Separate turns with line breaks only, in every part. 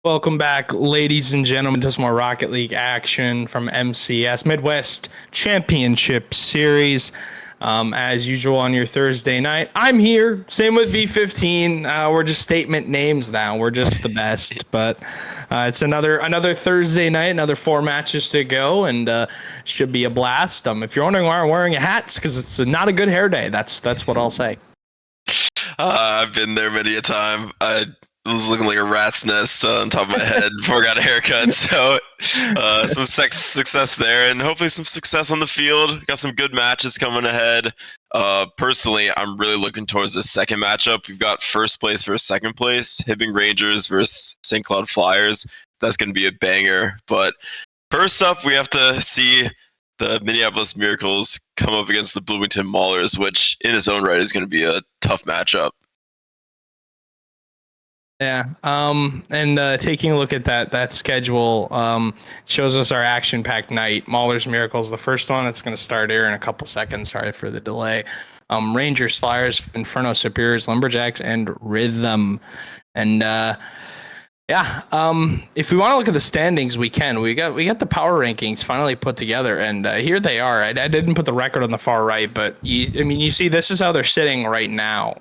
Welcome back, ladies and gentlemen, to some more Rocket League action from MCS Midwest Championship Series. As usual on your Thursday night, I'm here. Same with V15. We're just statement names now. We're just the best. But it's another Thursday night, another 4 matches to go, and should be a blast. If you're wondering why I'm wearing a hat, it's because it's not a good hair day. That's what I'll say.
I've been there many a time. I was looking like a rat's nest on top of my head before I got a haircut. So some success there, and hopefully some success on the field. Got some good matches coming ahead. Personally, I'm really looking towards the second matchup. We've got first place versus second place, Hibbing Rangers versus St. Cloud Flyers. That's going to be a banger. But first up, we have to see the Minneapolis Miracles come up against the Bloomington Maulers, which in its own right is going to be a tough matchup.
Yeah, and taking a look at that schedule shows us our action-packed night. Maulers Miracles, the first one. It's going to start here in a couple seconds. Sorry for the delay. Rangers, Flyers, Inferno Superiors, Lumberjacks, and Rhythm. And if we want to look at the standings, we can. We got the power rankings finally put together, and here they are. I didn't put the record on the far right, but you see this is how they're sitting right now.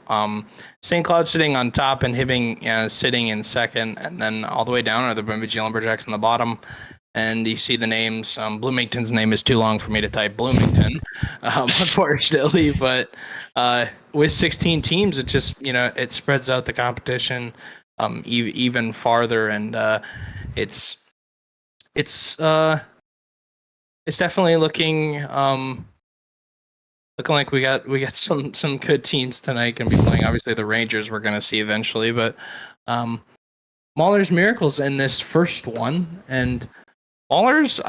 St. Cloud sitting on top and Hibbing sitting in second, and then all the way down are the Bemidji Lumberjacks on the bottom. And you see the names. Bloomington's name is too long for me to type Bloomington, unfortunately. But with 16 teams, it just it spreads out the competition even farther, and it's definitely looking like we got some good teams tonight going to be playing. Obviously, the Rangers we're going to see eventually, but Maulers Miracles in this first one, and Maulers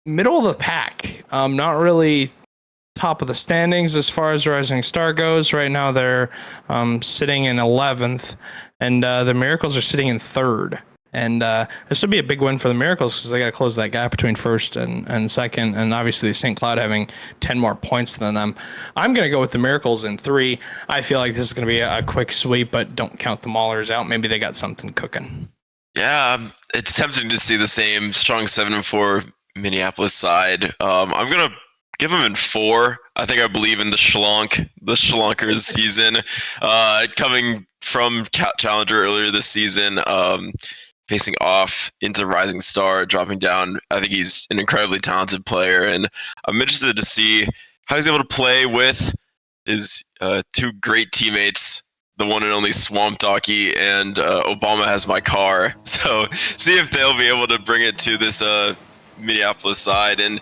middle of the pack, not really top of the standings as far as Rising Star goes. Right now they're sitting in 11th, and the Miracles are sitting in 3rd. And this would be a big win for the Miracles because they got to close that gap between first and second, and obviously St. Cloud having 10 more points than them. I'm going to go with the Miracles in 3. I feel like this is going to be a quick sweep, but don't count the Maulers out. Maybe they got something cooking.
Yeah, it's tempting to see the same strong 7-4 Minneapolis side. I'm going to give them in 4. I believe in the Schlonkers season. Coming from Challenger earlier this season, facing off into Rising Star, dropping down. I think he's an incredibly talented player, and I'm interested to see how he's able to play with his 2 great teammates, the one and only Swamp Donkey and Obama Has My Car. So see if they'll be able to bring it to this Minneapolis side. And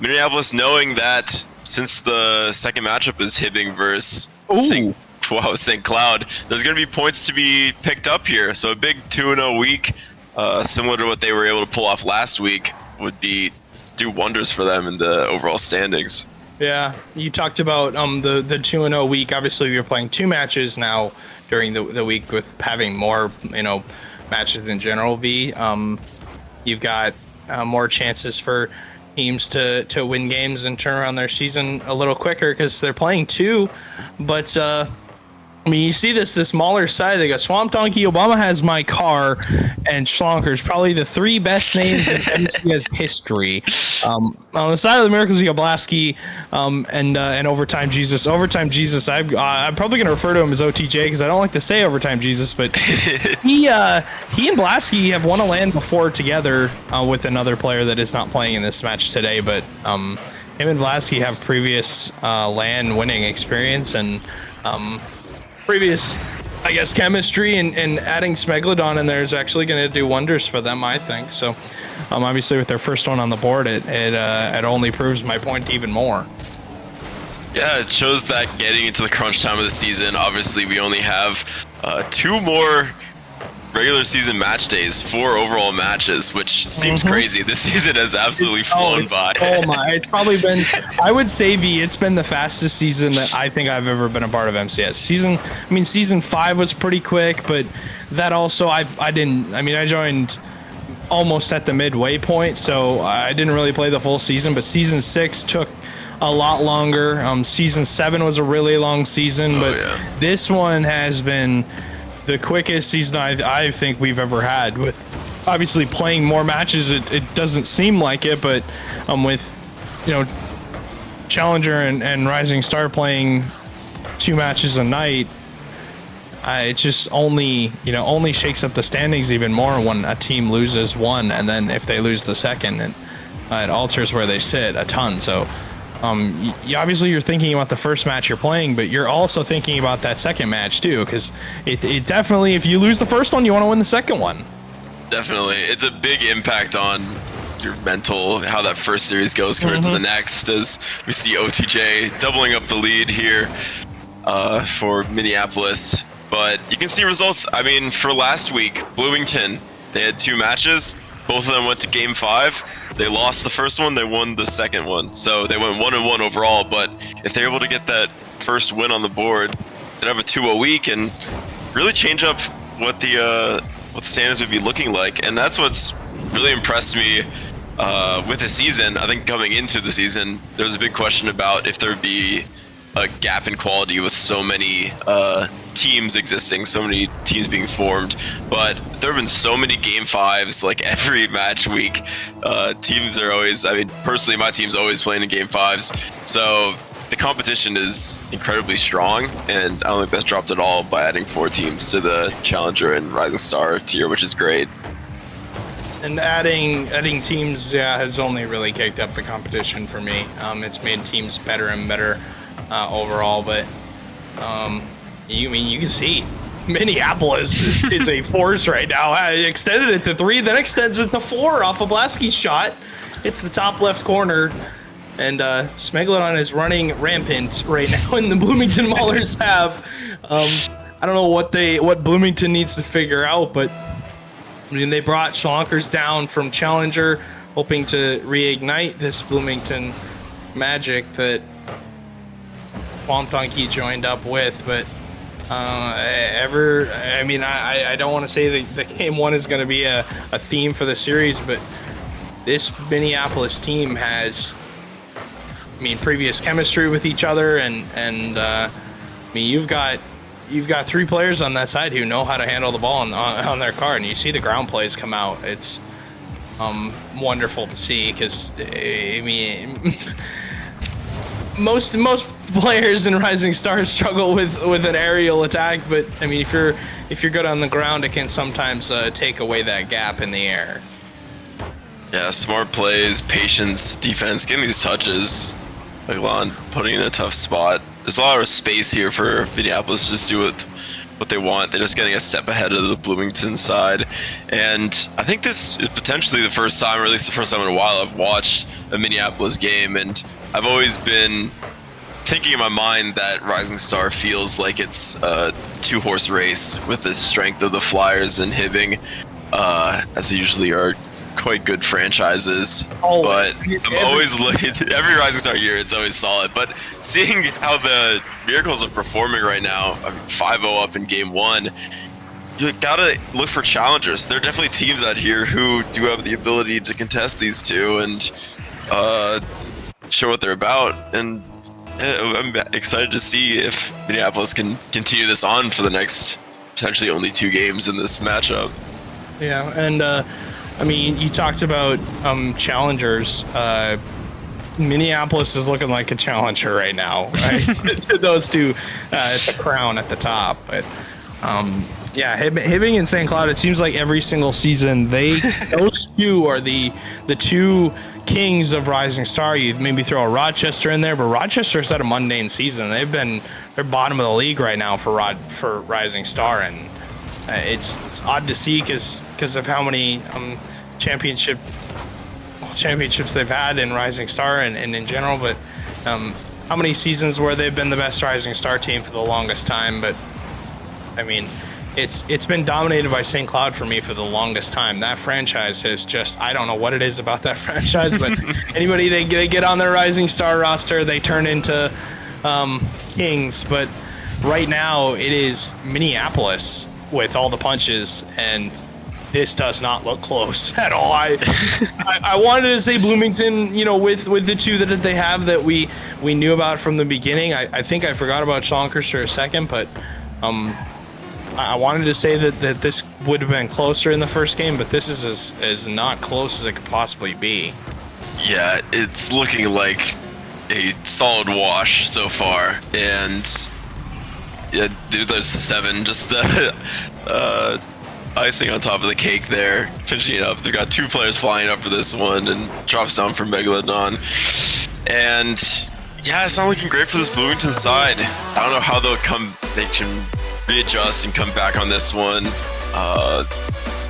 Minneapolis, knowing that since the second matchup is Hibbing versus St. Cloud, there's going to be points to be picked up here. So a big 2-0 week, similar to what they were able to pull off last week, would do wonders for them in the overall standings.
Yeah, you talked about the 2-0 week. Obviously, you're playing 2 matches now during the week with having more matches in general. You've got more chances for teams to win games and turn around their season a little quicker because they're playing 2. But you see this Mauler side. They got Swamp Donkey, Obama Has My Car, and Schlonkers, probably the 3 best names in MCS history. On the side of the Miracles, you got Blasky and Overtime Jesus. Overtime Jesus, I'm probably going to refer to him as OTJ because I don't like to say Overtime Jesus, but he and Blasky have won a LAN before together with another player that is not playing in this match today, but him and Blasky have previous LAN winning experience and previous, I guess, chemistry, and adding Smegalodon in there is actually going to do wonders for them, I think. So, obviously, with their first one on the board, it only proves my point even more.
Yeah, it shows that getting into the crunch time of the season, obviously, we only have 2 more regular season match days, 4 overall matches, which seems crazy. This season has absolutely flown by.
Oh my, it's probably been, I would say, it's been the fastest season that I think I've ever been a part of MCS. Season 5 was pretty quick, but that also, I joined almost at the midway point, so I didn't really play the full season, but season 6 took a lot longer. Season 7 was a really long season, but this one has been the quickest season I think we've ever had. With obviously playing more matches, it doesn't seem like it, but with Challenger and Rising Star playing 2 matches a night, it just only shakes up the standings even more when a team loses one, and then if they lose the second, it alters where they sit a ton. So obviously you're thinking about the first match you're playing, but you're also thinking about that second match too, because it definitely, if you lose the first one, you want to win the second one.
Definitely, it's a big impact on your mental, how that first series goes compared to the next, as we see OTJ doubling up the lead here for Minneapolis. But you can see results. I mean, for last week, Bloomington, they had 2 matches. Both of them went to Game 5. They lost the first one, they won the second one. So they went 1-1 overall, but if they're able to get that first win on the board, they'd have a 2-0 week and really change up what the standings would be looking like. And that's what's really impressed me with the season. I think coming into the season, there was a big question about if there would be a gap in quality with so many teams existing, so many teams being formed, but there have been so many Game 5s like every match week. Teams are always, I mean, personally my team's always playing in Game 5s, so the competition is incredibly strong, and I don't think that's dropped at all by adding 4 teams to the Challenger and Rising Star tier, which is great.
And adding teams, has only really kicked up the competition for me. It's made teams better and better overall, but you can see Minneapolis is a force right now. I extended it to 3, then extends it to 4 off a Blasky shot. It's the top left corner, and Smegalodon is running rampant right now, and the Bloomington Maulers have. I don't know what Bloomington needs to figure out, but I mean, they brought Schlonkers down from Challenger, hoping to reignite this Bloomington magic that Swamp Donkey joined up with, but I don't want to say that the Game 1 is going to be a theme for the series, but this Minneapolis team has, previous chemistry with each other, and you've got 3 players on that side who know how to handle the ball on their card, and you see the ground plays come out. It's wonderful to see, because most players in Rising Stars struggle with an aerial attack, but if you're good on the ground, it can sometimes take away that gap in the air.
Yeah, smart plays, patience, defense, getting these touches. Megalon putting in a tough spot. There's a lot of space here for Minneapolis to just do what they want. They're just getting a step ahead of the Bloomington side. And I think this is potentially the first time, or at least the first time in a while, I've watched a Minneapolis game. And I've always been thinking in my mind that Rising Star feels like it's a 2-horse race with the strength of the Flyers and Hibbing, as they usually are quite good franchises. But I'm always looking, every Rising Star year it's always solid, but seeing how the Miracles are performing right now, 5-0 up in Game 1, you gotta look for challengers. There are definitely teams out here who do have the ability to contest these two and show what they're about, and I'm excited to see if Minneapolis can continue this on for the next potentially only 2 games in this matchup.
Yeah, and you talked about challengers. Minneapolis is looking like a challenger right now, right? To those two at the crown at the top. But Hibbing and St. Cloud, it seems like every single season those two are the 2 kings of Rising Star. You maybe throw a Rochester in there, but Rochester's had a mundane season. They're bottom of the league right now for Rising Star, and it's odd to see because of how many championships they've had in Rising Star and in general, but how many seasons where they've been the best Rising Star team for the longest time. But it's been dominated by St. Cloud for me for the longest time. That franchise has just, I don't know what it is about that franchise, but anybody they get on their Rising Star roster, they turn into kings. But right now it is Minneapolis with all the punches, and this does not look close at all. I wanted to say Bloomington, with the 2 that they have that we knew about from the beginning. I think I forgot about Schlonkers for a second, but I wanted to say that this would have been closer in the first game, but this is as not close as it could possibly be.
Yeah, it's looking like a solid wash so far, and yeah, dude, there's 7, just icing on top of the cake there, finishing it up. They've got 2 players flying up for this one, and drops down for Megalodon. And yeah, it's not looking great for this Bloomington side. I don't know how they can readjust and come back on this one. I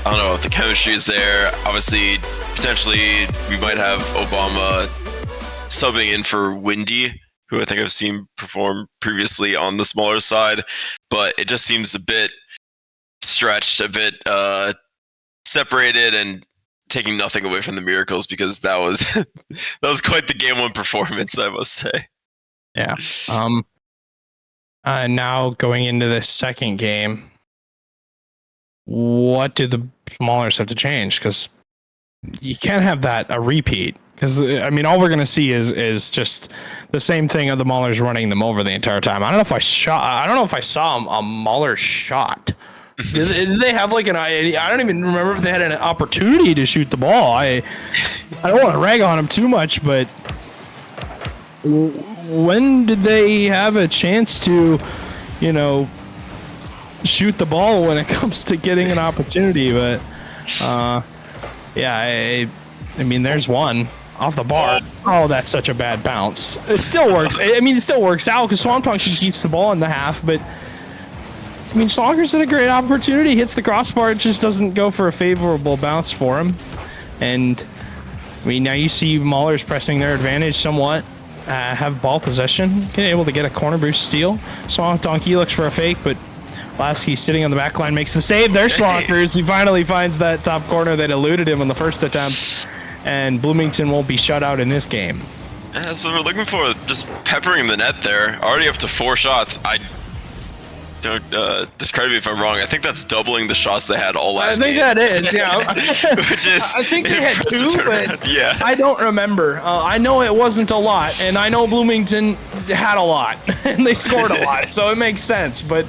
don't know if the chemistry is there. Obviously, potentially, we might have Obama subbing in for Windy, who I think I've seen perform previously on the smaller side, but it just seems a bit stretched, a bit separated, and taking nothing away from the Miracles, because that was that was quite the game 1 performance, I must say.
Yeah. Now going into this second game, what do the Maulers have to change? Because you can't have that a repeat. Because I mean, all we're gonna see is just the same thing of the Maulers running them over the entire time. I don't know if I saw a Mauler shot. Did they have like I don't even remember if they had an opportunity to shoot the ball. I don't want to rag on them too much, but when did they have a chance to, shoot the ball when it comes to getting an opportunity? But yeah, I mean, there's one off the bar. Oh, that's such a bad bounce. It still works. I mean, it still works out because Swamp Donkey keeps the ball in the half, but I mean, Schlonker's had a great opportunity, hits the crossbar, it just doesn't go for a favorable bounce for him. And I mean, now you see Maulers pressing their advantage somewhat, have ball possession, able to get a corner boost steal. Swamp Donkey looks for a fake, but Lasky sitting on the back line makes the save. There's Schlonkers. He finally finds that top corner that eluded him on the first attempt, and Bloomington won't be shut out in this game.
Yeah, that's what we're looking for, just peppering the net there. Already up to 4 shots. I don't discredit me if I'm wrong. I think that's doubling the shots they had all last game.
I think that is, yeah.
Which is
I think they had 2, but
yeah.
I don't remember. I know it wasn't a lot, and I know Bloomington had a lot, and they scored a lot, so it makes sense. But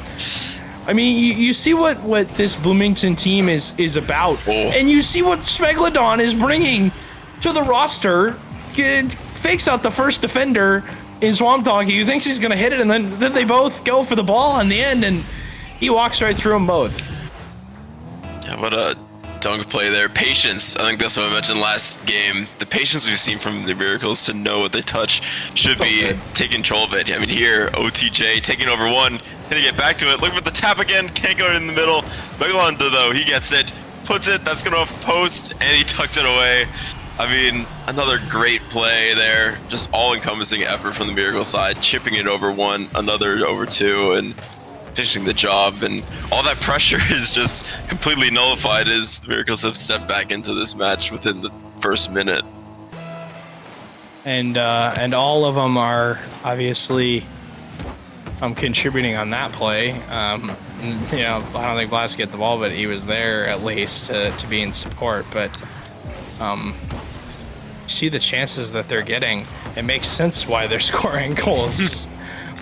I mean, you see what this Bloomington team is about, and you see what Smegalodon is bringing to the roster. Fakes out the first defender in Swamp Donkey, who thinks he's going to hit it, and then they both go for the ball in the end, and he walks right through them both.
Yeah, what a dunk play there. Patience. I think that's what I mentioned last game. The patience we've seen from the Miracles to know what they touch should be take control of it. I mean, here, OTJ taking over one, gonna get back to it. Look at the tap again, can't go in the middle. Megalon, though, he gets it, puts it, that's gonna off post, and he tucked it away. I mean, another great play there. Just all-encompassing effort from the Miracle side, chipping it over 1, another over 2, and finishing the job. And all that pressure is just completely nullified as the Miracles have stepped back into this match within the first minute.
And all of them are obviously contributing on that play. I don't think Blas get the ball, but he was there at least to be in support. But see the chances that they're getting. It makes sense why they're scoring goals.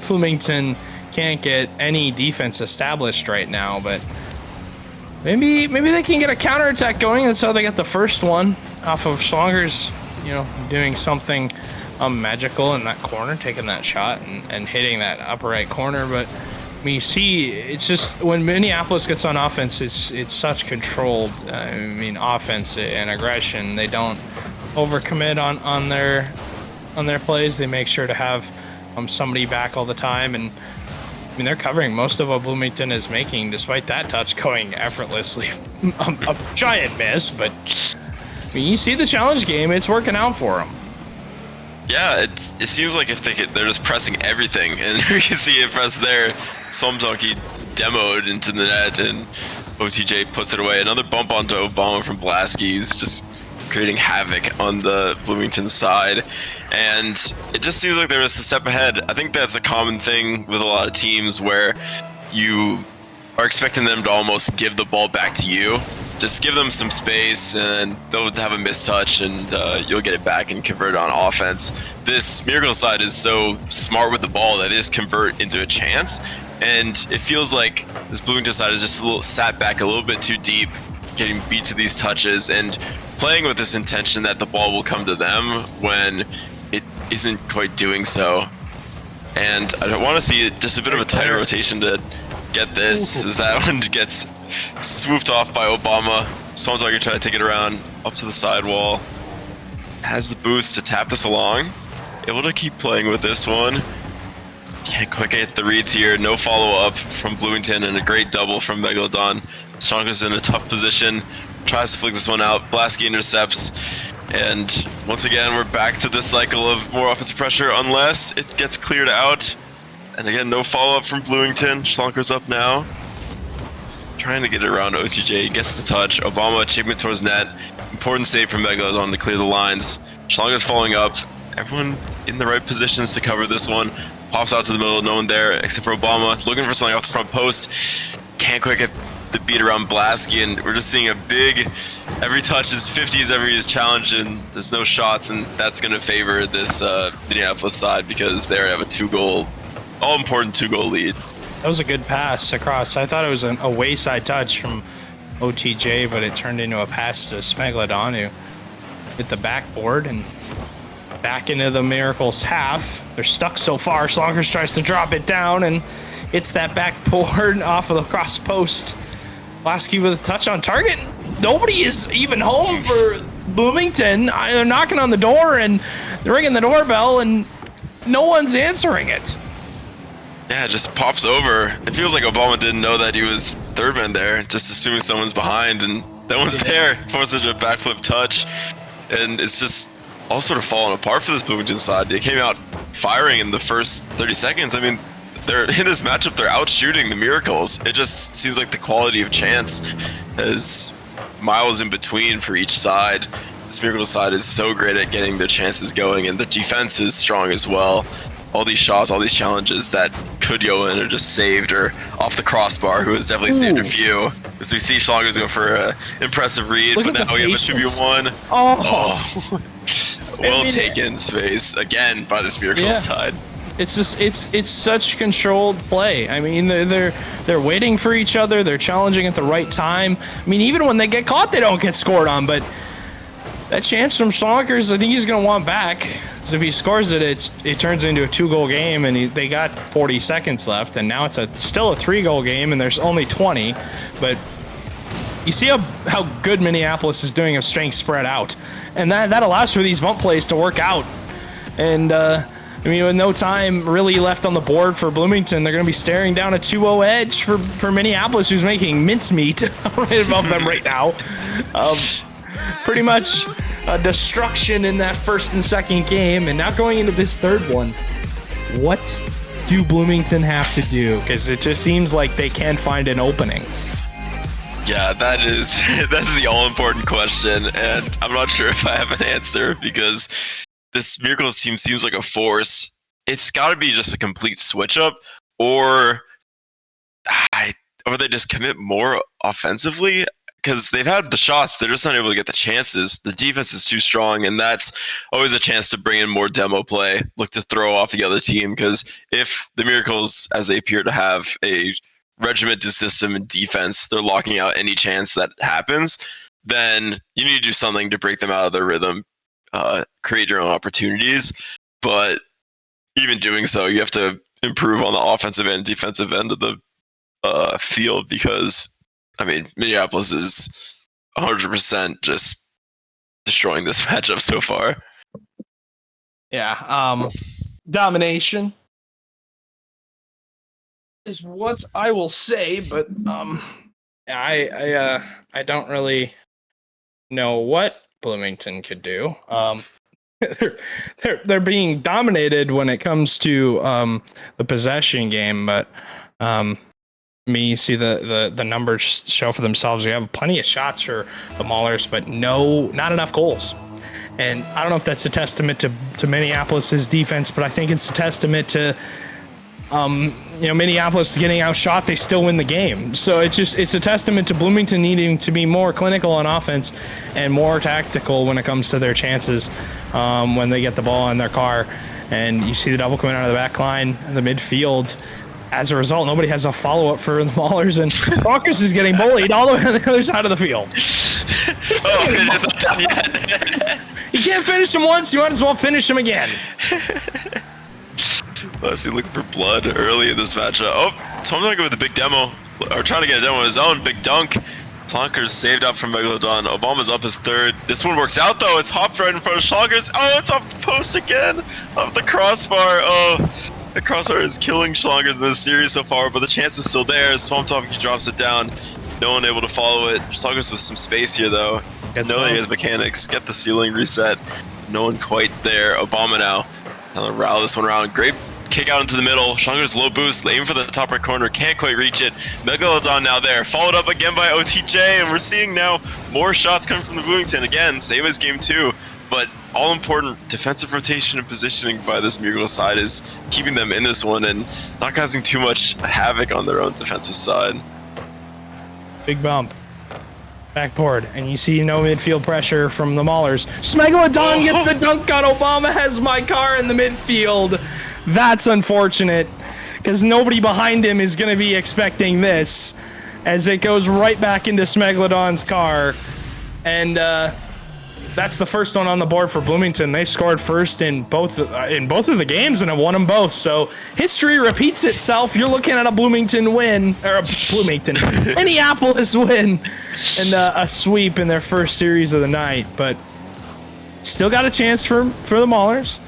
Bloomington can't get any defense established right now, but maybe they can get a counterattack going. That's how they got the first one off of Schlonger's, doing something magical in that corner, taking that shot and hitting that upper right corner. But I mean, you see, it's just when Minneapolis gets on offense, it's such controlled. Offense and aggression. They don't overcommit on their plays. They make sure to have somebody back all the time, and I mean, they're covering most of what Bloomington is making, despite that touch going effortlessly. A giant miss, but I mean, you see the challenge game, it's working out for them.
Yeah, it seems like if they're just pressing everything, and we can see it press there. Swamp Donkey demoed into the net, and OTJ puts it away. Another bump onto Obama from Blaski's, just creating havoc on the Bloomington side, and it just seems like they're just a step ahead. I think that's a common thing with a lot of teams where you are expecting them to almost give the ball back to you, just give them some space, and they'll have a missed touch, and you'll get it back and convert on offense. This Miracle side is so smart with the ball that they just convert into a chance, and it feels like this Bloomington side is just sat back a little bit too deep, getting beat to these touches, and playing with this intention that the ball will come to them when it isn't quite doing so. And I want to see just a bit of a tighter rotation to get this, as that one gets swooped off by Obama. Swan Tiger trying to take it around up to the sidewall. Has the boost to tap this along. Able to keep playing with this one. Can't quite get the reads here. No follow-up from Bloomington, and a great double from Megalodon. Strongest in a tough position. Tries to flick this one out. Blasky intercepts. And once again, we're back to this cycle of more offensive pressure unless it gets cleared out. And again, no follow-up from Bloomington. Schlonker's up now. Trying to get it around OTJ. Gets the touch. Obama chipping it towards net. Important save from Megalodon to clear the lines. Schlonker's following up. Everyone in the right positions to cover this one. Pops out to the middle. No one there except for Obama. Looking for something off the front post. Can't quite get the beat around Blasky, and we're just seeing a big, every touch is 50s, every is challenge, and there's no shots, and that's going to favor this Minneapolis side because they have a all-important two-goal lead.
That was a good pass across. I thought it was a wayside touch from OTJ, but it turned into a pass to Smegalodon, who hit the backboard and back into the Miracles half. They're stuck so far. Slonkers tries to drop it down, and it's that backboard off of the cross post. Blasky with a touch on target. Nobody is even home for Bloomington. They're knocking on the door and they're ringing the doorbell, and no one's answering it.
Yeah, it just pops over. It feels like Obama didn't know that he was third man there, just assuming someone's behind, and no one's there. Forces a backflip touch, and it's just all sort of falling apart for this Bloomington side. They came out firing in the first 30 seconds. I mean, they're in this matchup, they're out shooting the Miracles. It just seems like the quality of chance is miles in between for each side. This Miracle side is so great at getting their chances going, and the defense is strong as well. All these shots, all these challenges that could go in are just saved, or off the crossbar, who has definitely saved a few. As we see Schlonger's go for an impressive read, but now we have a 2v1.
Oh.
Well taken space again by this Miracle side.
It's just it's such controlled play. I mean, they're waiting for each other. They're challenging at the right time. I mean, even when they get caught, they don't get scored on. But that chance from Slonkers, I think he's gonna want back. So if he scores it, it turns into a 2-goal game, and they got 40 seconds left, and now it's still a 3-goal game, and there's only 20. But you see how good Minneapolis is doing of staying spread out, and that allows for these bump plays to work out. And I mean, with no time really left on the board for Bloomington, they're going to be staring down a 2-0 edge for Minneapolis, who's making mincemeat right above them right now. Pretty much a destruction in that first and second game, and now going into this third one, what do Bloomington have to do? Because it just seems like they can't find an opening.
Yeah, that's the all-important question, and I'm not sure if I have an answer, because this Miracles team seems like a force. It's got to be just a complete switch up, or they just commit more offensively, because they've had the shots, they're just not able to get the chances. The defense is too strong, and that's always a chance to bring in more demo play, look to throw off the other team, because if the Miracles, as they appear to have a regimented system in defense, they're locking out any chance that happens, then you need to do something to break them out of their rhythm, create your own opportunities. But even doing so, you have to improve on the offensive and defensive end of the field, because I mean, Minneapolis is 100% just destroying this matchup so far.
Yeah, domination is what I will say, but I don't really know what Bloomington could do. They're being dominated when it comes to the possession game, but you see the numbers show for themselves. We have plenty of shots for the Maulers, but not enough goals. And I don't know if that's a testament to Minneapolis's defense, but I think it's a testament to Minneapolis getting outshot, they still win the game. So it's a testament to Bloomington needing to be more clinical on offense and more tactical when it comes to their chances when they get the ball in their car. And you see the double coming out of the back line in the midfield. As a result, nobody has a follow-up for the Maulers, and Rockers is getting bullied all the way on the other side of the field.
It isn't done yet.
You can't finish him once, you might as well finish him again.
Let's see, looking for blood early in this matchup. Oh, so I'm gonna go with the big demo, or trying to get a demo of his own. Big dunk. Schlonker's saved up from Megalodon. Obama's up his third. This one works out though. It's hopped right in front of Schlonker's. Oh, it's off the post again. Off the crossbar. Oh, the crossbar is killing Schlonker's in this series so far, but the chance is still there. Swamp Topic drops it down. No one able to follow it. Schlonker's with some space here though. No, he has mechanics. Get the ceiling reset. No one quite there. Obama now. Now rally this one around. Great kick out into the middle. Schlonker's low boost, aim for the top right corner, can't quite reach it. Megalodon now there, followed up again by OTJ, and we're seeing now more shots coming from the Bloomington. Again, same as game 2, but all important defensive rotation and positioning by this Miracle side is keeping them in this one and not causing too much havoc on their own defensive side.
Big bump. Backboard, and you see no midfield pressure from the Maulers. Smegalodon gets the dunk on Obama, has my car in the midfield. That's unfortunate, because nobody behind him is going to be expecting this, as it goes right back into Smegalodon's car. And that's the first one on the board for Bloomington. They scored first in both of the games and have won them both. So history repeats itself. You're looking at a Bloomington win, or a Minneapolis win, and a sweep in their first series of the night. But still got a chance for the Maulers.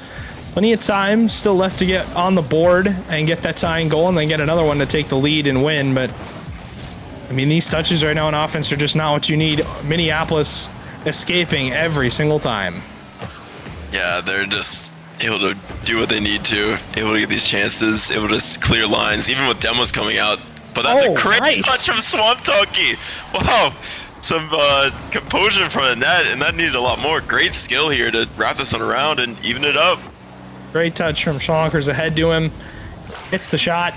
Plenty of time still left to get on the board and get that tying goal and then get another one to take the lead and win. But, I mean, these touches right now in offense are just not what you need. Minneapolis escaping every single time.
Yeah, they're just able to do what they need to, able to get these chances, able to clear lines, even with demos coming out. But that's a great touch from Swamp Donkey. Wow. Some composure in front of the net, and that needed a lot more. Great skill here to wrap this one around and even it up.
Great touch from Schlonkers ahead to him. Hits the shot.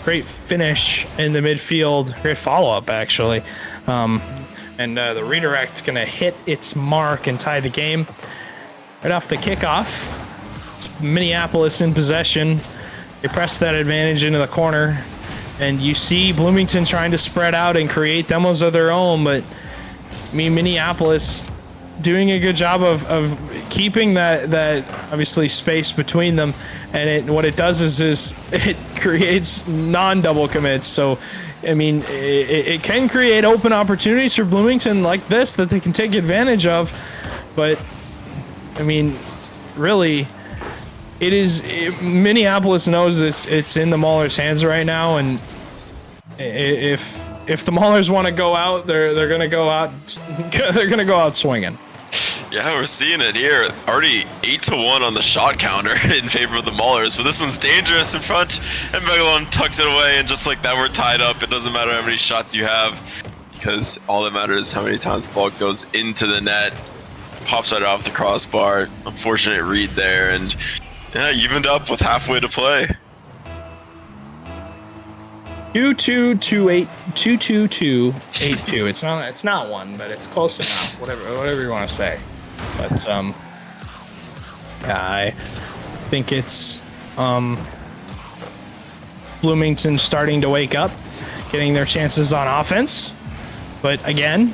Great finish in the midfield. Great follow-up, actually. And the redirect going to hit its mark and tie the game. Right off the kickoff, it's Minneapolis in possession. They press that advantage into the corner. And you see Bloomington trying to spread out and create demos of their own, but I mean, Minneapolis doing a good job of keeping that obviously space between them, and what it does is it creates non-double commits. So I mean, it can create open opportunities for Bloomington like this that they can take advantage of, but I mean, really, Minneapolis knows it's in the Maulers' hands right now, and if the Maulers want to go out, they're gonna go out. They're gonna go out swinging.
Yeah, we're seeing it here. Already 8-1 on the shot counter in favor of the Maulers, but this one's dangerous in front, and Megalon tucks it away, and just like that, we're tied up. It doesn't matter how many shots you have, because all that matters is how many times the ball goes into the net, pops right off the crossbar. Unfortunate read there, and yeah, evened up with halfway to play.
2-2-2-8-2-2-2-8-2. It's not one, but it's close enough. Whatever you want to say. But yeah, I think it's Bloomington starting to wake up, getting their chances on offense. But again,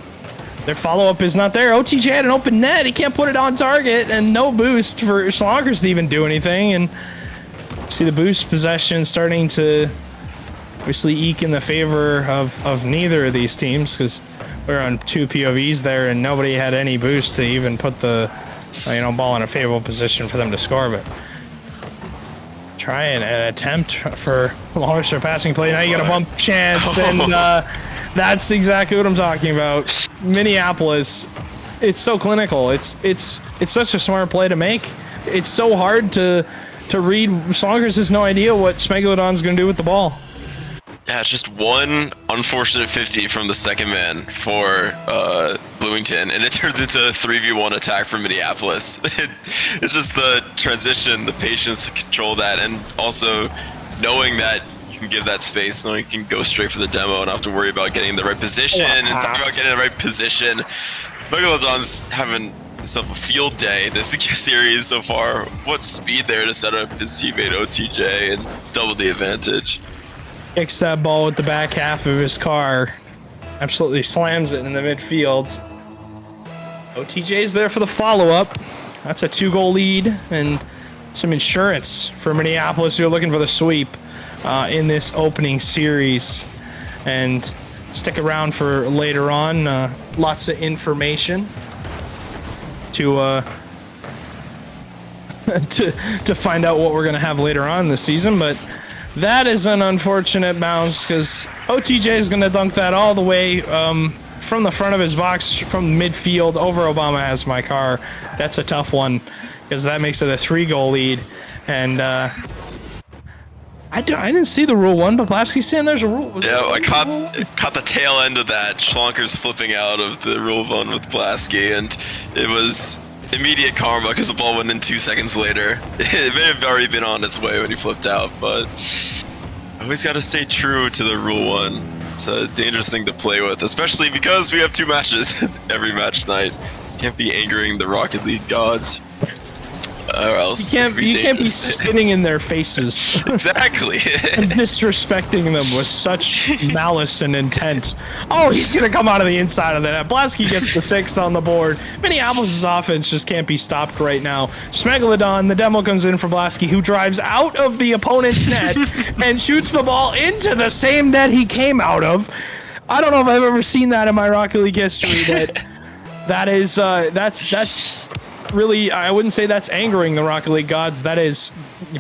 their follow-up is not there. OTJ had an open net. He can't put it on target, and no boost for Schlonkers to even do anything. And see the boost possession starting to obviously eke in the favor of neither of these teams, because we're on 2 POVs there and nobody had any boost to even put the ball in a favorable position for them to score. But try an attempt for Maulers for passing play. Now you got a bump chance, and that's exactly what I'm talking about. Minneapolis, it's so clinical. It's such a smart play to make. It's so hard to read. Slonkers has no idea what Smegalodon's going to do with the ball.
Yeah, it's just one unfortunate 50 from the second man for Bloomington, and it turns into a 3v1 attack for Minneapolis. It's just the transition, the patience to control that, and also knowing that you can give that space, knowing you can go straight for the demo and not have to worry about getting the right position. And talking about getting the right position, Megalodon's having himself a field day this series so far. What speed there to set up his teammate OTJ and double the advantage.
Kicks that ball with the back half of his car. Absolutely slams it in the midfield. OTJ's there for the follow-up. That's a 2-goal lead and some insurance for Minneapolis, who are looking for the sweep in this opening series. And stick around for later on. Lots of information to to find out what we're going to have later on in the season. But that is an unfortunate bounce, because OTJ is going to dunk that all the way from the front of his box, from midfield over Obama Has My Car. That's a tough one, because that makes it a 3-goal lead. And I didn't see the Rule 1, but Plasky's saying there's a rule.
Yeah, I caught the tail end of that. Schlonker's flipping out of the Rule 1 with Plasky, and it was immediate karma because the ball went in 2 seconds later. It may have already been on its way when he flipped out, but always got to stay true to the Rule 1. It's a dangerous thing to play with, especially because we have 2 matches every match night. Can't be angering the Rocket League gods. Or else
you can't be spitting in their faces.
Exactly.
And disrespecting them with such malice and intent. Oh, he's gonna come out of the inside of the net. Blasky gets the 6th on the board. Minneapolis' offense just can't be stopped right now. Smegalodon, the demo comes in for Blasky, who drives out of the opponent's net and shoots the ball into the same net he came out of. I don't know if I've ever seen that in my Rocket League history. That's really, I wouldn't say that's angering the Rocket League gods. That is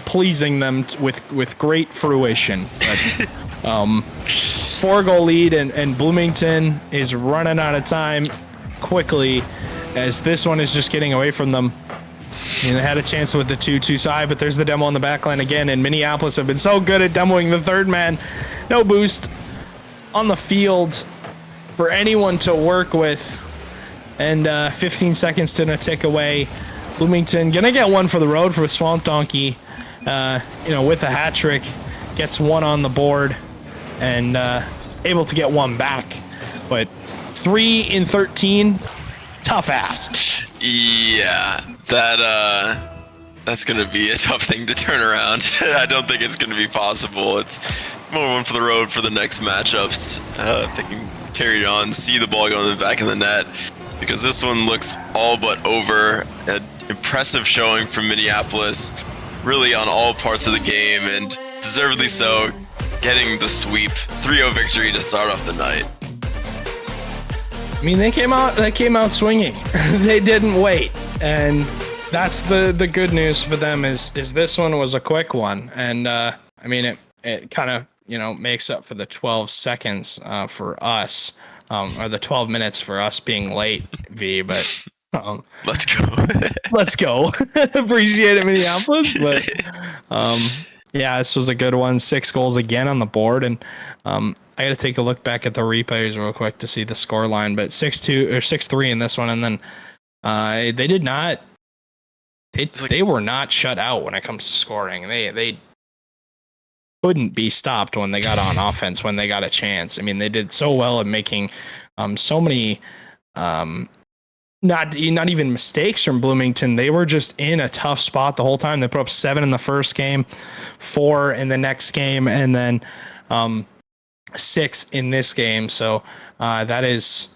pleasing them with great fruition. But, 4-goal lead, and Bloomington is running out of time quickly, as this one is just getting away from them. And they had a chance with the 2-2 side, but there's the demo on the back line again, and Minneapolis have been so good at demoing the third man. No boost on the field for anyone to work with. And 15 seconds to a tick away. Bloomington gonna get one for the road for Swamp Donkey. With a hat trick, gets 1 on the board, and able to get 1 back. But 3 in 13, tough ask.
Yeah, that's gonna be a tough thing to turn around. I don't think it's gonna be possible. It's more one for the road for the next matchups. If they can carry it on, see the ball go in the back of the net. Because this one looks all but over. An impressive showing from Minneapolis, really on all parts of the game, and deservedly so, getting the sweep. 3-0 victory to start off the night.
I mean, they came out swinging. They didn't wait, and that's the good news for them. Is this one was a quick one, and I mean it kind of makes up for the 12 seconds for us. Or the 12 minutes for us being late, V, but
let's go.
Let's go. Appreciate it, Minneapolis. But yeah, this was a good one. 6 goals again on the board, and I got to take a look back at the replays real quick to see the score line. But 6-2 or 6-3 in this one, and then they did not. They were not shut out when it comes to scoring. They couldn't be stopped when they got on offense, when they got a chance. I mean, they did so well at making so many not even mistakes from Bloomington. They were just in a tough spot the whole time. They put up 7 in the first game, 4 in the next game, and then 6 in this game. So that is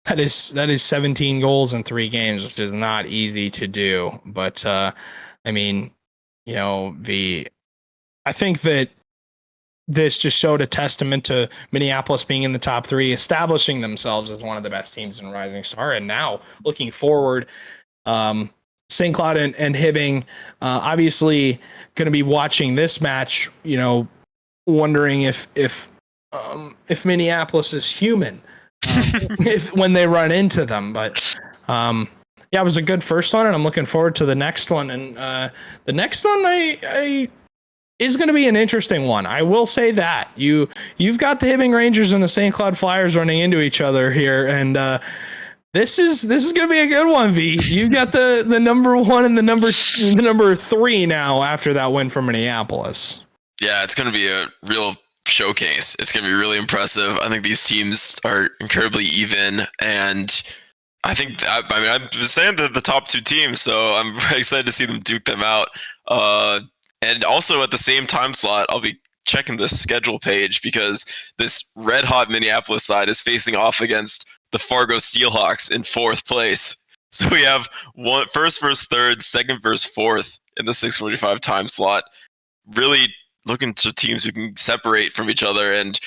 17 goals in 3 games, which is not easy to do. But I mean, I think that this just showed a testament to Minneapolis being in the top 3, establishing themselves as one of the best teams in Rising Star. And now looking forward, St. Cloud and Hibbing, obviously going to be watching this match, wondering if Minneapolis is human, when they run into them. But yeah, it was a good first one, and I'm looking forward to the next one. And the next one, I is going to be an interesting one. I will say that you've got the Hibbing Rangers and the St. Cloud Flyers running into each other here, and this is going to be a good one. V, you got the number 1 and the number 3 now after that win from Minneapolis.
Yeah, it's going to be a real showcase. It's going to be really impressive. I think these teams are incredibly even, and I think I'm saying the top two teams, so I'm very excited to see them duke them out. And also at the same time slot, I'll be checking the schedule page because this red hot Minneapolis side is facing off against the Fargo Steelhawks in 4th place. So we have first versus third, second versus fourth in the 6:45 time slot. Really looking to teams who can separate from each other, and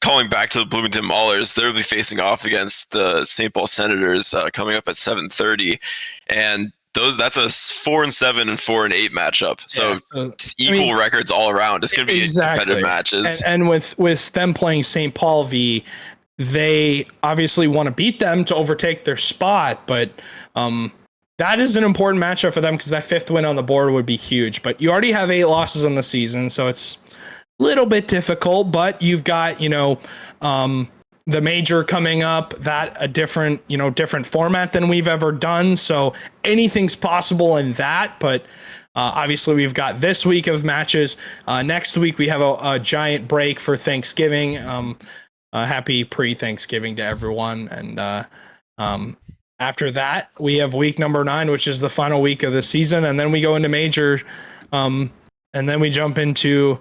calling back to the Bloomington Maulers, they'll be facing off against the St. Paul Senators coming up at 7:30, and that's a 4-7 and 4-8 matchup. So, it's equal records all around. It's going to be competitive matches.
And with them playing St. Paul v, they obviously want to beat them to overtake their spot, but that is an important matchup for them because that 5th win on the board would be huge. But you already have 8 losses on the season, so it's a little bit difficult. But you've got the major coming up, that a different format than we've ever done. So anything's possible in that. But obviously we've got this week of matches. Next week we have a giant break for Thanksgiving. Happy pre-Thanksgiving to everyone, and after that, we have week number 9, which is the final week of the season, and then we go into major, and then we jump into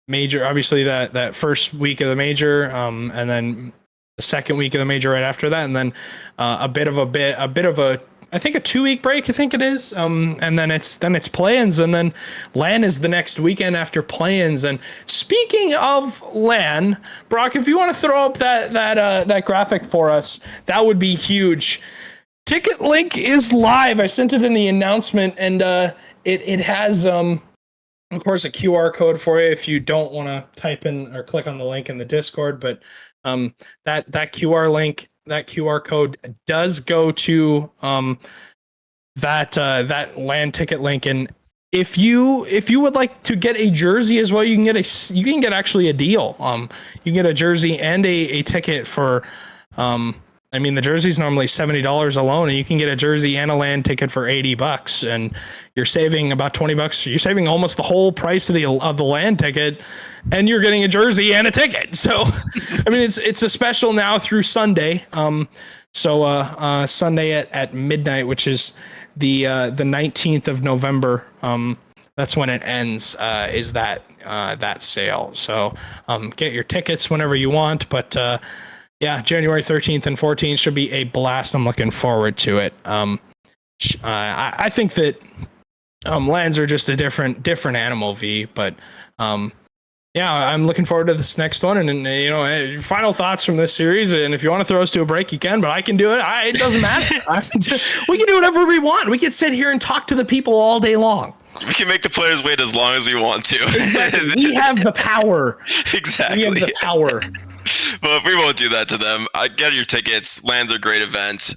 major. Obviously, that first week of the major, and then the second week of the major right after that, and then a bit of a I think a 2-week break. I think it is, and then it's play-ins, and then LAN is the next weekend after play-ins. And speaking of LAN, Brock, if you want to throw up that graphic for us, that would be huge. Ticket link is live. I sent it in the announcement, and it has of course a QR code for you if you don't want to type in or click on the link in the Discord. But that QR link. That QR code does go to that LAN ticket link, and if you would like to get a jersey as well, you can get actually a deal. You can get a jersey and a ticket for the jersey's normally $70 alone, and you can get a jersey and a LAN ticket for $80, and you're saving about $20. You're saving almost the whole price of the LAN ticket, and you're getting a jersey and a ticket. So, it's a special now through Sunday. Sunday at midnight, which is the 19th of November. That's when it ends. Is that sale? So, get your tickets whenever you want, but. Yeah, January 13th and 14th should be a blast. I'm looking forward to it. I think that LANs are just a different animal, V. But I'm looking forward to this next one. And final thoughts from this series. And if you want to throw us to a break, you can. But I can do it. It doesn't matter. We can do whatever we want. We can sit here and talk to the people all day long.
We can make the players wait as long as we want to.
Exactly. We have the power.
Exactly.
We have the power.
But we won't do that to them. Get your tickets. LAN's are a great event,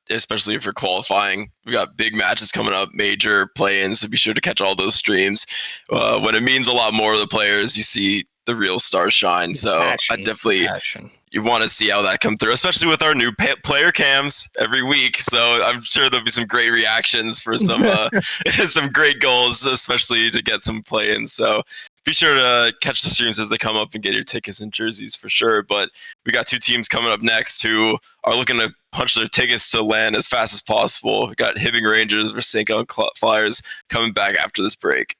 especially if you're qualifying. We got big matches coming up, major play-ins, so be sure to catch all those streams. When it means a lot more to the players, you see the real stars shine. So you want to see how that come through, especially with our new player cams every week. So I'm sure there'll be some great reactions for some some great goals, especially to get some play-ins. So be sure to catch the streams as they come up and get your tickets and jerseys for sure. But we got 2 teams coming up next who are looking to punch their tickets to LAN as fast as possible. We got Hibbing Rangers versus St. Cloud Flyers coming back after this break.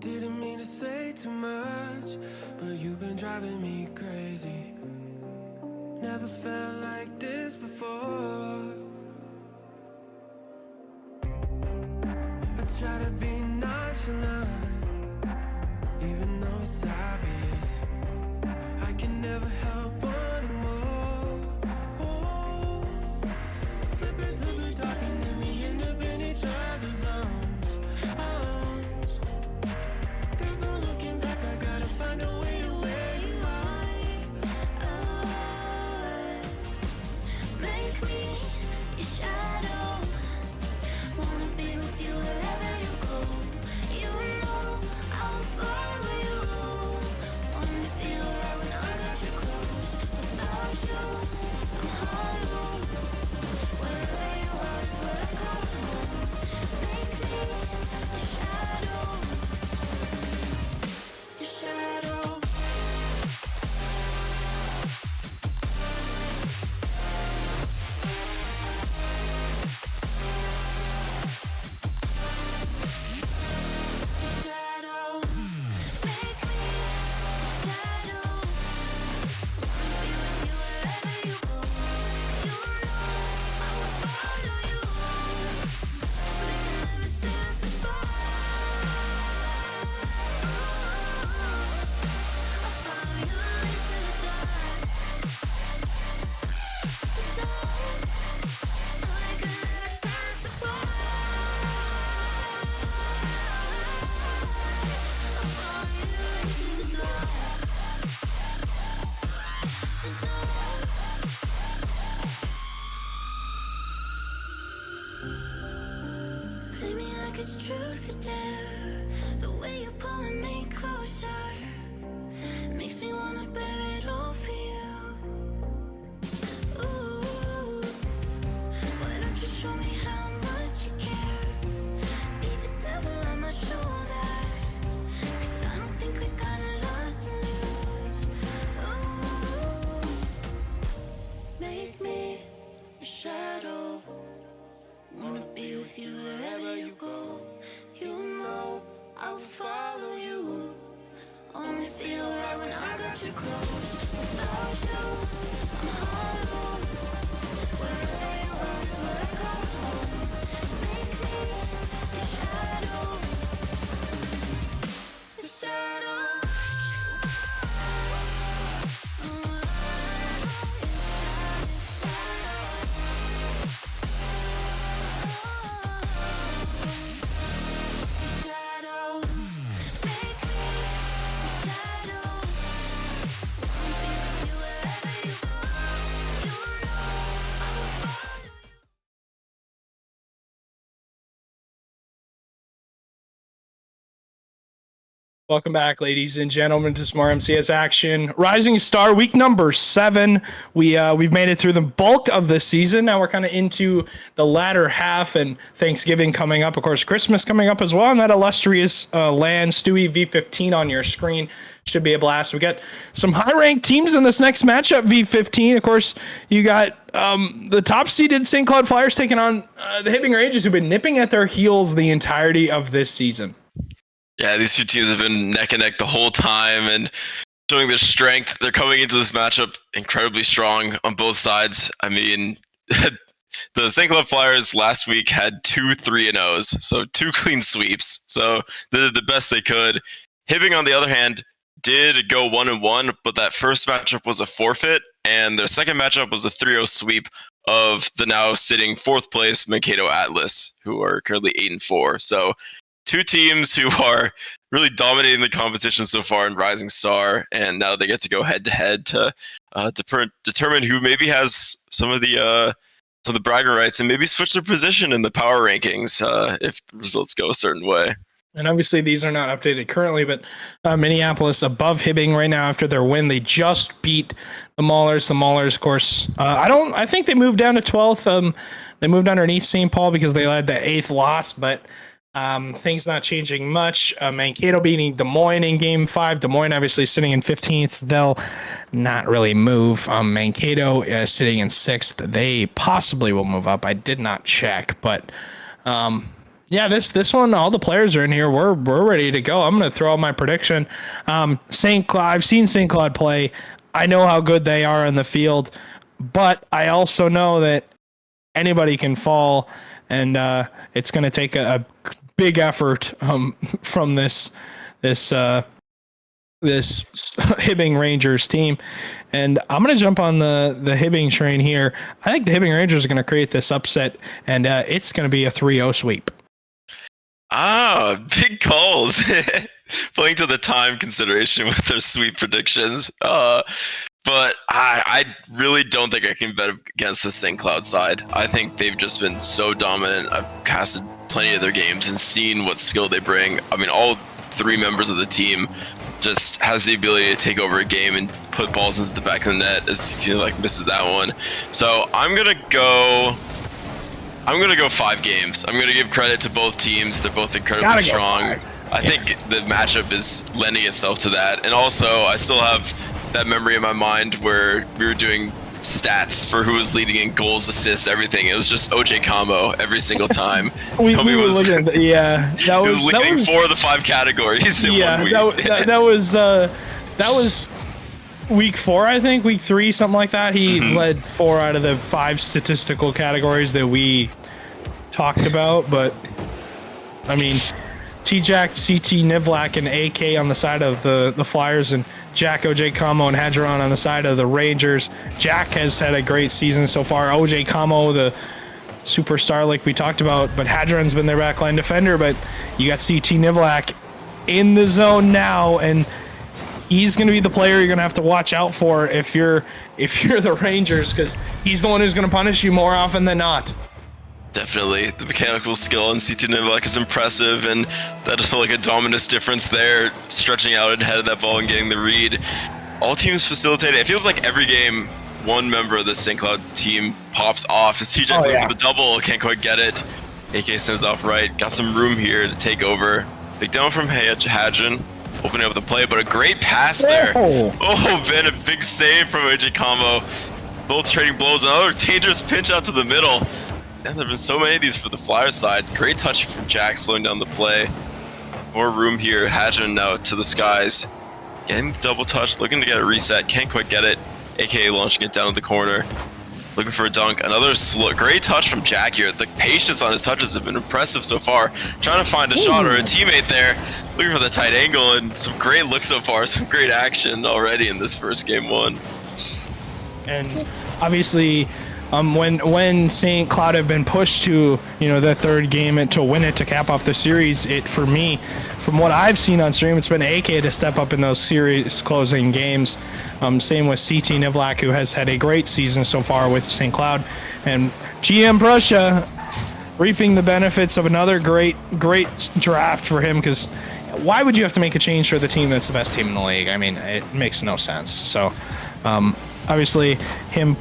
Didn't mean to say too much, but you've been driving me crazy. Never felt like this before. I try to be nonchalant, even though it's obvious. I can never help wanting more. Oh, slip into the dark and then we end up in each other's arms. There's no looking back, I gotta find a way to where you are. Make me your shadow. Wanna be with you wherever you go. You know I'll follow you. Wanna feel right when I got you close.
Welcome back, ladies and gentlemen, to some more MCS action. Rising Star week number 7. We've made it through the bulk of the season. Now we're kind of into the latter half, and Thanksgiving coming up, of course, Christmas coming up as well. And that illustrious land Stewie V15 on your screen should be a blast. We got some high-ranked teams in this next matchup. V15, of course, you got the top-seeded St. Cloud Flyers taking on the Hibbing Rangers, who've been nipping at their heels the entirety of this season.
Yeah, these two teams have been neck and neck the whole time and showing their strength. They're coming into this matchup incredibly strong on both sides. I mean, the St. Cloud Flyers last week had 2 3-0s, so 2 clean sweeps. So they did the best they could. Hibbing, on the other hand, did go 1-1, but that first matchup was a forfeit, and their second matchup was a 3-0 sweep of the now sitting 4th place Mankato Atlas, who are currently 8-4. So 2 teams who are really dominating the competition so far in Rising Star, and now they get to go head-to-head to determine who maybe has some of the bragging rights and maybe switch their position in the power rankings if the results go a certain way.
And obviously these are not updated currently, but Minneapolis above Hibbing right now after their win. They just beat the Maulers. The Maulers, of course, I think they moved down to 12th. They moved underneath St. Paul because they had the 8th loss, but things not changing much. Mankato beating Des Moines in Game 5. Des Moines obviously sitting in 15th. They'll not really move. Mankato sitting in 6th. They possibly will move up. I did not check, but yeah, this one, all the players are in here. We're ready to go. I'm going to throw out my prediction. St. Cloud. I've seen St. Cloud play. I know how good they are in the field, but I also know that anybody can fall, and it's going to take a big effort from this Hibbing Rangers team. And I'm going to jump on the Hibbing train here. I think the Hibbing Rangers are going to create this upset, and it's going to be a 3-0 sweep.
Ah, big calls. Playing to the time consideration with their sweep predictions. But I really don't think I can bet against the St. Cloud side. I think they've just been so dominant. I've casted plenty of their games and seen what skill they bring. I mean, all 3 members of the team just has the ability to take over a game and put balls into the back of the net as the team misses that one. So I'm gonna go 5 games. I'm gonna give credit to both teams. They're both incredibly strong. I think the matchup is lending itself to that. And also, I still have that memory in my mind where we were doing stats for who was leading in goals, assists, everything. It was just OJ Combo every single time.
we were looking at that was
leading 4 of the 5 categories in 1 week.
that was week 4, I think, week 3, something like that. He led 4 out of the 5 statistical categories that we talked about. But I mean, T-Jack, CT, Nivlak, and AK on the side of the Flyers, and Jack, OJ Como, and Hadron on the side of the Rangers. Jack has had a great season so far. OJ Como, the superstar like we talked about, but Hadron's been their backline defender. But you got CT Nivlak in the zone now, and he's going to be the player you're going to have to watch out for if you're the Rangers, because he's the one who's going to punish you more often than not.
Definitely. The mechanical skill on CT Nivlak is impressive, and that is like a dominance difference there, stretching out ahead of that ball and getting the read. All teams facilitate it. It feels like every game, one member of the St. Cloud team pops off. As TJ looking for the double, can't quite get it. AK sends off right. Got some room here to take over. Big down from Hadron, opening up the play, but a great pass there. Oh, Ben, a big save from OJ Combo. Both trading blows. Another dangerous pinch out to the middle. And there have been so many of these for the Flyers side. Great touch from Jack, slowing down the play. More room here. Hadron now to the skies. Getting the double touch, looking to get a reset. Can't quite get it. AKA launching it down to the corner. Looking for a dunk. Another great touch from Jack here. The patience on his touches have been impressive so far. Trying to find a shot or a teammate there. Looking for the tight angle, and some great looks so far. Some great action already in this first game 1.
And obviously, when St. Cloud have been pushed to, the 3rd game to win it, to cap off the series, for me, from what I've seen on stream, it's been AK to step up in those series closing games. Same with CT Nivlak, who has had a great season so far with St. Cloud. And GM Prussia reaping the benefits of another great draft for him, because why would you have to make a change for the team that's the best team in the league? I mean, it makes no sense. So, obviously, him,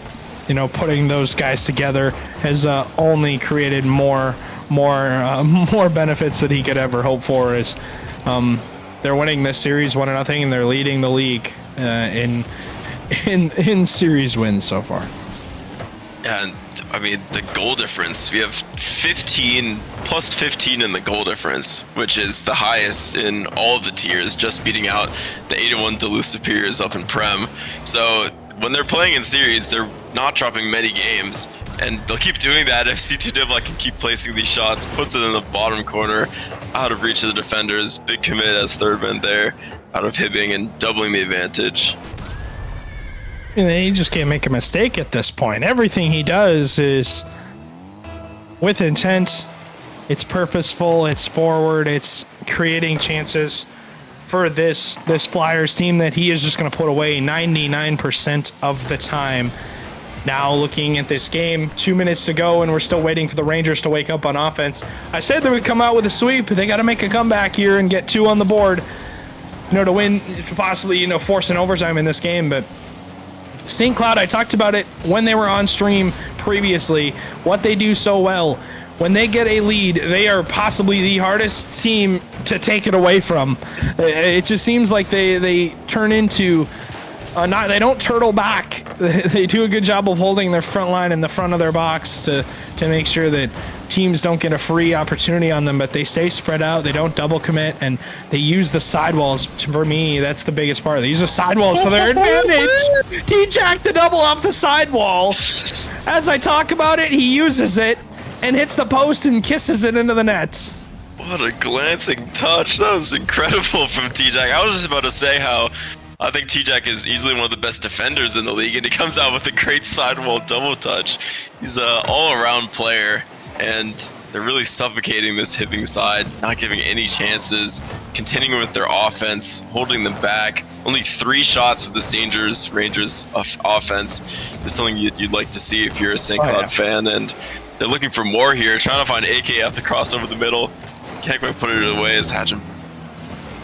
putting those guys together has only created more benefits that he could ever hope for. Is they're winning this series 1-0, and they're leading the league in series wins so far.
And I mean, the goal difference, we have 15 plus 15 in the goal difference, which is the highest in all of the tiers, just beating out the 8-1 Duluth Superiors up in Prem. So when they're playing in series, they're not dropping many games, and they'll keep doing that if C2 Nivla can keep placing these shots, puts it in the bottom corner, out of reach of the defenders. Big commit as third man there, out of Hibbing and doubling the advantage.
He just can't make a mistake at this point. Everything he does is with intent. It's purposeful. It's forward. It's creating chances for this Flyers team that he is just going to put away 99% of the time. Now looking at this game, 2 minutes to go, and we're still waiting for the Rangers to wake up on offense. I said they would come out with a sweep. They got to make a comeback here and get 2 on the board, to win, to possibly, force an overtime in this game. But St. Cloud, I talked about it when they were on stream previously, what they do so well. When they get a lead, they are possibly the hardest team to take it away from. It just seems like they turn into, they don't turtle back. They do a good job of holding their front line in the front of their box to make sure that teams don't get a free opportunity on them, but they stay spread out. They don't double commit, and they use the sidewalls. For me, that's the biggest part. They use the sidewalls to their advantage. T-Jack the double off the sidewall. As I talk about it, he uses it and hits the post and kisses it into the net.
What a glancing touch. That was incredible from T-Jack. I was just about to say how I think T-Jack is easily one of the best defenders in the league, and he comes out with a great sidewall double touch. He's an all-around player, and they're really suffocating this Hibbing side, not giving any chances, continuing with their offense, holding them back. Only 3 shots with this Rangers offense is something you'd like to see if you're a St. Cloud fan, and they're looking for more here, trying to find AK after the cross over the middle. Can't quite put it away as Hatchin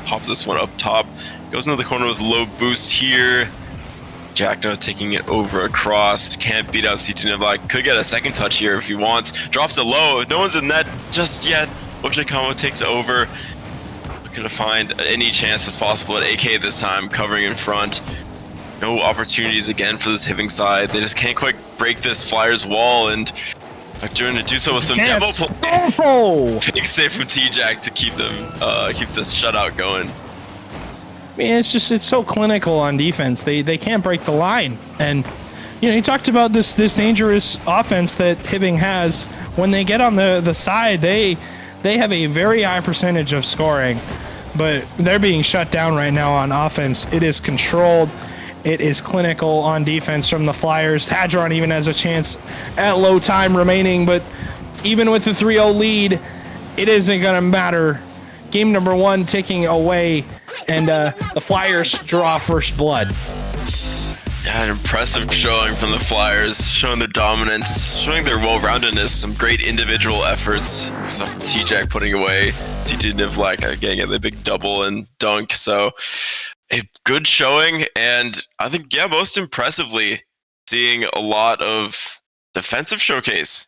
pops this one up top. Goes into the corner with low boost here. Jackno taking it over across. Can't beat out C2 Nivla. Could get a second touch here if he wants. Drops it low. No one's in net just yet. Oshikamo takes it over. Looking to find any chance as possible at AK this time, covering in front. No opportunities again for this Hibbing side. They just can't quite break this Flyers wall, and are trying to do so with some demo play.
Oh!
Big save from T-Jack to keep them keep this shutout going.
I mean, it's so clinical on defense. They can't break the line. And you talked about this dangerous offense that Hibbing has. When they get on the side, they have a very high percentage of scoring, but they're being shut down right now on offense. It is controlled. It is clinical on defense from the Flyers. Hadron even has a chance at low time remaining, but even with the 3-0 lead, it isn't going to matter. Game number 1 ticking away, and the Flyers draw first blood.
Yeah, an impressive showing from the Flyers, showing their dominance, showing their well-roundedness, some great individual efforts. We saw from T-Jack putting away C2 Nivla getting the big double and dunk, so a good showing, and I think, most impressively, seeing a lot of defensive showcase,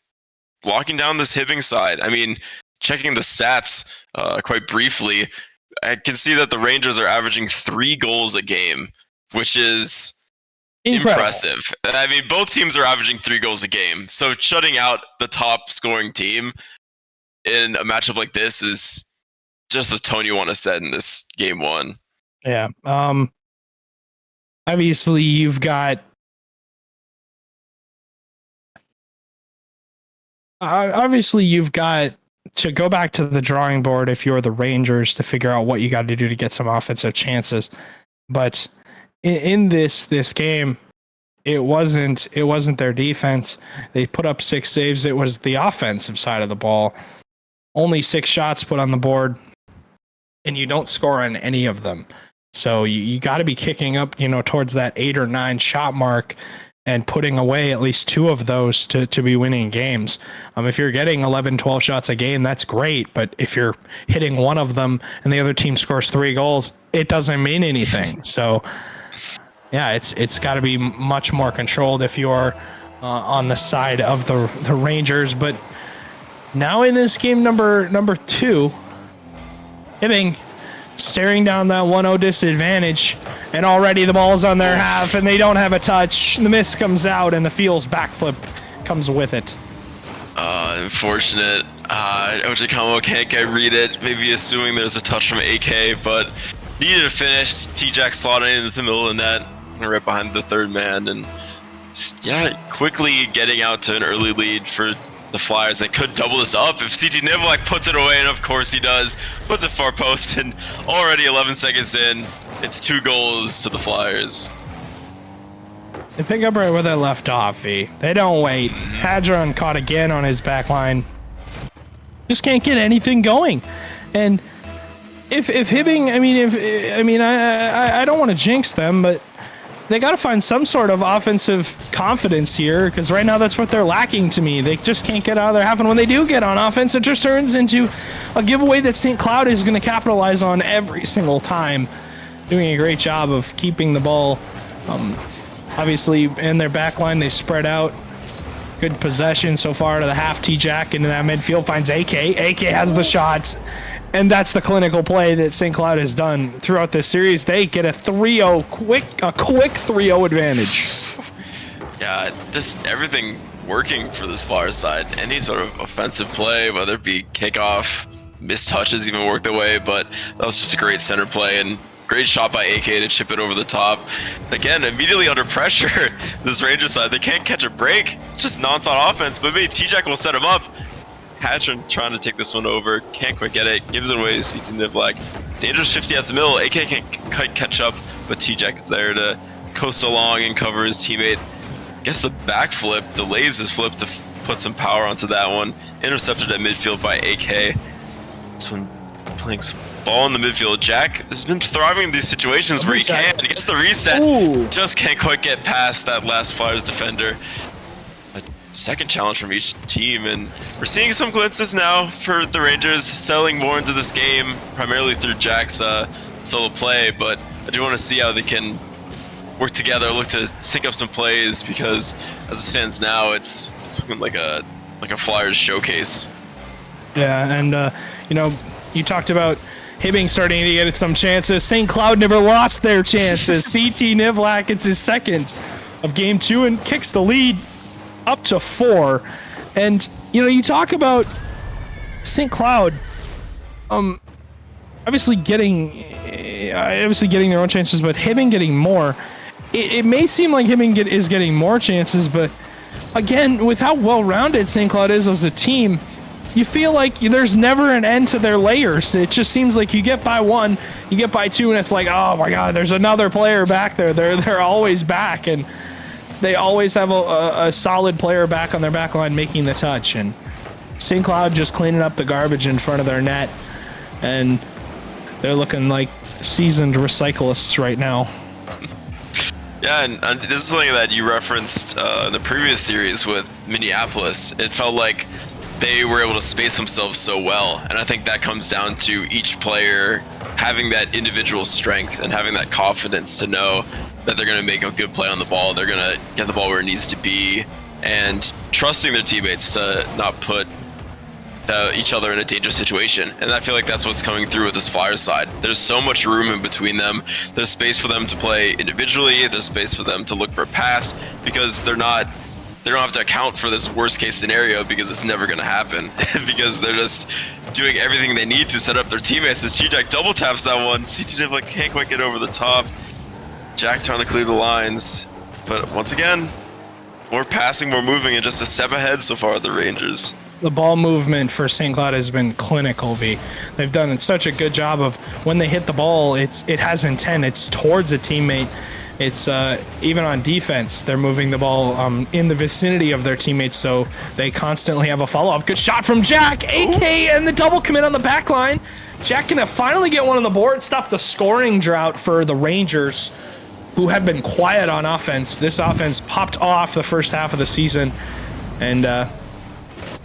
locking down this Hibbing side. I mean, checking the stats quite briefly, I can see that the Rangers are averaging 3 goals a game, which is impressive. I mean, both teams are averaging 3 goals a game, so shutting out the top scoring team in a matchup like this is just a tone you want to set in this game 1.
Yeah. Obviously, you've got to go back to the drawing board if you're the Rangers to figure out what you got to do to get some offensive chances. But in this game, it wasn't their defense. They put up 6 saves. It was the offensive side of the ball. Only 6 shots put on the board, and you don't score on any of them. So you got to be kicking up, towards that 8 or 9 shot mark and putting away at least 2 of those to be winning games. If you're getting 11, 12 shots a game, that's great. But if you're hitting one of them and the other team scores 3 goals, it doesn't mean anything. So, yeah, it's got to be much more controlled if you're on the side of the Rangers. But now in this game number 2, Hibbing staring down that 1-0 disadvantage, and already the ball's on their half, and they don't have a touch. The miss comes out, and the Feels backflip comes with it.
Unfortunate. Ojikamo can't read it, maybe assuming there's a touch from AK, but needed to finish. T-Jack slotting into the middle of the net, right behind the third man, and yeah, quickly getting out to an early lead for the Flyers. They could double this up if CT Nivlak puts it away, and of course he does. Puts it far post, and already 11 seconds in, it's 2 goals to the Flyers.
They pick up right where they left off, V. They don't wait. Hadron caught again on his back line. Just can't get anything going. And if Hibbing, I don't want to jinx them, but they got to find some sort of offensive confidence here, because right now that's what they're lacking to me. They just can't get out of their half, and when they do get on offense, it just turns into a giveaway that St. Cloud is going to capitalize on every single time. Doing a great job of keeping the ball, obviously, in their back line. They spread out. Good possession so far to the half. T-Jack into that midfield, finds AK. AK has the shots. And that's the clinical play that St. Cloud has done throughout this series. They get a 3-0 quick 3-0 advantage.
Yeah, just everything working for this Flyers side. Any sort of offensive play, whether it be kickoff, missed touches even worked their way, but that was just a great center play and great shot by AK to chip it over the top. Again, immediately under pressure, this Rangers side, they can't catch a break. Just non-stop offense, but maybe T-Jack will set him up. Hatcher trying to take this one over, can't quite get it, gives it away to CT Nivlak. Dangerous 50 at the middle, AK can't quite catch up, but T-Jack is there to coast along and cover his teammate. Guess the backflip delays his flip to put some power onto that one. Intercepted at midfield by AK. This one playing some ball in the midfield. Jack has been thriving in these situations where he can. He gets the reset, just can't quite get past that last Flyers defender. Second challenge from each team, and we're seeing some glimpses now for the Rangers settling more into this game, primarily through Jack's solo play, but I do want to see how they can work together, look to sync up some plays, because as it stands now, it's looking like a Flyers showcase.
Yeah, and you talked about Hibbing starting to get some chances. St. Cloud never lost their chances. CT Nivlak, it's his second of game 2 and kicks the lead up to 4. And you talk about St. Cloud obviously getting their own chances, but Hibbing getting more. It may seem like Hibbing is getting more chances, but again, with how well-rounded St. Cloud is as a team, you feel like there's never an end to their layers. It just seems like you get by 1, you get by 2, and it's like, oh my god, there's another player back there. They're always back, and they always have a solid player back on their back line making the touch. And St. Cloud just cleaning up the garbage in front of their net, and they're looking like seasoned recyclists right now.
Yeah, and this is something that you referenced in the previous series with Minneapolis. It felt like they were able to space themselves so well, and I think that comes down to each player having that individual strength and having that confidence to know that they're going to make a good play on the ball, they're going to get the ball where it needs to be, and trusting their teammates to not put each other in a dangerous situation. And I feel like that's what's coming through with this Flyers side. There's so much room in between them. There's space for them to play individually. There's space for them to look for a pass, because they don't have to account for this worst case scenario, because it's never going to happen because they're just doing everything they need to set up their teammates. As G-Jack double taps that one, CT like can't quite get over the top. Jack trying to clear the lines, but once again, more passing, more moving, and just a step ahead so far, the Rangers.
The ball movement for St. Cloud has been clinical, V. They've done such a good job of when they hit the ball, it has intent. It's towards a teammate. It's even on defense, they're moving the ball in the vicinity of their teammates, so they constantly have a follow-up. Good shot from Jack, AK, and the double commit on the back line. Jack can finally get one on the board, stop the scoring drought for the Rangers. who have been quiet on offense. This offense popped off the first half of the season, and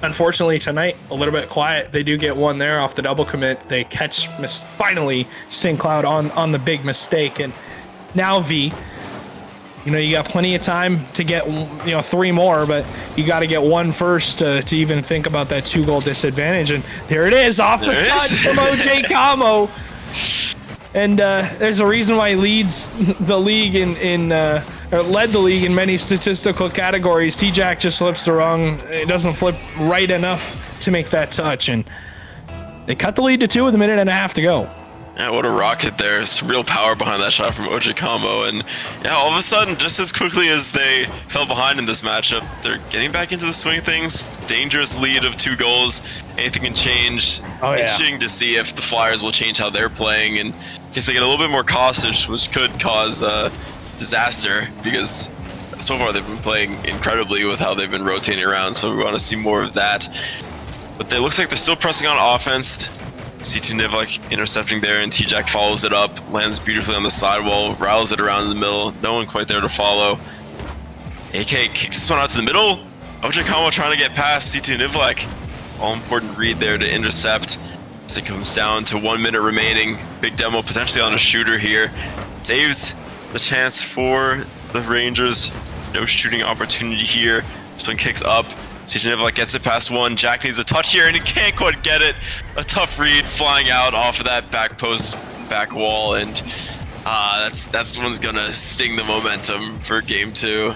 unfortunately tonight a little bit quiet. They do get one there off the double commit. They catch finally St. Cloud on the big mistake, and now V. You got plenty of time to get 3 more, but you got to get one first to even think about that 2-goal disadvantage. And there it is, off the touch from OJ Camo. And there's a reason why he leads the league or led the league in many statistical categories. T-Jack just flips the wrong. It doesn't flip right enough to make that touch, and they cut the lead to 2 with a minute and a half to go.
Yeah, what a rocket there. There's real power behind that shot from OJ Combo. And yeah, all of a sudden, just as quickly as they fell behind in this matchup, they're getting back into the swing of things. Dangerous lead of 2 goals. Anything can change.
Oh, yeah.
Interesting to see if the Flyers will change how they're playing and just they get a little bit more cautious, which could cause disaster because so far they've been playing incredibly with how they've been rotating around. So we want to see more of that. But it looks like they're still pressing on offense. CT Nivlak intercepting there, and T-Jack follows it up, lands beautifully on the sidewall, rattles it around in the middle, no one quite there to follow. AK kicks this one out to the middle. OJ Kamo trying to get past CT Nivlak. All important read there to intercept. As it comes down to 1 minute remaining. Big demo potentially on a shooter here. Saves the chance for the Rangers. No shooting opportunity here. This one kicks up. CJ Nivlak gets it past 1. Jack needs a touch here, and he can't quite get it. A tough read flying out off of that back post, back wall, and that's one's gonna sting the momentum for game 2.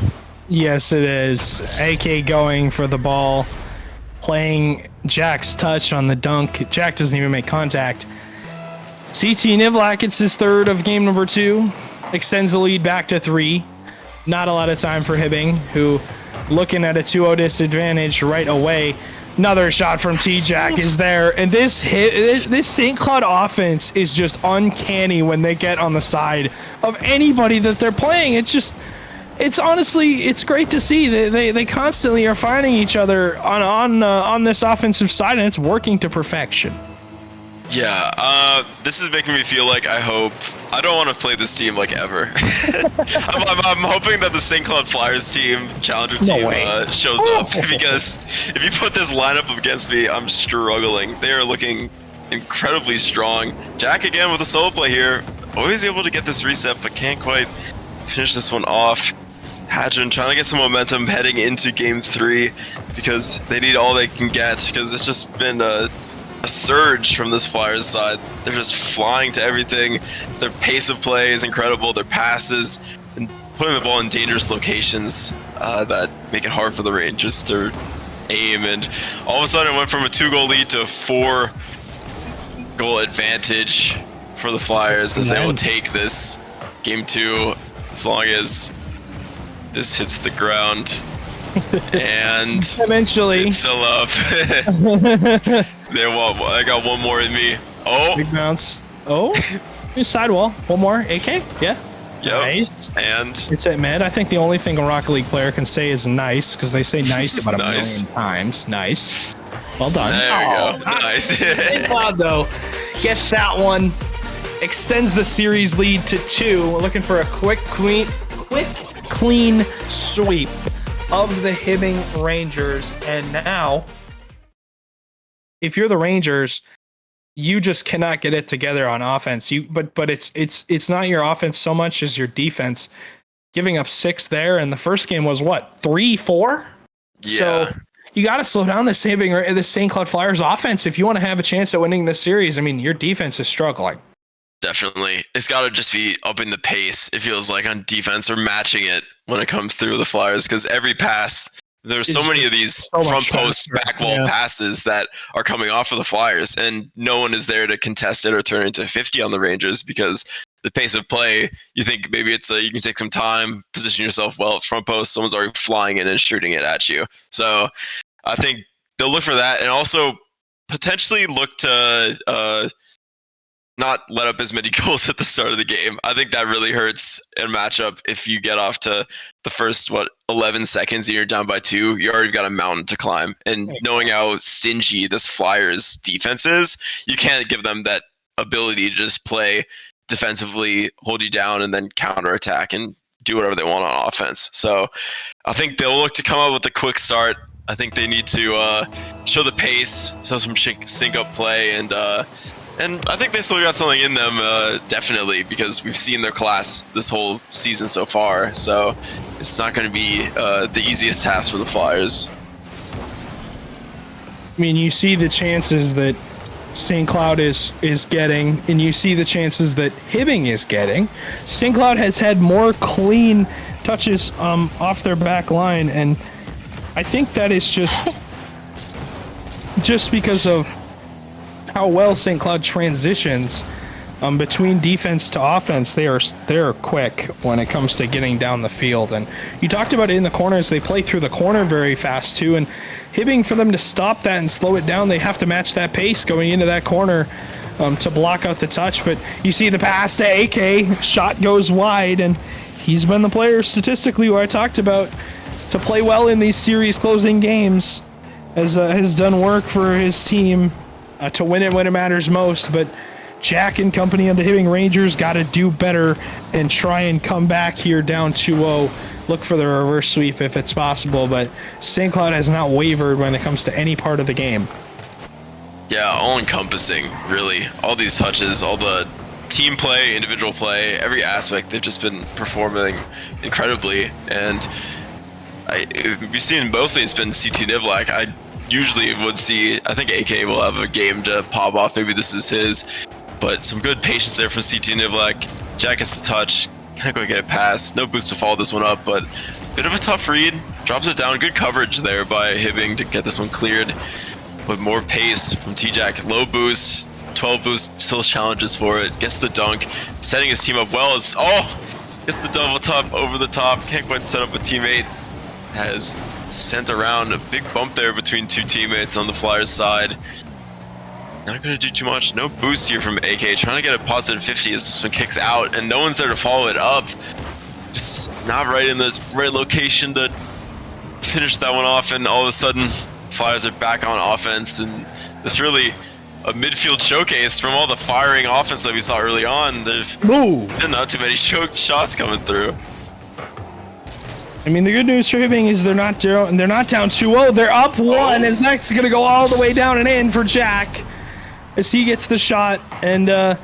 Yes, it is. AK going for the ball, playing Jack's touch on the dunk. Jack doesn't even make contact. CT Nivlak, it's his 3rd of game number 2, extends the lead back to 3. Not a lot of time for Hibbing, who looking at a 2-0 disadvantage right away. Another shot from T-Jack is there, and this St. Cloud offense is just uncanny when they get on the side of anybody that they're playing. It's honestly, it's great to see. They constantly are finding each other on this offensive side, and it's working to perfection.
Yeah, this is making me feel like I don't want to play this team like ever. I'm hoping that the St. Cloud Flyers team, Challenger team, shows up because if you put this lineup up against me, I'm struggling. They are looking incredibly strong. Jack again with a solo play here, always able to get this reset, but can't quite finish this one off. Hadron trying to get some momentum heading into game 3 because they need all they can get because it's just been a surge from this Flyers side. They're just flying to everything. Their pace of play is incredible. Their passes and putting the ball in dangerous locations that make it hard for the Rangers to aim. And all of a sudden it went from a 2-goal lead to a 4-goal advantage for the Flyers as they will take this game 2 as long as this hits the ground. And
eventually
it's still up. I got one more in me. Oh,
big bounce. Oh, sidewall. One more. AK. Yeah.
Yep.
Nice.
And
it's at mid. I think the only thing a Rocket League player can say is nice because they say nice about
Nice.
a million times. Nice. Well done.
There we go. Nice.
St. Cloud though gets that one, extends the series lead to 2. We're looking for a quick, clean sweep of the Hibbing Rangers, and now if you're the Rangers, you just cannot get it together on offense. But it's not your offense so much as your defense. Giving up 6 there, and the first game was what, 3-4?
Yeah.
So you got to slow down the St. Cloud Flyers offense if you want to have a chance at winning this series. I mean, your defense is struggling.
Definitely. It's got to just be upping the pace, it feels like, on defense or matching it when it comes through the Flyers because every pass, there's so many of these front post, back wall passes that are coming off of the Flyers, and no one is there to contest it or turn it into 50 on the Rangers because the pace of play, you think maybe it's you can take some time, position yourself well at front post, someone's already flying in and shooting it at you. So I think they'll look for that and also potentially look to not let up as many goals at the start of the game. I think that really hurts in a matchup if you get off to the first 11 seconds and you're down by 2. You already got a mountain to climb, and knowing how stingy this Flyers defense is, you can't give them that ability to just play defensively hold you down and then counterattack and do whatever they want on offense. So I think they'll look to come up with a quick start. I think they need to show the pace, show some sync up play, and I think they still got something in them, definitely, because we've seen their class this whole season so far. So it's not going to be the easiest task for the Flyers.
I mean, you see the chances that St. Cloud is getting, and you see the chances that Hibbing is getting. St. Cloud has had more clean touches off their back line, and I think that is just because of how well St. Cloud transitions between defense to offense. They're quick when it comes to getting down the field. And you talked about it in the corners. They play through the corner very fast too. And Hibbing, for them to stop that and slow it down, they have to match that pace going into that corner to block out the touch. But you see the pass to AK, shot goes wide, and he's been the player statistically who I talked about to play well in these series closing games, has done work for his team to win it when it matters most. But Jack and company of the Hibbing Rangers got to do better and try and come back here down 2-0. Look for the reverse sweep if it's possible, but St. Cloud has not wavered when it comes to any part of the game.
Yeah, all-encompassing, really. All these touches, all the team play, individual play, every aspect, they've just been performing incredibly. And we've seen mostly it's been CT Nivlak. I usually would see, I think AK will have a game to pop off. Maybe this is his. But some good patience there from CT Nivlak. Jack gets the touch. Can't go get it past. No boost to follow this one up, but bit of a tough read. Drops it down. Good coverage there by Hibbing to get this one cleared. With more pace from T-Jack. Low boost. 12 boost. Still challenges for it. Gets the dunk. Setting his team up well. Gets the double top over the top. Can't quite set up a teammate. Has sent around a big bump there between two teammates on the Flyers side. Not going to do too much. No boost here from AK. Trying to get a positive 50 as this one kicks out, and no one's there to follow it up. Just not right in the right location to finish that one off, and all of a sudden, Flyers are back on offense, and it's really a midfield showcase from all the firing offense that we saw early on. There's not too many shots coming through.
I mean, the good news for Hibbing is they're not down 2-0. They're up 1. His neck's going to go all the way down and in for Jack as he gets the shot. And I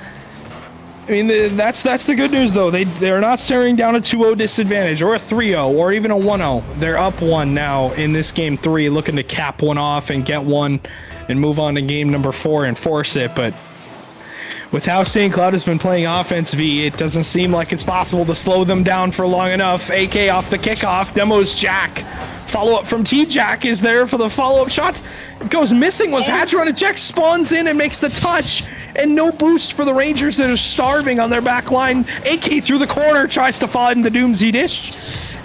mean, that's the good news, though. They're not staring down a 2-0 disadvantage or a 3-0 or even a 1-0. They're up 1 now in this game 3, looking to cap one off and get one and move on to game number 4 and force it. But with how St. Cloud has been playing offense, V, it doesn't seem like it's possible to slow them down for long enough. AK off the kickoff, demos Jack. Follow-up from T-Jack is there for the follow-up shot. It goes missing. Was Hadron, and Jack spawns in and makes the touch. And no boost for the Rangers that are starving on their back line. AK through the corner, tries to find the Doomsy dish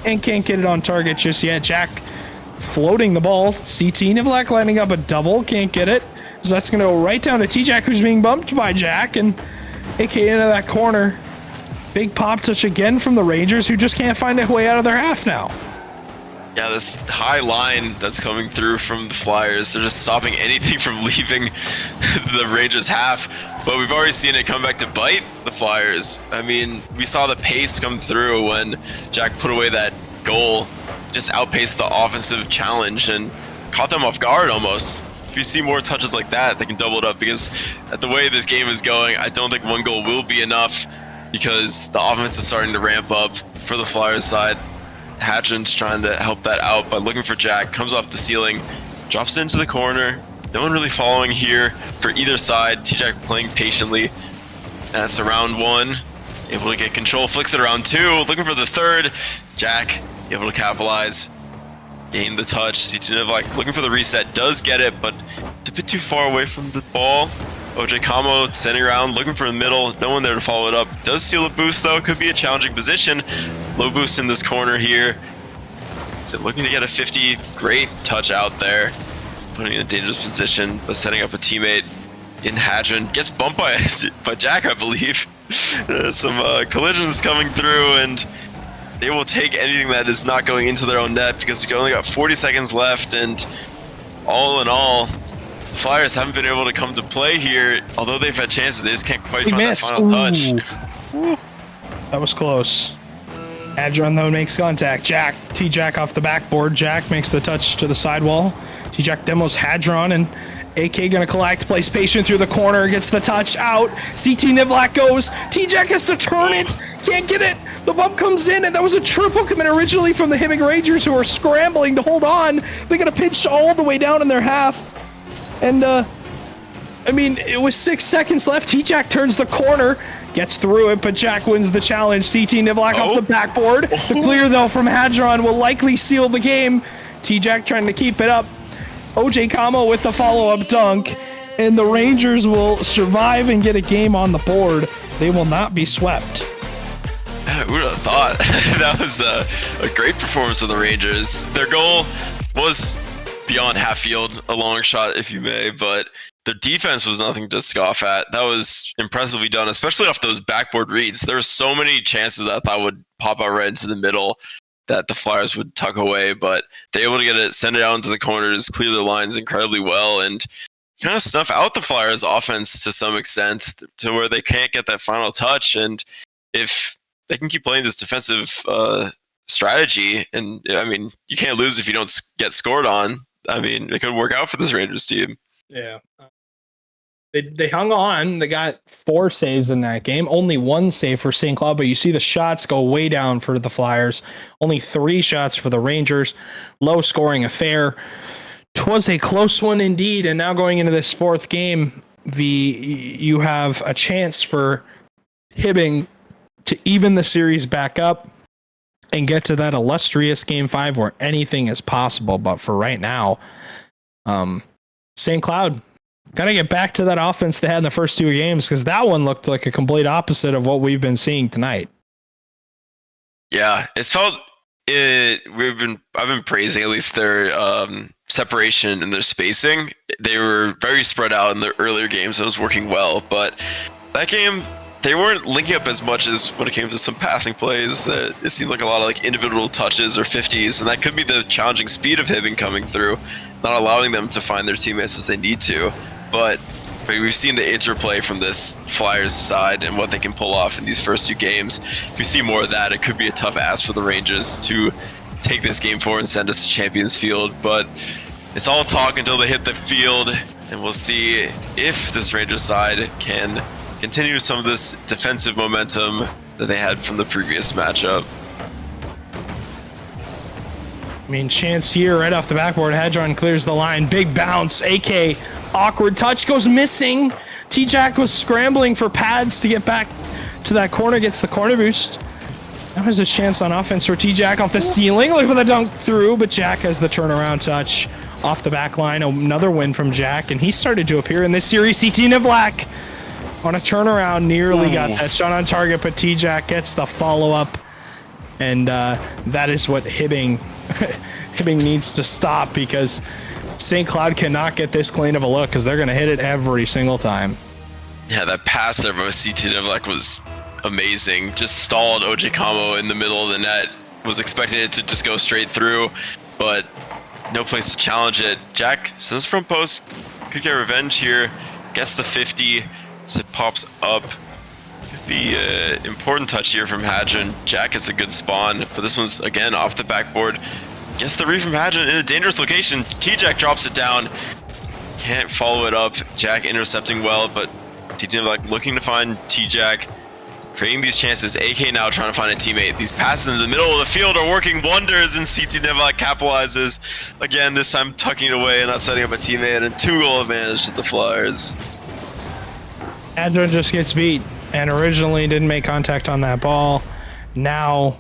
and can't get it on target just yet. Jack floating the ball. CT Nivlak lining up a double, can't get it. So that's going to go right down to T-Jack, who's being bumped by Jack, and AK into that corner. Big pop touch again from the Rangers, who just can't find a way out of their half now.
Yeah, this high line that's coming through from the Flyers, they're just stopping anything from leaving the Rangers half. But we've already seen it come back to bite the Flyers. I mean, we saw the pace come through when Jack put away that goal. Just outpaced the offensive challenge and caught them off guard almost. If you see more touches like that, they can double it up, because at the way this game is going, I don't think one goal will be enough, because the offense is starting to ramp up for the Flyers side. Hatchin's trying to help that out by looking for Jack, comes off the ceiling, drops it into the corner. No one really following here for either side. T-Jack playing patiently. That's around 1. Able to get control, flicks it around 2, looking for the third. Jack able to capitalize. Gain the touch. CT Nivlak looking for the reset, does get it, but it's a bit too far away from the ball. OJ Kamo sending around, looking for the middle, no one there to follow it up. Does steal a boost though, could be a challenging position. Low boost in this corner here. So looking to get a 50, great touch out there. Putting in a dangerous position, but setting up a teammate in Hadron. Gets bumped by Jack, I believe. There's some collisions coming through, and they will take anything that is not going into their own net, because we only got 40 seconds left, and all in all, Flyers haven't been able to come to play here. Although they've had chances, they just can't quite
Big
find
miss.
that final touch.
Ooh. That was close. Hadron, though, makes contact. T-Jack off the backboard. Jack makes the touch to the sidewall. T-Jack demos Hadron, and AK gonna collect, plays patient through the corner, gets the touch out. CT Nivlak goes. T-Jack has to turn it. Can't get it. The bump comes in, and that was a triple commit originally from the Hibbing Rangers, who are scrambling to hold on. They got a pinch all the way down in their half. And, I mean, it was 6 seconds left. T-Jack turns the corner. Gets through it, but Jack wins the challenge. CT Nivlak off the backboard. The clear, though, from Hadron will likely seal the game. T-Jack trying to keep it up. OJ Kamo with the follow-up dunk. And the Rangers will survive and get a game on the board. They will not be swept.
Who would have thought? That was a great performance of the Rangers. Their goal was beyond half field, a long shot, if you may, but their defense was nothing to scoff at. That was impressively done, especially off those backboard reads. There were so many chances I thought would pop out right into the middle that the Flyers would tuck away, but they're able to get it, send it out into the corners, clear the lines incredibly well, and kind of snuff out the Flyers' offense to some extent to where they can't get that final touch. And if they can keep playing this defensive strategy, and I mean, you can't lose if you don't get scored on. I mean, it could work out for this Rangers team.
Yeah. They hung on. They got 4 saves in that game. Only 1 save for St. Cloud, but you see the shots go way down for the Flyers. Only 3 shots for the Rangers. Low scoring affair. 'Twas a close one indeed. And now going into this 4th game, you have a chance for Hibbing to even the series back up and get to that illustrious Game 5 where anything is possible. But for right now, St. Cloud got to get back to that offense they had in the first 2 games, because that one looked like a complete opposite of what we've been seeing tonight.
Yeah, it's felt I've been praising at least their separation and their spacing. They were very spread out in the earlier games. It was working well, but that game they weren't linking up as much as when it came to some passing plays. It seemed like a lot of like individual touches or 50s, and that could be the challenging speed of Hibbing coming through, not allowing them to find their teammates as they need to. But we've seen the interplay from this Flyers side and what they can pull off in these first 2 games. If we see more of that, it could be a tough ask for the Rangers to take this game forward and send us to Champions Field. But it's all talk until they hit the field, and we'll see if this Rangers side can continue some of this defensive momentum that they had from the previous matchup.
I mean, chance here right off the backboard. Hadron clears the line. Big bounce. AK, awkward touch, goes missing. T-Jack was scrambling for pads to get back to that corner, gets the corner boost. Now there's a chance on offense for T-Jack off the ceiling. Look for the dunk through, but Jack has the turnaround touch off the back line. Another win from Jack, and he started to appear in this series. CT Nivlak on a turnaround nearly got that shot on target, but T-Jack gets the follow-up, and that is what Hibbing needs to stop, because St. Cloud cannot get this clean of a look, because they're going to hit it every single time.
Yeah, that pass there by CT Nivlak was amazing. Just stalled OJ Kamo in the middle of the net. Was expecting it to just go straight through, but no place to challenge it. Jack says front post, could get revenge here. Gets the 50, as it pops up. Could be an important touch here from Hadron. Jack gets a good spawn, but this one's again off the backboard. Gets the read from Hadron in a dangerous location. T-Jack drops it down. Can't follow it up. Jack intercepting well, but CT Nivlak looking to find T-Jack. Creating these chances. AK now trying to find a teammate. These passes in the middle of the field are working wonders, and CT Nivlak capitalizes. Again, this time tucking it away and not setting up a teammate, and 2-goal advantage to the Flyers.
Hadron just gets beat, and originally didn't make contact on that ball. Now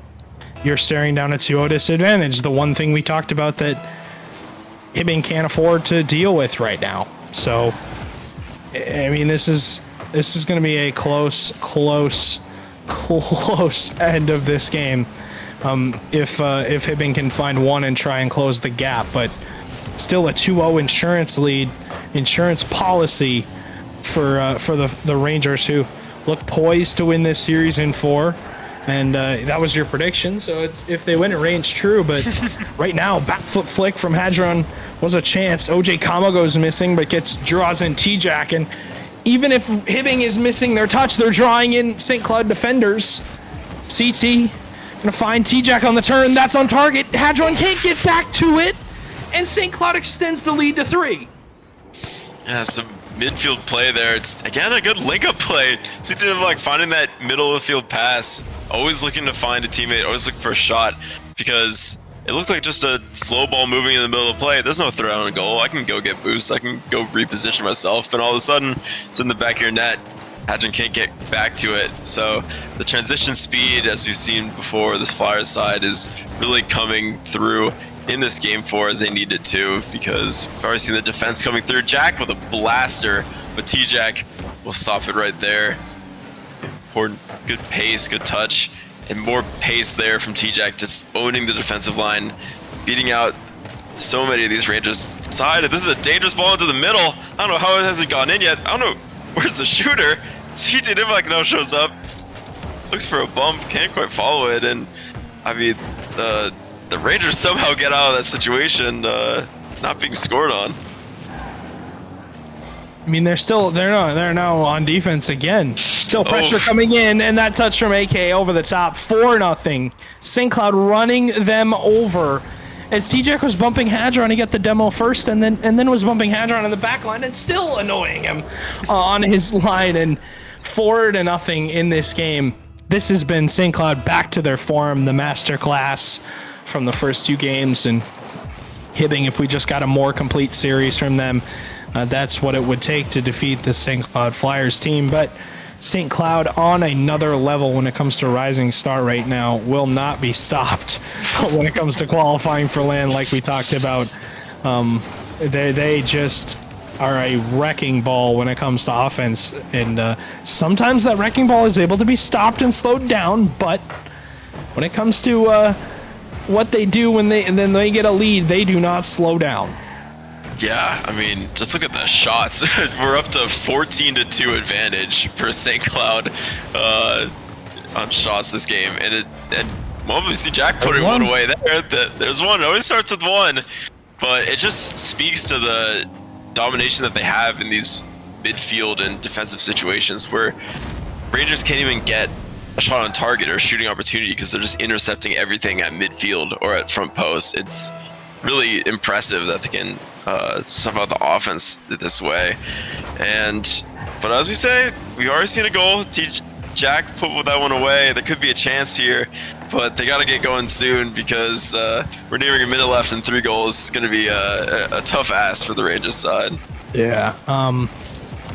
you're staring down a 2-0 disadvantage. The one thing we talked about that Hibbing can't afford to deal with right now. So, I mean, this is going to be a close end of this game. If Hibbing can find one and try and close the gap, but still a 2-0 insurance lead, insurance policy for the Rangers, who look poised to win this series in 4. And that was your prediction, so it's, if they win, it reigns true. But right now, back foot flick from Hadron was a chance. OJ Kamo goes missing, but draws in T-Jack. And even if Hibbing is missing their touch, they're drawing in St. Cloud defenders. CT gonna find T-Jack on the turn. That's on target. Hadron can't get back to it. And St. Cloud extends the lead to 3.
Yeah, some midfield play there. It's again a good link-up play. CT like finding that middle of the field pass. Always looking to find a teammate, always looking for a shot, because it looked like just a slow ball moving in the middle of the play. There's no threat on a goal. I can go get boosts. I can go reposition myself, and all of a sudden, it's in the back of your net. Hadron can't get back to it. So the transition speed, as we've seen before, this Flyers side is really coming through in this game 4 as they need it to, because we've already seen the defense coming through. Jack with a blaster, but T-Jack will stop it right there. Important, good pace, good touch, and more pace there from T-Jack, just owning the defensive line, beating out so many of these Rangers side. This is a dangerous ball into the middle. I don't know how it hasn't gone in yet. I don't know, where's the shooter? CT Divak now shows up, looks for a bump, can't quite follow it, and I mean, the Rangers somehow get out of that situation, not being scored on.
I mean, they're now on defense again. Still pressure coming in, and that touch from AK over the top, 4-0. St. Cloud running them over. As T-Jack was bumping Hadron, he got the demo first, and then was bumping Hadron in the back line, and still annoying him on his line. And 4-0 in this game. This has been St. Cloud back to their form, the masterclass from the first 2 games, and Hibbing, if we just got a more complete series from them, that's what it would take to defeat the St. Cloud Flyers team. But St. Cloud on another level when it comes to Rising Star right now, will not be stopped when it comes to qualifying for LAN, like we talked about. They just are a wrecking ball when it comes to offense, and sometimes that wrecking ball is able to be stopped and slowed down, but when it comes to what they do when they get a lead, they do not slow down.
Yeah, I mean, just look at the shots. We're up to 14-2 advantage for St. Cloud on shots this game, and obviously Jack putting one away there. There's one. It always starts with one, but it just speaks to the domination that they have in these midfield and defensive situations where Rangers can't even get a shot on target or a shooting opportunity because they're just intercepting everything at midfield or at front post. It's really impressive that they can sub out the offense this way. But as we say, we've already seen a goal. Jack put that one away. There could be a chance here, but they got to get going soon because we're nearing a minute left and 3 goals. It's going to be a tough ask for the Rangers side.
Yeah.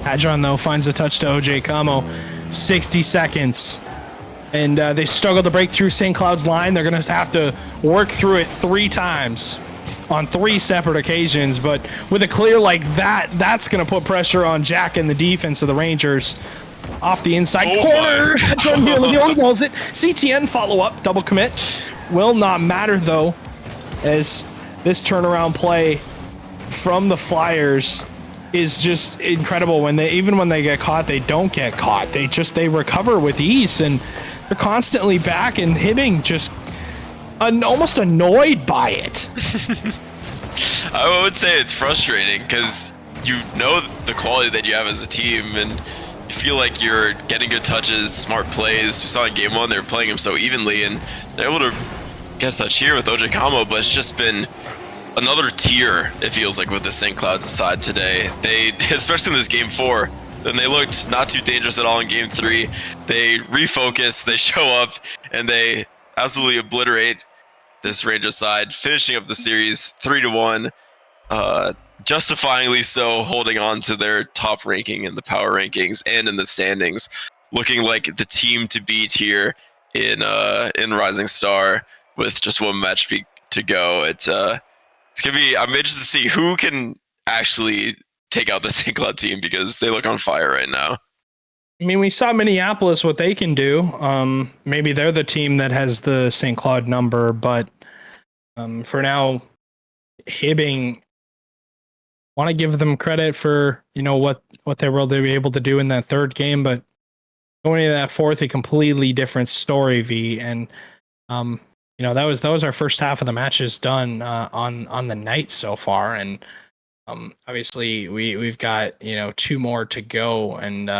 Hadron, though, finds a touch to OJ Kamo. 60 seconds. And they struggle to break through St. Cloud's line. They're going to have to work through it 3 times on 3 separate occasions. But with a clear like that, that's going to put pressure on Jack and the defense of the Rangers. Off the inside corner. Hadron nearly goals it. CTN follow-up, double commit. Will not matter, though, as this turnaround play from the Flyers is just incredible. Even when they get caught, they don't get caught. They recover with ease, and they're constantly back, and Hibbing just almost annoyed by it.
I would say it's frustrating because you know the quality that you have as a team, and you feel like you're getting good touches, smart plays. We saw in game 1 they were playing them so evenly, and they're able to get a touch here with OJ Kamo, but it's just been another tier, it feels like, with the St. Cloud side today. They, especially in this game 4, then they looked not too dangerous at all in game 3. They refocus, they show up, and they absolutely obliterate this Rangers side, finishing up the series 3-1, justifyingly so, holding on to their top ranking in the power rankings and in the standings, looking like the team to beat here in Rising Star with just 1 match to go. It's gonna be. I'm interested to see who can actually take out the St. Cloud team because they look on fire right now.
I mean, we saw Minneapolis, what they can do. Maybe they're the team that has the St. Cloud number, but for now, Hibbing, want to give them credit for what they were able to do in that 3rd game, but Going into that fourth, a completely different story, V. And that was our first half of the matches done on the night so far, and obviously we've got two more to go, and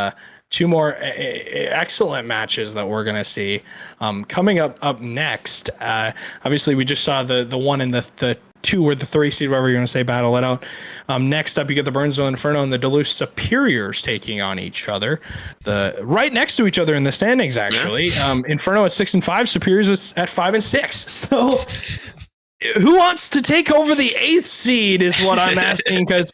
two more excellent matches that we're gonna see coming up next. Obviously, we just saw the one in the 2 or the 3 seed, whatever you're gonna say, battle it out. Next up, you get the Burnsville Inferno and the Duluth Superiors taking on each other, right next to each other in the standings. Actually, Inferno at 6-5, Superiors at 5-6. So, who wants to take over the 8th seed is what I'm asking, because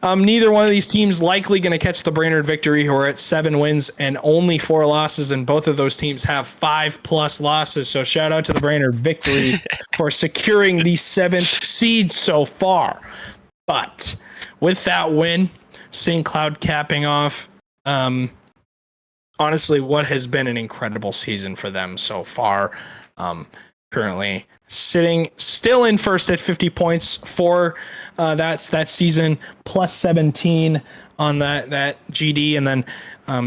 neither one of these teams likely going to catch the Brainerd Victory, who are at 7 wins and only 4 losses, and both of those teams have 5+ losses. So shout out to the Brainerd Victory for securing the 7th seed so far. But with that win, St. Cloud capping off, honestly, what has been an incredible season for them so far. Currently sitting still in first at 50 points for that season, plus 17 on that GD, and then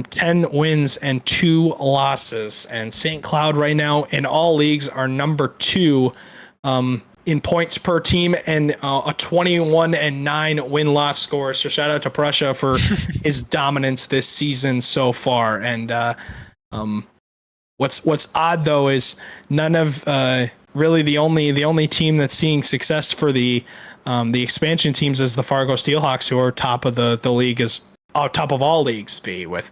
10 wins and 2 losses. And St. Cloud right now in all leagues are number 2 in points per team, and a 21-9 win-loss score. So shout out to Prussia for his dominance this season so far. And what's odd though is none of really the only team that's seeing success for the expansion teams is the Fargo Steelhawks, who are top of the league, is top of all leagues with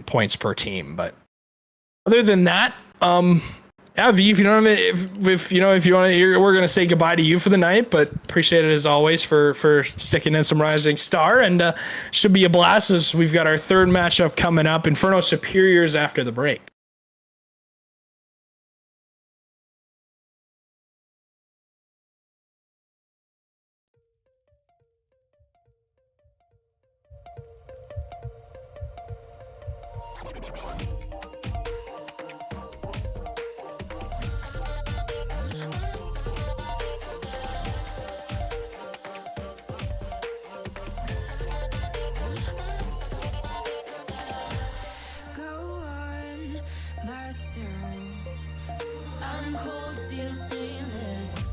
points per team. But other than that, yeah, V, if you don't have if you want to, we're gonna say goodbye to you for the night. But appreciate it as always for sticking in some Rising Star, and should be a blast as we've got our 3rd matchup coming up, Inferno Superiors, after the break.
Go on, myself. I'm cold, still stainless.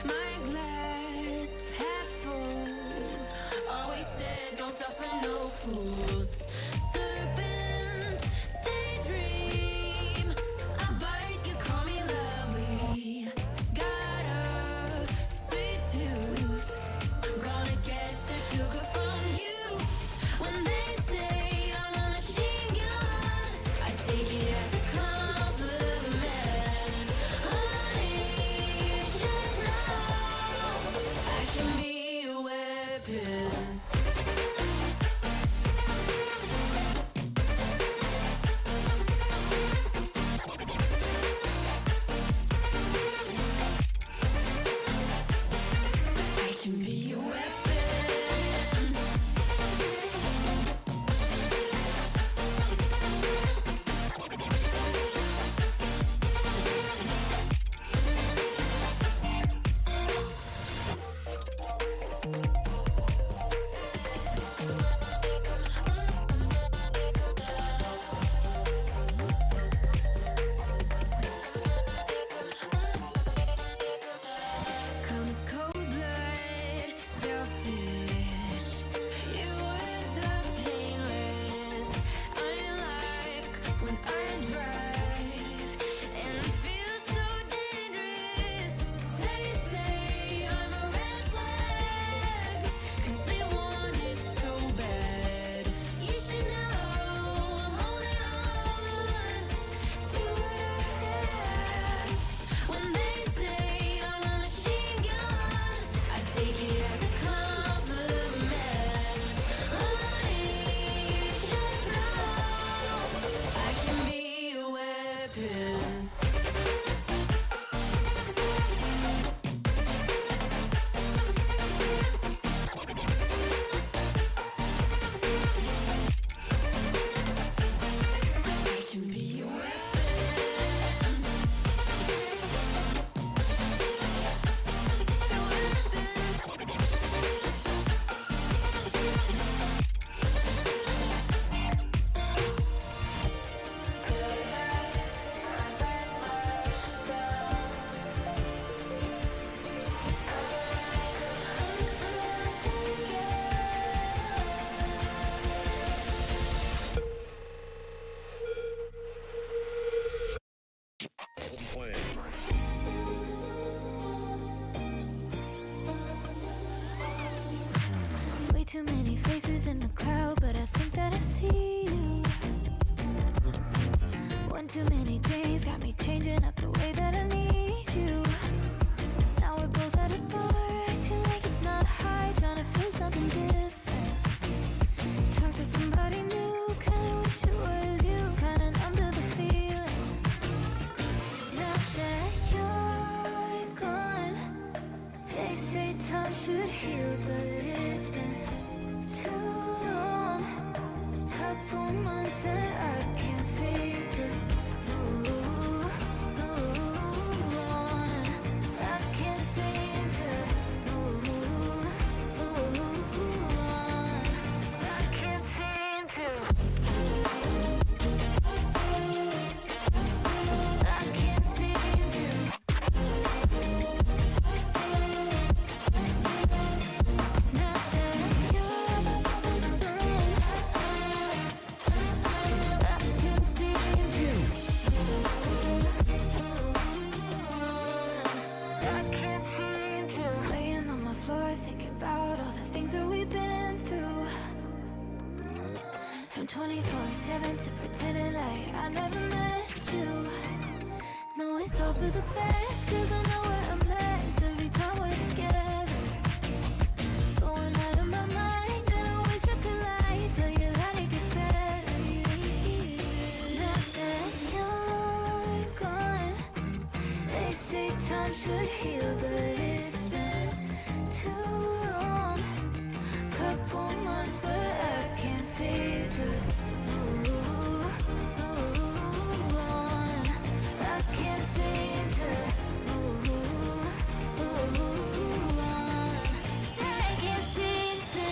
My glass half full. Always said, don't suffer no fools. Serpents, daydream. I bite, you call me lovely. Got a sweet tooth. Gonna get the sugar from you. When they say I'm a machine gun, I take it as a compliment. Honey,
has got me changing up the way that I need you. Now we're both at a bar, acting like it's not hard, trying to feel something different. Talk to somebody new, kinda wish it was you, kinda numb to the feeling. Now that you're gone, they say time should heal, but it's been too long. Couple months and I can't seem to move on. I can't seem to move on. I can't seem to. I can't seem to. Not that you're gone. I can't seem to. I can't seem to. Laying on my floor, thinking about all the things that we've been through. From 24/7 to pretending like I never met you. No, it's all for the best, cause I know we're a mess every time we're together. Going out of my mind, and I wish I could lie, tell you that it gets better. Now that you're gone, they say time should heal, but it's been too long. Couple months where I can't seem to move on. I can't seem to move on. I can't seem to.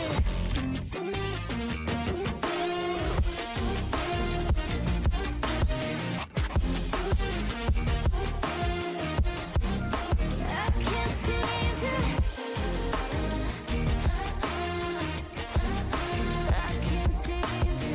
I can't seem to. I can't seem to.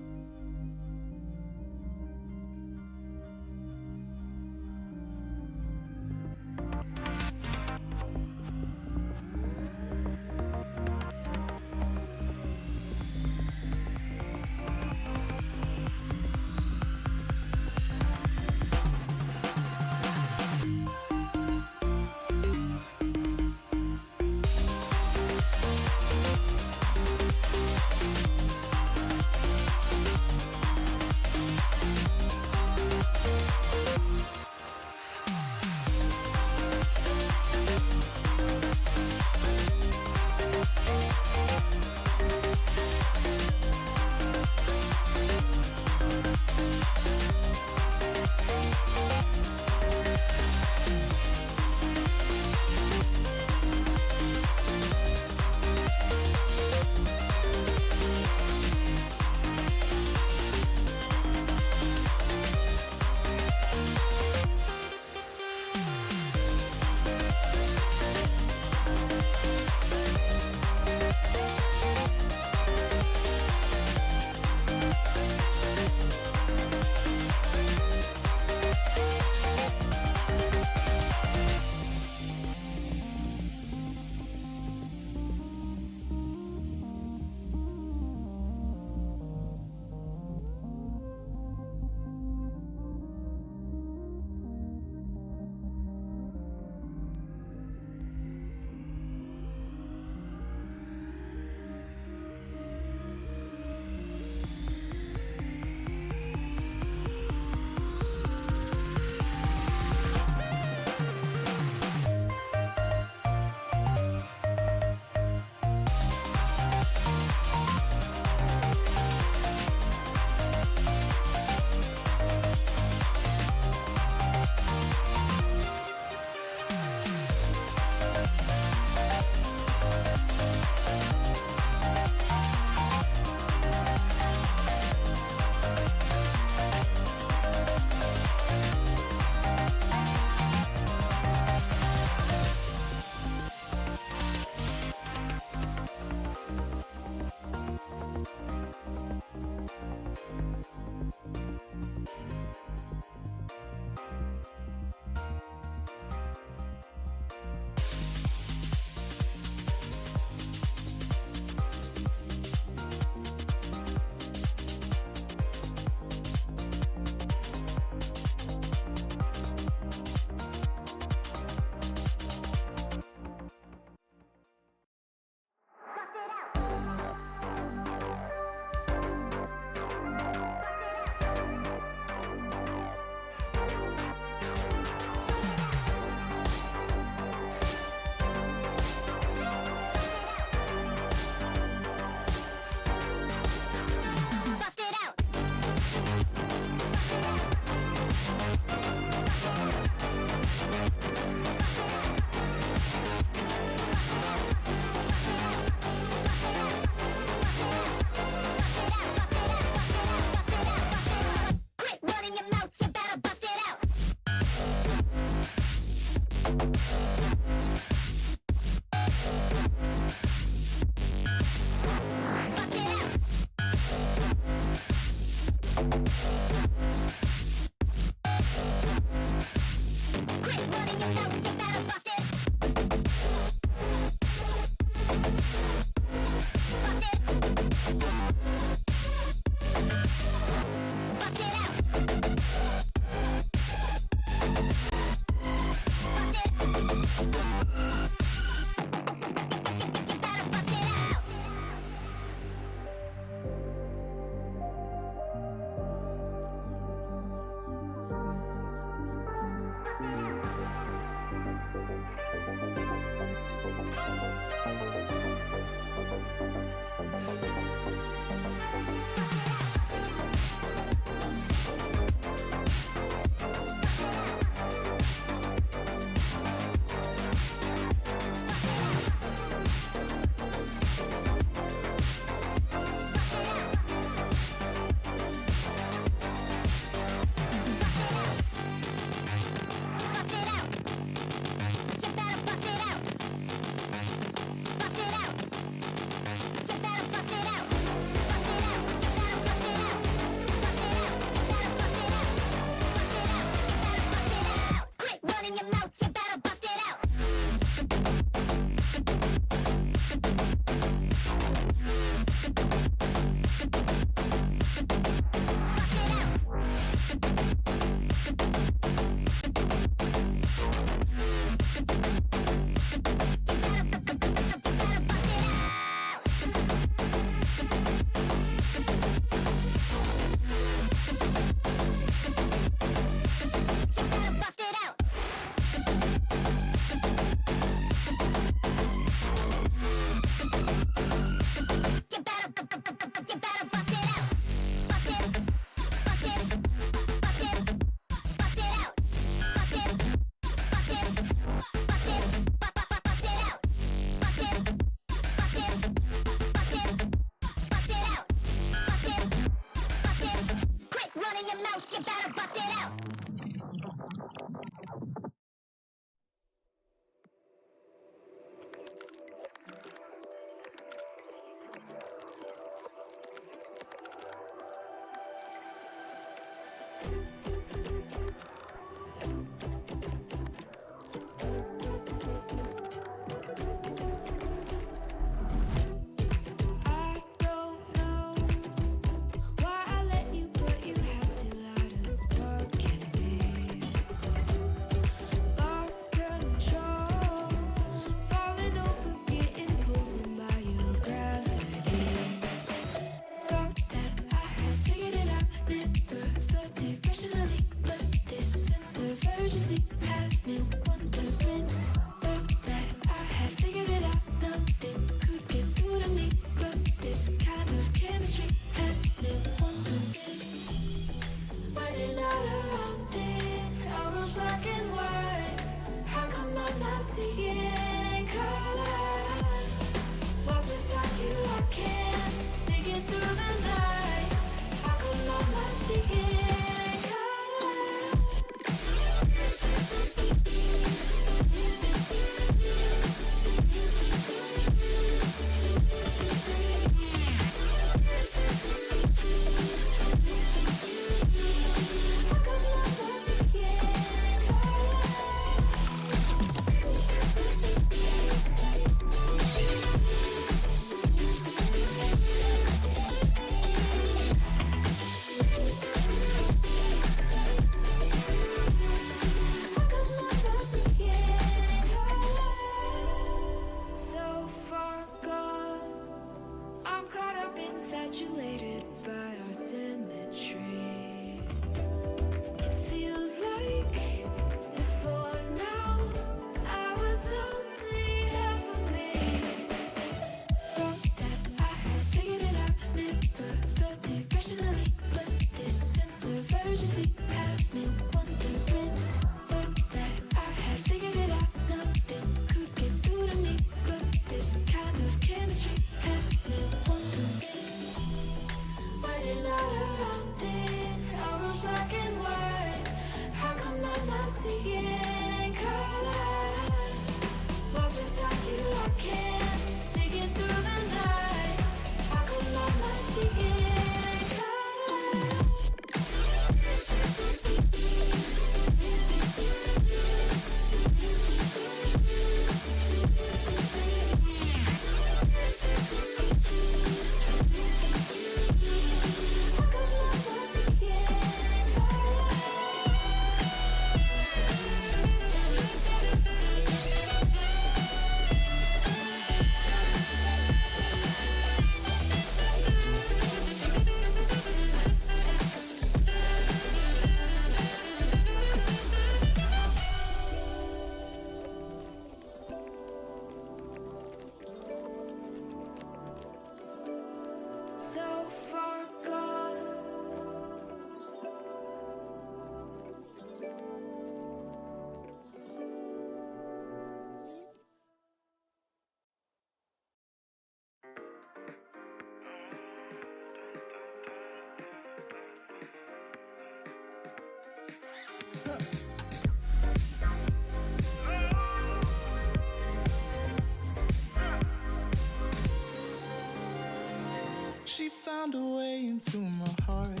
She found a way into my heart.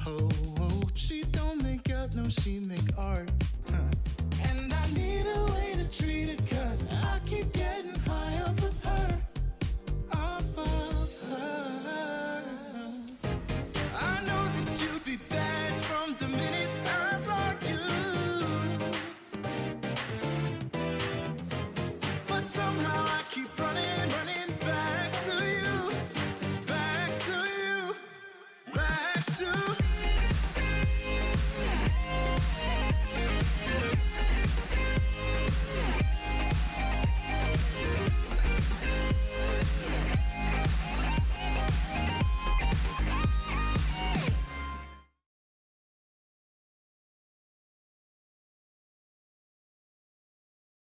Oh, oh, she don't make up, no, she make art. And I need a way to treat it, cause I keep getting high off of her. Off of her. I know that you'd be bad from the minute I saw you. But somehow I keep running back to you. Back to you. Back to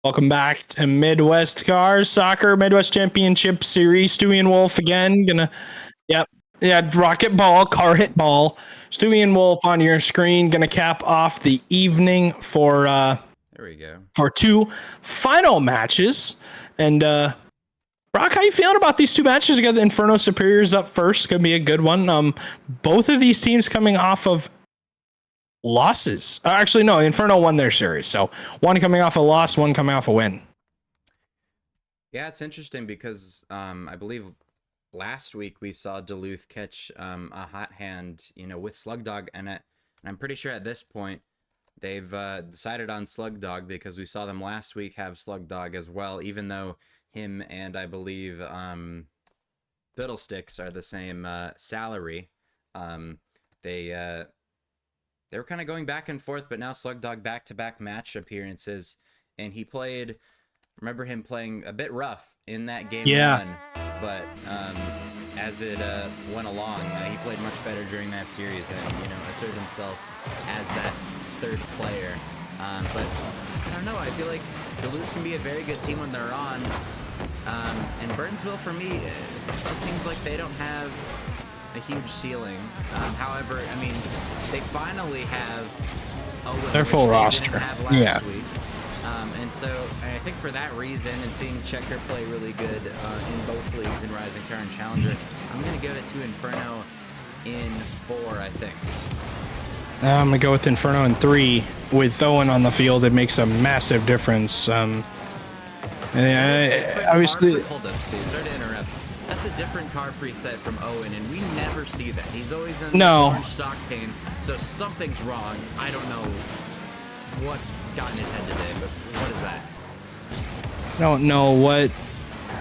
Welcome back to Midwest Cars Soccer Midwest Championship Series. Stewie and Wolf again. Rocket ball, car hit ball. Stewie and Wolf on your screen. Gonna cap off the evening for
there we go.
For two final matches. And Brock, how you feeling about these two matches? You got the Inferno Superiors up first. Gonna be a good one. Both of these teams coming off of losses. Actually, no, Inferno won their series. So one coming off a loss, one coming off a win.
Yeah, it's interesting because I believe last week we saw Duluth catch a hot hand, with Slugdog, and I'm pretty sure at this point they've decided on Slugdog because we saw them last week have Slugdog as well, even though him and I believe Fiddlesticks are the same salary. They were kind of going back and forth, but now Slugdog back-to-back match appearances, and he played. Remember him playing a bit rough in that game one, but as it went along, he played much better during that series and asserted himself as that third player. But I don't know. I feel like Duluth can be a very good team when they're on, and Burnsville for me it just seems like they don't have a huge ceiling. However, I mean, they finally have
their full roster.
Week. And so I think for that reason, and seeing Checker play really good in both leagues in Rising Star and Challenger, I'm going to give it to Inferno in 4, I think.
I'm going to go with Inferno in 3. With Owen on the field, it makes a massive difference. Obviously...
Hold up, Steve. Sorry to interrupt. That's a different car preset from Owen, and we never see that. He's always in the orange stock pane, so something's wrong. I don't know what got in his head today, but what is that?
I don't know what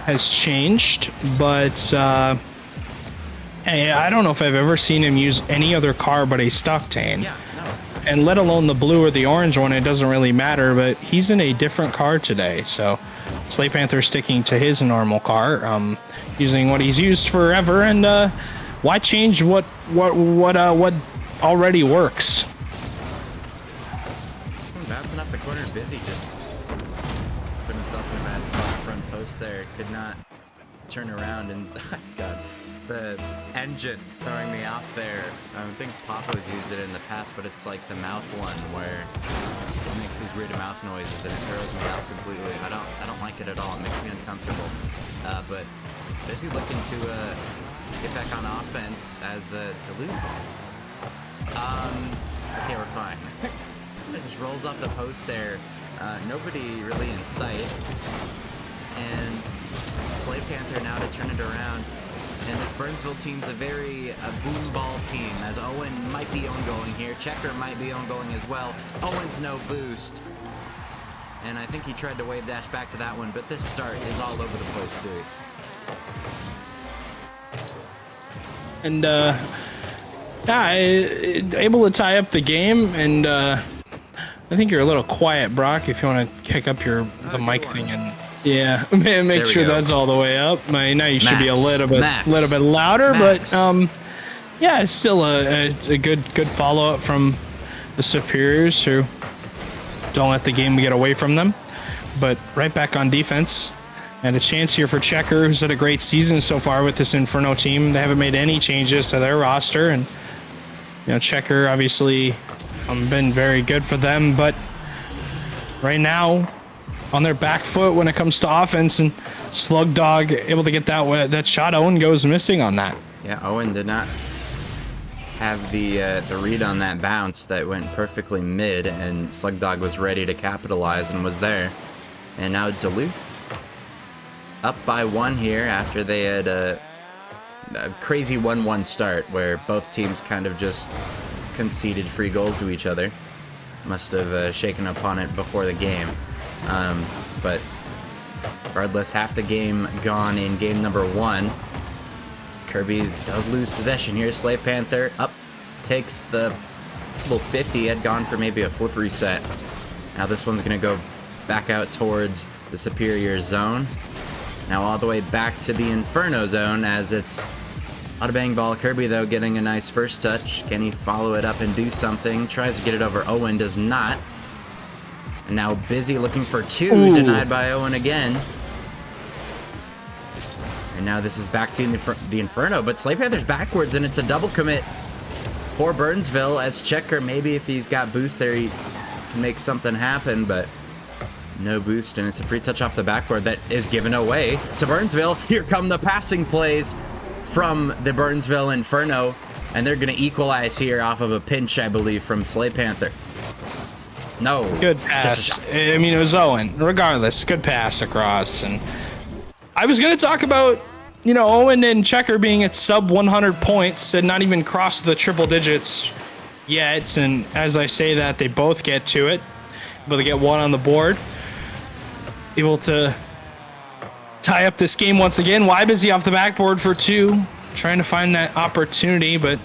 has changed, but hey, I don't know if I've ever seen him use any other car but a Stocktane.
Yeah, no.
And let alone the blue or the orange one, it doesn't really matter, but he's in a different car today, so Slay Panther sticking to his normal car, using what he's used forever, and why change what already works?
This one bouncing up the corner, busy, just put himself in a bad spot. Front post there, could not turn around, and God, the engine throwing me off there. I think Papo's used it in the past, but it's like the mouth one where it makes these weird mouth noises and it throws me off completely. I don't like it at all. It makes me uncomfortable. But Busy looking to get back on offense as Duluth. Okay, we're fine. It just rolls off the post there. Nobody really in sight. And Slay Panther now to turn it around. And this Burnsville team's a very boom ball team, as Owen might be ongoing here. Checker might be ongoing as well. Owen's no boost. And I think he tried to wave dash back to that one, but this start is all over the place, dude.
And able to tie up the game, and I think you're a little quiet, Brock, if you want to kick up the mic thing and make sure that's all the way up. Now you should be a little bit louder, but it's still a good follow up from the Superiors, who don't let the game get away from them. But right back on defense, and a chance here for Checker, who's had a great season so far with this Inferno team. They haven't made any changes to their roster, and Checker obviously been very good for them, but right now on their back foot when it comes to offense, and Slug Dog able to get that shot. Owen goes missing on that.
Yeah, Owen did not have the read on that bounce that went perfectly mid, and Slug Dog was ready to capitalize and was there. And now Duluth up by 1 here after they had a crazy 1-1 start where both teams kind of just conceded free goals to each other. Must have shaken up on it before the game. But regardless, half the game gone in game number 1. Kirby does lose possession here. Slave Panther up, takes the possible 50. Had gone for maybe a 4th reset. Now this one's going to go back out towards the Superior zone. Now all the way back to the Inferno zone as it's out of bang ball. Kirby, though, getting a nice first touch. Can he follow it up and do something? Tries to get it over Owen, does not. And now Busy looking for 2,
Ooh.
denied by Owen again. And now this is back to the Inferno, but Slave Panther's backwards, and it's a double commit for Burnsville as Checker. Maybe if he's got boost there, he can make something happen, but no boost, and it's a free touch off the backboard that is given away to Burnsville. Here come the passing plays from the Burnsville Inferno, and they're going to equalize here off of a pinch, I believe, from Slave Panther. No.
Good pass. I mean, it was Owen. Regardless, good pass across. And I was going to talk about, you know, Owen and Checker being at sub 100 points and not even crossed the triple digits yet. And as I say that, they both get to it. Able to get 1 on the board. Able to tie up this game once again. Wybusy off the backboard for 2. Trying to find that opportunity, but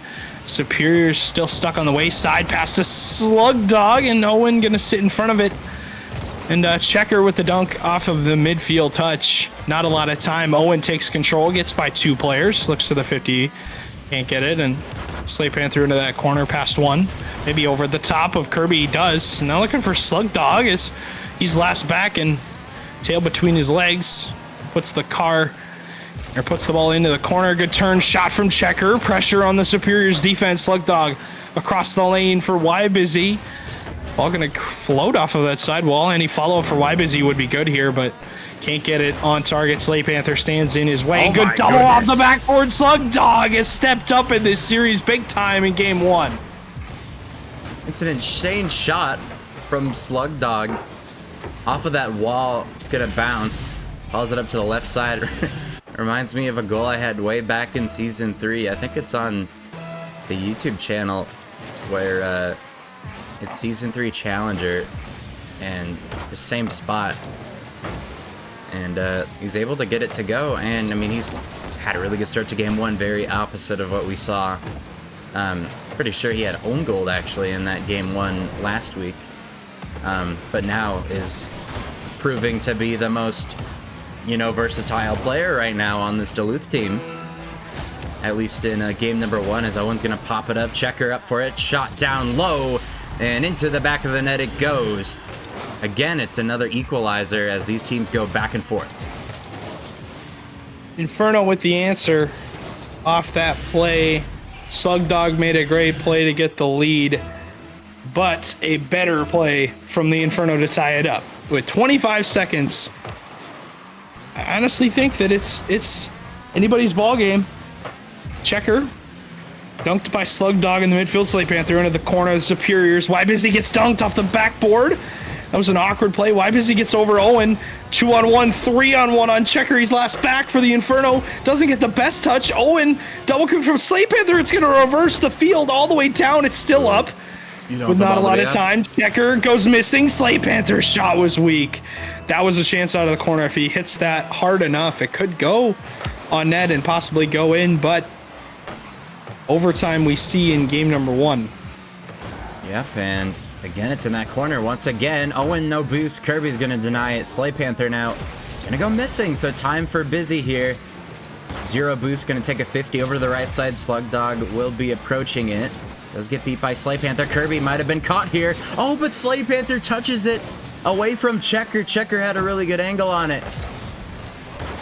Superior's still stuck on the wayside. Pass to Slug Dog, and Owen gonna sit in front of it. And Checker with the dunk off of the midfield touch. Not a lot of time. Owen takes control, gets by 2 players. Looks to the 50, can't get it, and Slave Panther into that corner past 1. Maybe over the top of Kirby, he does. Now looking for Slug Dog as he's last back and tail between his legs. Puts the ball into the corner. Good turn shot from Checker. Pressure on the Superior's defense. Slug Dog across the lane for Wybusy. Ball gonna float off of that sidewall. Any follow-up for Wybusy would be good here, but can't get it on target. Slave Panther stands in his way.
Oh
Good
my
double off
goodness.
the backboard. Slug Dog has stepped up in this series big time in game 1.
It's an insane shot from Slug Dog. Off of that wall, it's gonna bounce. Follows it up to the left side. Reminds me of a goal I had way back in season 3. I think it's on the YouTube channel where it's season 3 Challenger and the same spot. And he's able to get it to go. And I mean, he's had a really good start to game 1, very opposite of what we saw. Pretty sure he had own goal actually in that game 1 last week. But now is proving to be the most, you know, versatile player right now on this Duluth team. At least in game number 1, as Owen's gonna pop it up, Checker up for it, shot down low, and into the back of the net it goes. Again, it's another equalizer as these teams go back and forth.
Inferno with the answer off that play. Slug Dog made a great play to get the lead, but a better play from the Inferno to tie it up. With 25 seconds, I honestly think that it's anybody's ball game. Checker, dunked by Slug Dog in the midfield. Slave Panther into the corner of the Superiors. Wybusy gets dunked off the backboard. That was an awkward play. Wybusy gets over Owen. 2-on-1, 3-on-1 on Checker. He's last back for the Inferno. Doesn't get the best touch. Owen, double kick from Slave Panther. It's going to reverse the field all the way down. It's still up. With not a lot of time. Checker goes missing. Slave Panther's shot was weak. That was a chance out of the corner. If he hits that hard enough, it could go on net and possibly go in, but overtime we see in game number 1.
Yep, and again, it's in that corner once again. Owen, no boost. Kirby's going to deny it. Slave Panther now going to go missing, so time for Busy here. 0 boost, going to take a 50 over to the right side. Slug Dog will be approaching it. Does get beat by Slave Panther. Kirby might have been caught here. Oh, but Slave Panther touches it away from Checker. Checker had a really good angle on it.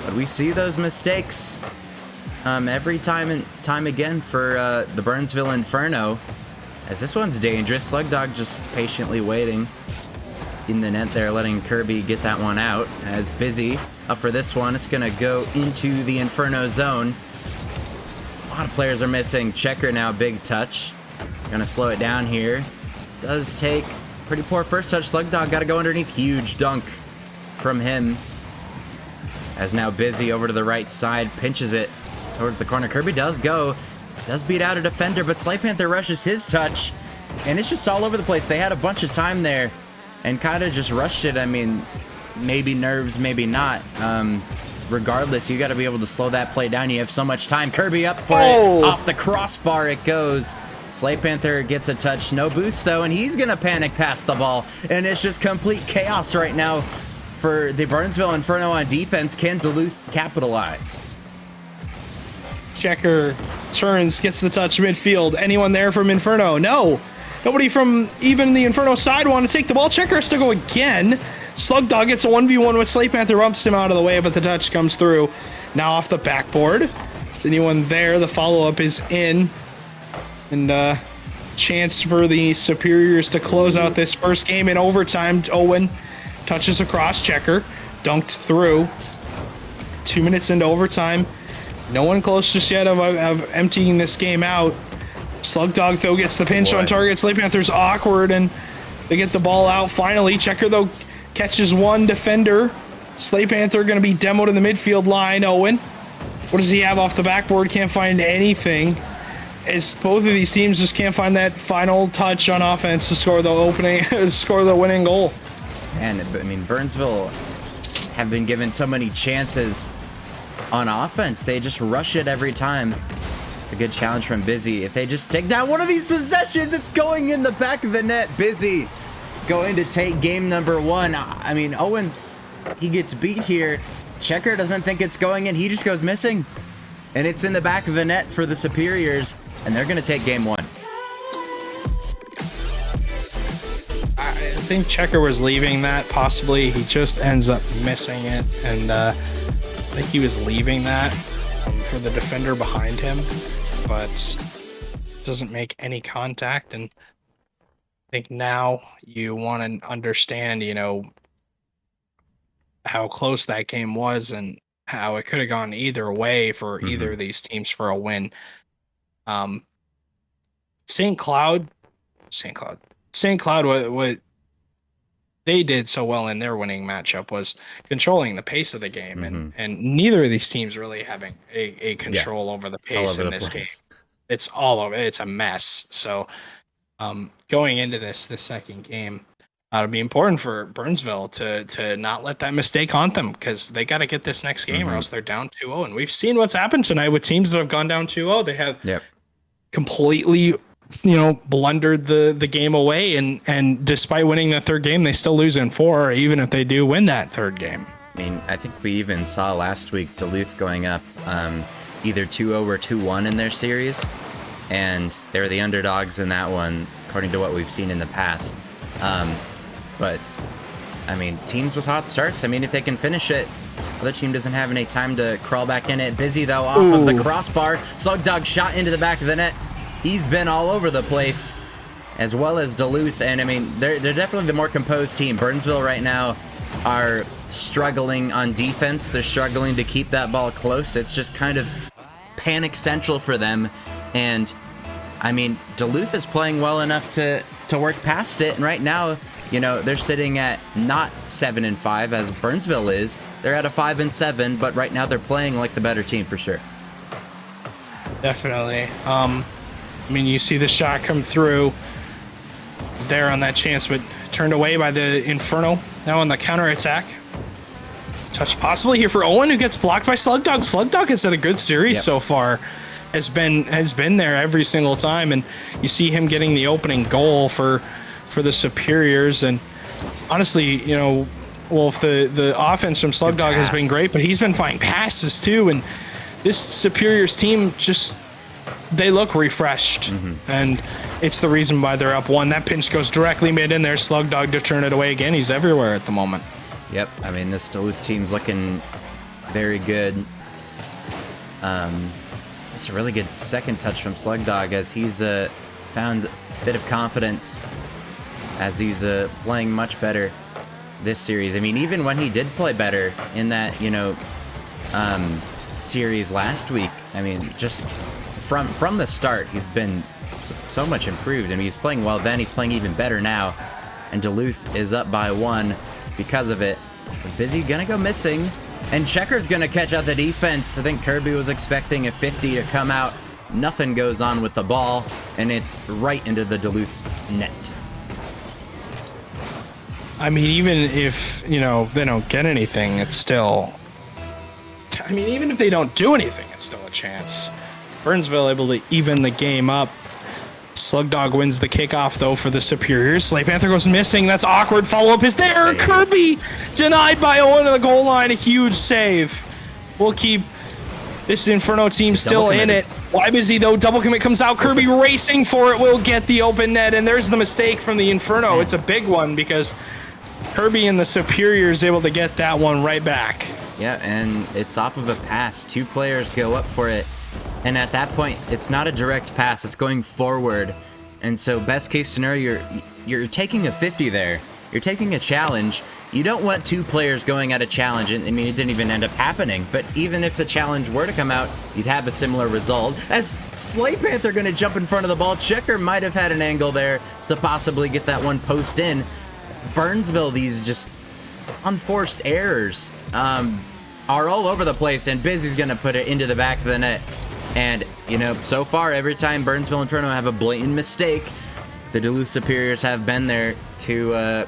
But we see those mistakes every time and time again for the Burnsville Inferno. As this one's dangerous, Slugdog just patiently waiting in the net there, letting Kirby get that one out. As Busy up for this one, it's gonna go into the Inferno zone. A lot of players are missing. Checker now, big touch. Gonna slow it down here. Does take pretty poor first touch. Slugdog gotta go underneath. Huge dunk from him. As now Busy over to the right side, pinches it towards the corner. Kirby does beat out a defender, but Slay Panther rushes his touch, and it's just all over the place. They had a bunch of time there and kind of just rushed it. I mean, maybe nerves, maybe not. Regardless, you got to be able to slow that play down. You have so much time. Kirby up for it. Off the crossbar it goes. Slay Panther gets a touch. No boost, though, and he's going to panic past the ball. And it's just complete chaos right now for the Burnsville Inferno on defense. Can Duluth capitalize?
Checker turns, gets the touch midfield. Anyone there from Inferno? No. Nobody from even the Inferno side want to take the ball. Checker has to go again. Slugdog gets a 1v1 with Slay Panther, bumps him out of the way, but the touch comes through. Now off the backboard. Is anyone there? The follow-up is in. And chance for the Superiors to close out this first game in overtime. Owen touches across. Checker dunked through. 2 minutes into overtime. No one close just yet of emptying this game out. Slugdog, though, gets the pinch on target. Slay Panther's awkward, and they get the ball out finally. Checker, though, catches one defender. Slay Panther going to be demoed in the midfield line. Owen, what does he have off the backboard? Can't find anything. As both of these teams just can't find that final touch on offense to score the winning goal.
And I mean, Burnsville have been given so many chances on offense. They just rush it every time. It's a good challenge from Busy. If they just take down one of these possessions, it's going in the back of the net. Busy going to take game number one. I mean, Owens, he gets beat here. Checker doesn't think it's going in. He just goes missing. And it's in the back of the net for the Superiors, and they're going to take game one.
I think Checker was leaving that, possibly. He just ends up missing it, and I think he was leaving that for the defender behind him, but doesn't make any contact. And I think now you want to understand, you know, how close that game was and how it could have gone either way for either of these teams for a win. St. Cloud, what they did so well in their winning matchup was controlling the pace of the game, and neither of these teams really having a control over the pace in this game. It's all over. It's a mess. So going into the second game, it'll be important for Burnsville to not let that mistake haunt them, because they got to get this next game or else they're down 2-0. And we've seen what's happened tonight with teams that have gone down 2-0. They have completely, blundered the game away. And despite winning the third game, they still lose in 4, even if they do win that third game.
I mean, I think we even saw last week Duluth going up either 2-0 or 2-1 in their series. And they were the underdogs in that one, according to what we've seen in the past. But, I mean, teams with hot starts, I mean, if they can finish it, other team doesn't have any time to crawl back in it. Busy, though, off of the crossbar. Slugdog shot into the back of the net. He's been all over the place, as well as Duluth. And, I mean, they're definitely the more composed team. Burnsville right now are struggling on defense. They're struggling to keep that ball close. It's just kind of panic central for them. And, I mean, Duluth is playing well enough to work past it. And right now, they're sitting at not 7-5 as Burnsville is. They're at a 5-7, but right now they're playing like the better team for sure.
Definitely. I mean, you see the shot come through there on that chance, but turned away by the Inferno. Now on the counterattack. Touch possibly here for Owen, who gets blocked by Slugdog. Slugdog has had a good series so far. Has been there every single time, and you see him getting the opening goal for the Superiors. And honestly, Wolf, the offense from Slugdog has been great, but he's been finding passes too. And this Superiors team they look refreshed, and it's the reason why they're up 1. That pinch goes directly mid in there. Slugdog to turn it away again. He's everywhere at the moment.
Yep, I mean, this Duluth team's looking very good. It's a really good second touch from Slugdog as he's found bit of confidence as he's playing much better this series. I mean, even when he did play better in that, series last week, I mean, just from the start, he's been so much improved. I mean, he's playing well then, he's playing even better now, and Duluth is up by 1 because of it. Busy gonna go missing, and Checker's gonna catch out the defense. I think Kirby was expecting a 50 to come out. Nothing goes on with the ball, and it's right into the Duluth net.
I mean, even if, they don't get anything, it's still... I mean, even if they don't do anything, it's still a chance. Burnsville able to even the game up. Slug Dog wins the kickoff, though, for the Superiors. Slay Panther goes missing. That's awkward. Follow-up is there.
Save.
Kirby denied by Owen to the goal line. A huge save. We'll keep this Inferno team still in it. Why busy, though? Double commit comes out. Kirby racing for it. Will get the open net, and there's the mistake from the Inferno. It's a big one because Kirby and the Superiors able to get that one right back.
Yeah, and it's off of a pass. 2 players go up for it. And at that point, it's not a direct pass. It's going forward. And so best case scenario, you're taking a 50 there. You're taking a challenge. You don't want 2 players going at a challenge. And I mean, it didn't even end up happening. But even if the challenge were to come out, you'd have a similar result. As Slay Panther going to jump in front of the ball. Checker might have had an angle there to possibly get that one post in. Burnsville, these just unforced errors are all over the place, and Busy's gonna put it into the back of the net. And so far, every time Burnsville and Inferno have a blatant mistake, the Duluth Superiors have been there to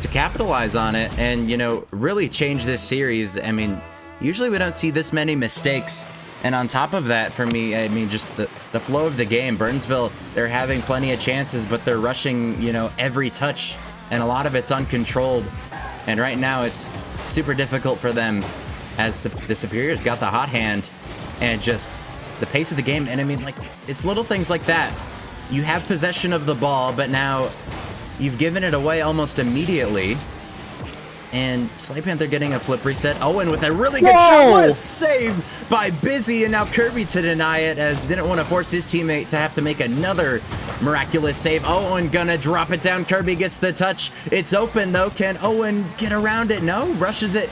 to capitalize on it and really change this series. I mean, usually we don't see this many mistakes. And on top of that, for me, I mean, just the flow of the game. Burnsville, they're having plenty of chances, but they're rushing every touch, and a lot of it's uncontrolled. And right now it's super difficult for them as the Superiors got the hot hand and just the pace of the game. And I mean, like, it's little things like that. You have possession of the ball, but now you've given it away almost immediately. And Slay Panther getting a flip reset. Owen with a really good shot. What a save by Busy, and now Kirby to deny it as he didn't want to force his teammate to have to make another miraculous save. Owen gonna drop it down. Kirby gets the touch. It's open though. Can Owen get around it? No, rushes it.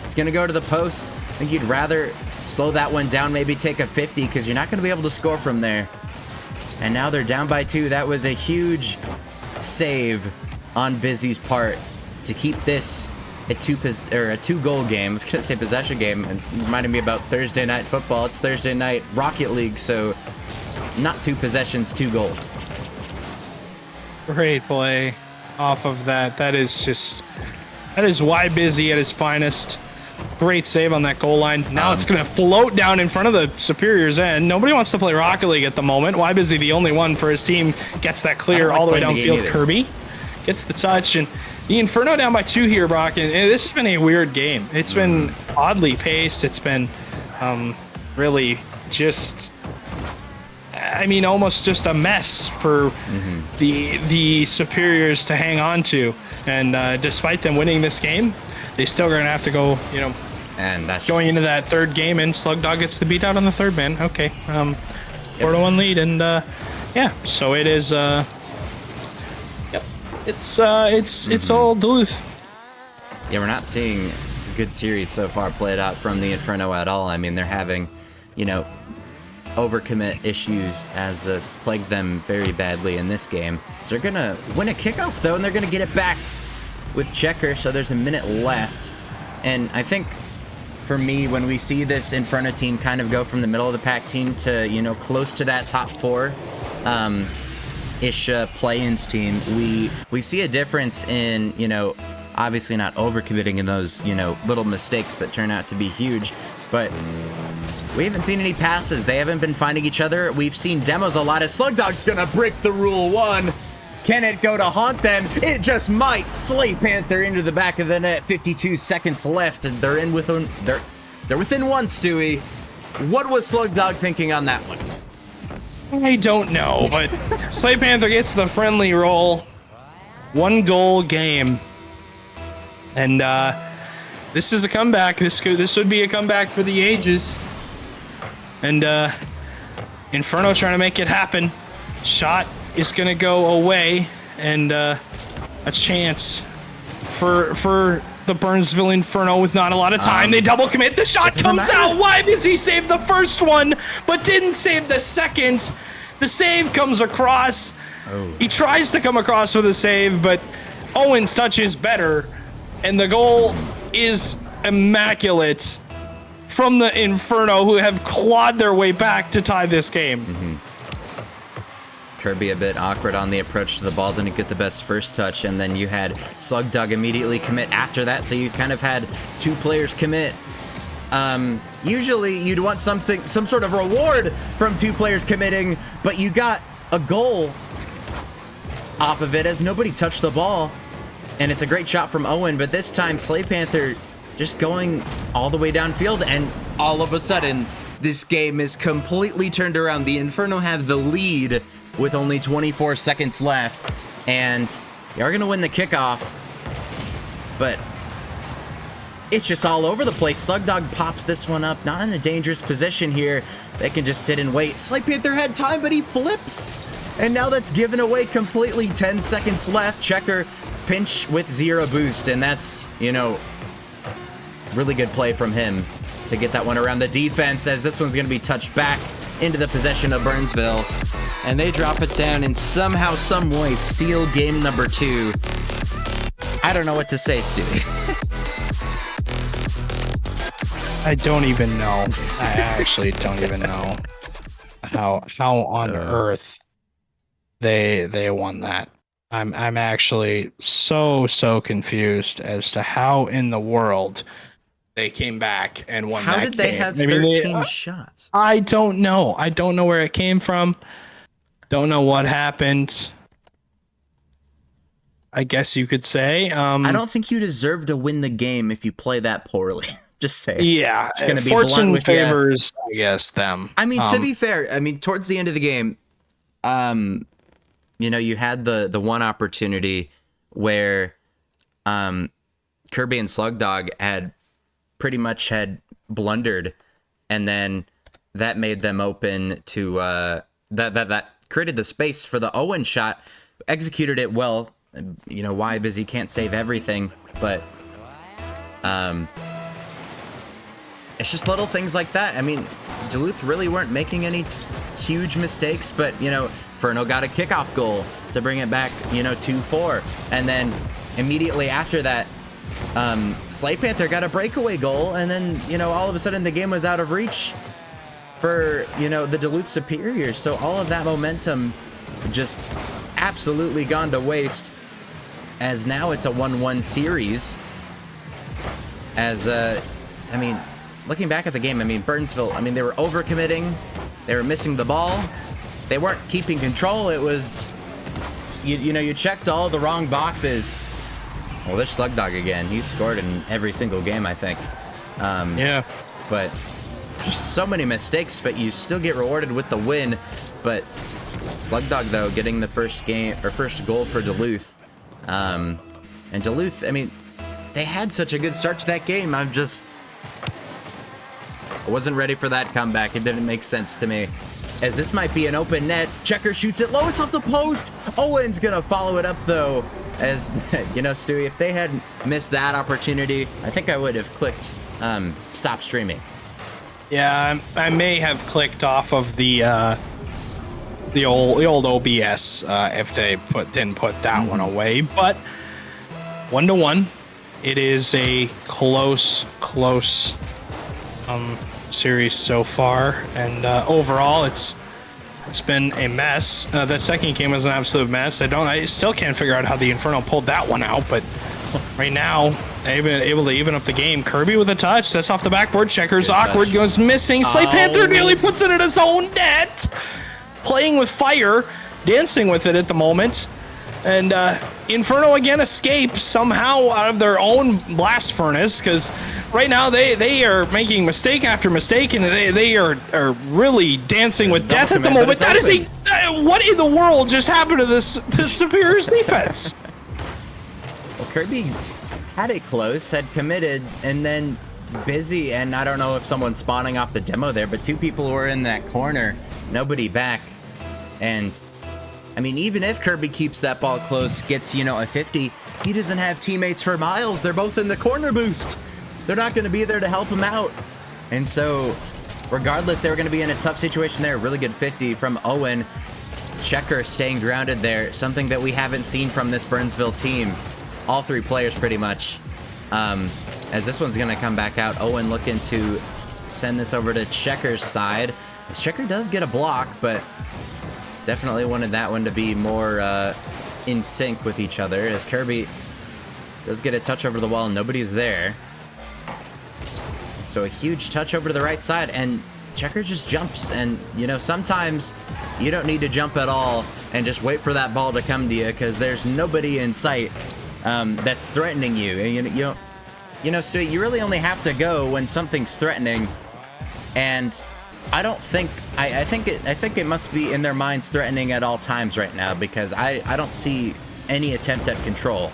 It's gonna go to the post. I think you'd rather slow that one down, maybe take a 50 because you're not gonna be able to score from there. And now they're down by 2. That was a huge save on Busy's part to keep this a 2-goal game. I was gonna say possession game, and reminded me about Thursday night football. It's Thursday night Rocket League, so not 2 possessions, 2 goals.
Great play off of that. That is why Busy at his finest. Great save on that goal line. Now it's gonna float down in front of the Superiors end. Nobody wants to play Rocket League at the moment. Why Busy, the only one for his team, gets that clear all the way downfield. Kirby gets the touch, and the Inferno down by 2 here, Brock, and this has been a weird game. It's been oddly paced. It's been really just, I mean, almost just a mess for the Superiors to hang on to. And despite them winning this game, they still are going to have to go,
and that's
going into that 3rd game, and Slug Dog gets the beat out on the 3rd man. Okay, 4-1 lead, and yeah, so it is. It's all Duluth.
Yeah, we're not seeing a good series so far played out from the Inferno at all. I mean, they're having, overcommit issues as it's plagued them very badly in this game. So they're gonna win a kickoff though, and they're gonna get it back with Checker. So there's a minute left, and I think for me, when we see this Inferno team kind of go from the middle of the pack team to close to that top 4. Ish play-ins team, we see a difference in obviously not overcommitting in those little mistakes that turn out to be huge, but we haven't seen any passes. They haven't been finding each other. We've seen demos a lot. As Slug Dog's gonna break the rule 1. Can it go to haunt them? It just might. Slay Panther into the back of the net. 52 seconds left, and they're within 1. Stewie, what was Slug Dog thinking on that one?
I don't know, but Slay Panther gets the friendly roll. 1-goal game. And this is a comeback. This would be a comeback for the ages. And Inferno trying to make it happen. Shot is going to go away, and a chance for the Burnsville Inferno with not a lot of time. They double commit. The shot comes out. Why does he save the first one, but didn't save the second? The save comes across. He tries to come across with a save, but Owens' touch is better, and the goal is immaculate from the Inferno, who have clawed their way back to tie this game.
Kirby a bit awkward on the approach to the ball, didn't get the best first touch, and then you had Slugdog immediately commit after that, so you kind of had two players commit. Usually you'd want some sort of reward from two players committing, but you got a goal off of it as nobody touched the ball, and it's a great shot from Owen, but this time Slay Panther just going all the way downfield, and all of a sudden this game is completely turned around. The Inferno have the lead with only 24 seconds left, and you're gonna win the kickoff, but it's just all over the place. Slugdog pops this one up, not in a dangerous position here. They can just sit and wait. Slay Panther had time, but he flips, and now that's given away completely. 10 seconds left. Checker pinch with 0 boost, and that's, you know, really good play from him to get that one around the defense, as this one's gonna be touched back into the possession of Burnsville, and they drop it down and somehow, some way steal game number 2. I don't know what to say, Stewie.
I don't even know. I actually don't even know how on earth they won that. I'm actually so confused as to how in the world they came back and won that game.
How did they have 13 shots?
I don't know. I don't know where it came from. Don't know what happened. I guess you could say.
I don't think you deserve to win the game if you play that poorly. Just say.
Yeah,
gonna be
fortune favors, I guess, them.
I mean, to be fair, I mean, towards the end of the game, you know, you had the one opportunity where Kirby and Slugdog had pretty much had blundered, and then that made them open to that created the space for the Owen shot. Executed it well. You know why? Because he can't save everything, but it's just little things like that. I mean, Duluth really weren't making any huge mistakes, but you know, Furno got a kickoff goal to bring it back, you know, 2-4, and then immediately after that, Slay Panther got a breakaway goal, and then, you know, all of a sudden the game was out of reach for, you know, the Duluth Superiors. So all of that momentum just absolutely gone to waste, as now it's a 1-1 series. As I mean, looking back at the game, I mean, Burnsville, I mean, they were overcommitting, they were missing the ball, they weren't keeping control. It was, you know, you checked all the wrong boxes. Well, there's Slugdog again. He's scored in every single game, I think.
Yeah.
But just so many mistakes, but you still get rewarded with the win. But Slugdog, though, getting the first goal for Duluth. And Duluth, I mean, they had such a good start to that game. I wasn't ready for that comeback. It didn't make sense to me. As this might be an open net. Checker shoots it low. It's off the post. Owen's gonna follow it up, though. As, you know, Stewie, if they had missed that opportunity, I think I would have clicked stop streaming.
Yeah, I may have clicked off of the old OBS if they didn't put that one away. But 1-1, it is a close series so far, and overall it's been a mess. The second game was an absolute mess. I still can't figure out how the Inferno pulled that one out, but right now they've been able to even up the game. Kirby with a touch, that's off the backboard. Checkers
Good
awkward,
touch.
goes missing. Slay Panther nearly puts it in his own net. Playing with fire, dancing with it at the moment. And Inferno again escape somehow out of their own blast furnace, because right now they are making mistake after mistake, and they are really dancing with death at the moment. That is what in the world just happened to this Superior's defense?
Well, Kirby had it close, had committed, and then Busy, and I don't know if someone's spawning off the demo there, but two people were in that corner, nobody back, and I mean, even if Kirby keeps that ball close, gets, a 50, he doesn't have teammates for miles. They're both in the corner boost. They're not going to be there to help him out. And so, regardless, they were going to be in a tough situation there. Really good 50 from Owen. Checker staying grounded there. Something that we haven't seen from this Burnsville team. All three players, pretty much. As this one's going to come back out. Owen looking to send this over to Checker's side. As Checker does get a block, but definitely wanted that one to be more in sync with each other. As Kirby does get a touch over the wall, nobody's there. So a huge touch over to the right side, and Checker just jumps. And, sometimes you don't need to jump at all and just wait for that ball to come to you, because there's nobody in sight that's threatening you. And so you really only have to go when something's threatening. And I don't think I think it must be in their minds threatening at all times right now, because I don't see any attempt at control.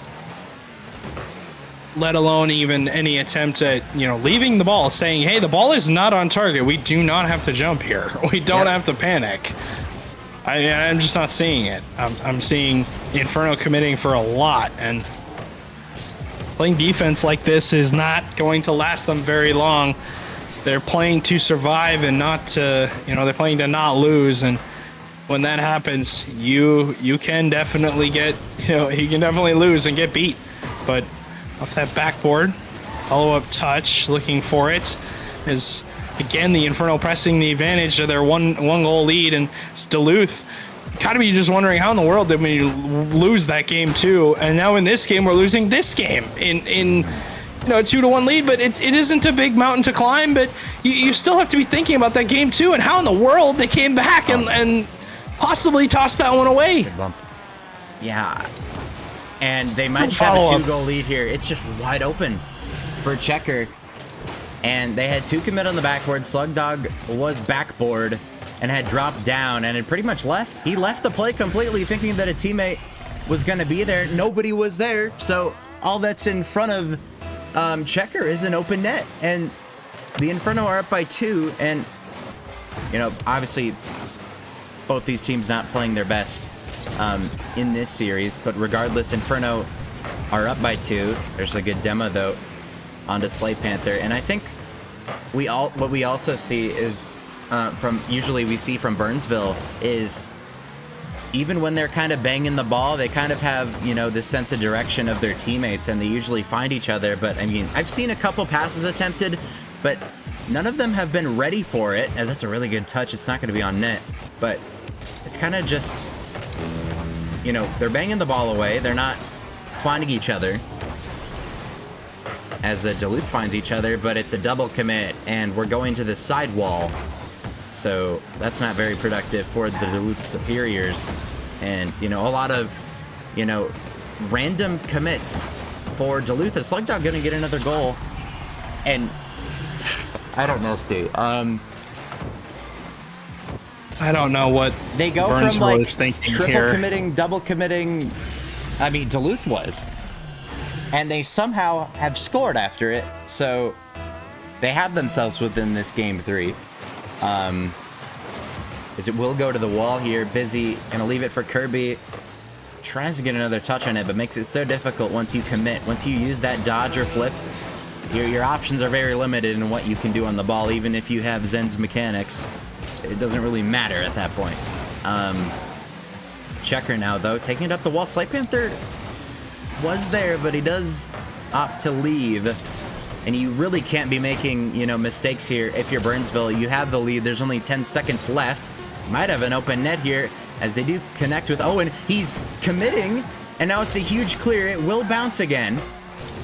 Let alone even any attempt at, leaving the ball, saying, hey, the ball is not on target. We do not have to jump here. We don't have to panic. I'm just not seeing it. I'm seeing Inferno committing for a lot, and playing defense like this is not going to last them very long. They're playing to survive and not to, they're playing to not lose. And when that happens, you can definitely get, you can definitely lose and get beat. But off that backboard, follow-up touch, looking for it, is again the Inferno pressing the advantage to their one goal lead, and it's Duluth. Gotta be just wondering how in the world did we lose that game too? And now in this game, we're losing this game in a 2-1 lead, but it isn't a big mountain to climb, but you still have to be thinking about that game too, and how in the world they came back and possibly tossed that one away.
Good bump. Yeah. And they might just have a 2-goal lead here. It's just wide open for Checker. And they had 2 commit on the backboard. Slugdog was backboard and had dropped down and had pretty much left. He left the play completely thinking that a teammate was going to be there. Nobody was there. So all that's in front of Checker is an open net. And the Inferno are up by 2. And, obviously both these teams not playing their best in this series, but regardless, Inferno are up by 2. There's a good demo though onto Slate Panther, and I think what we also see is usually we see from Burnsville is even when they're kind of banging the ball, they kind of have this sense of direction of their teammates, and they usually find each other. But I mean, I've seen a couple passes attempted, but none of them have been ready for it, as that's a really good touch. It's not going to be on net, but it's kind of just they're banging the ball away. They're not finding each other as Duluth finds each other, but it's a double commit, and we're going to the side wall. So that's not very productive for the Duluth Superiors. And, a lot of, random commits for Duluth. Is Slugdog going to get another goal? And I don't know, Stu.
I don't know what
they go
Burnsville
from
is thinking
triple
here.
committing, double committing. I mean, Duluth was, and they somehow have scored after it. So they have themselves within this game 3. As it will go to the wall here. Busy gonna leave it for Kirby. Tries to get another touch on it, but makes it so difficult once you commit. Once you use that dodge or flip, your options are very limited in what you can do on the ball. Even if you have Zen's mechanics, it doesn't really matter at that point. Checker now, though, taking it up the wall. Slate Panther was there, but he does opt to leave. And you really can't be making, mistakes here if you're Burnsville. You have the lead. There's only 10 seconds left. Might have an open net here as they do connect with Owen. He's committing, and now it's a huge clear. It will bounce again.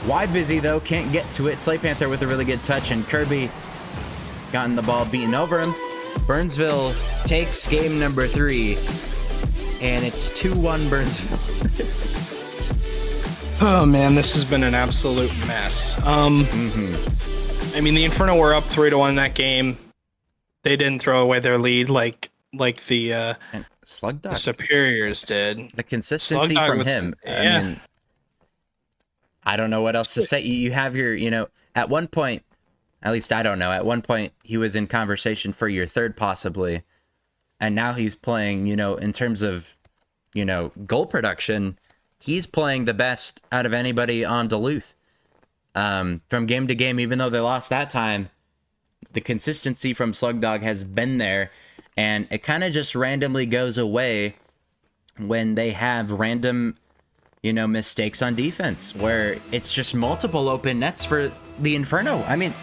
Why Busy, though, can't get to it. Slate Panther with a really good touch, and Kirby gotten the ball beaten over him. Burnsville takes game number 3, and it's 2-1 Burnsville.
Oh man, this has been an absolute mess. I mean, the Inferno were up 3-1 in that game. They didn't throw away their lead like the
Slugdog,
Superiors did.
The consistency
Slugdog
from
with,
him. I mean, I don't know what else to say. You have your, at one point, at least I don't know, at one point he was in conversation for your third possibly, and now he's playing, in terms of goal production, he's playing the best out of anybody on Duluth. From game to game, even though they lost that time, the consistency from Slugdog has been there, and it kind of just randomly goes away when they have random, mistakes on defense, where it's just multiple open nets for the Inferno. I mean,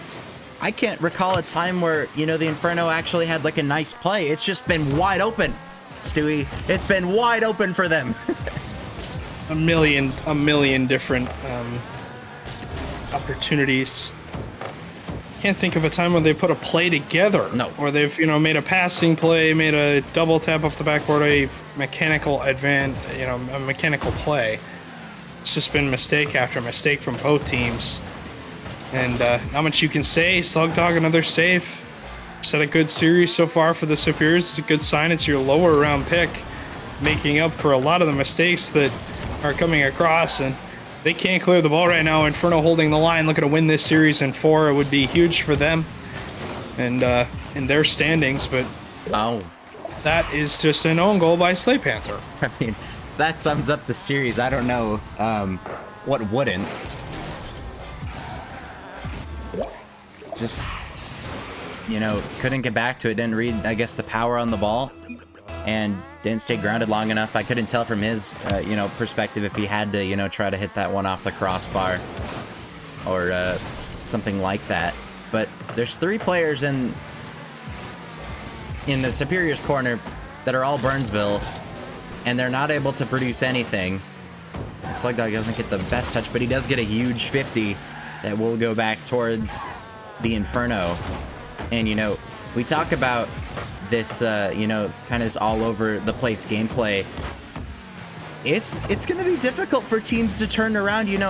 I can't recall a time where, the Inferno actually had like a nice play. It's just been wide open, Stewie. It's been wide open for them.
a million different opportunities. Can't think of a time when they put a play together.
No.
Or they've, made a passing play, made a double tap off the backboard, a mechanical a mechanical play. It's just been mistake after mistake from both teams. And not much you can say. Slugdog, another save. Set a good series so far for the Superiors. It's a good sign. It's your lower round pick, making up for a lot of the mistakes that are coming across. And they can't clear the ball right now. Inferno holding the line, looking to win this series in 4. It would be huge for them and in their standings. But that is just an own goal by Slay Panther.
I mean, that sums up the series. I don't know what wouldn't. Just, couldn't get back to it. Didn't read, I guess, the power on the ball, and didn't stay grounded long enough. I couldn't tell from his, perspective if he had to, try to hit that one off the crossbar or something like that. But there's 3 players in the Superior's corner that are all Burnsville, and they're not able to produce anything. Slugdog doesn't get the best touch, but he does get a huge 50 that will go back towards the Inferno. And, we talk about this, kind of this all over the place gameplay. It's going to be difficult for teams to turn around. You're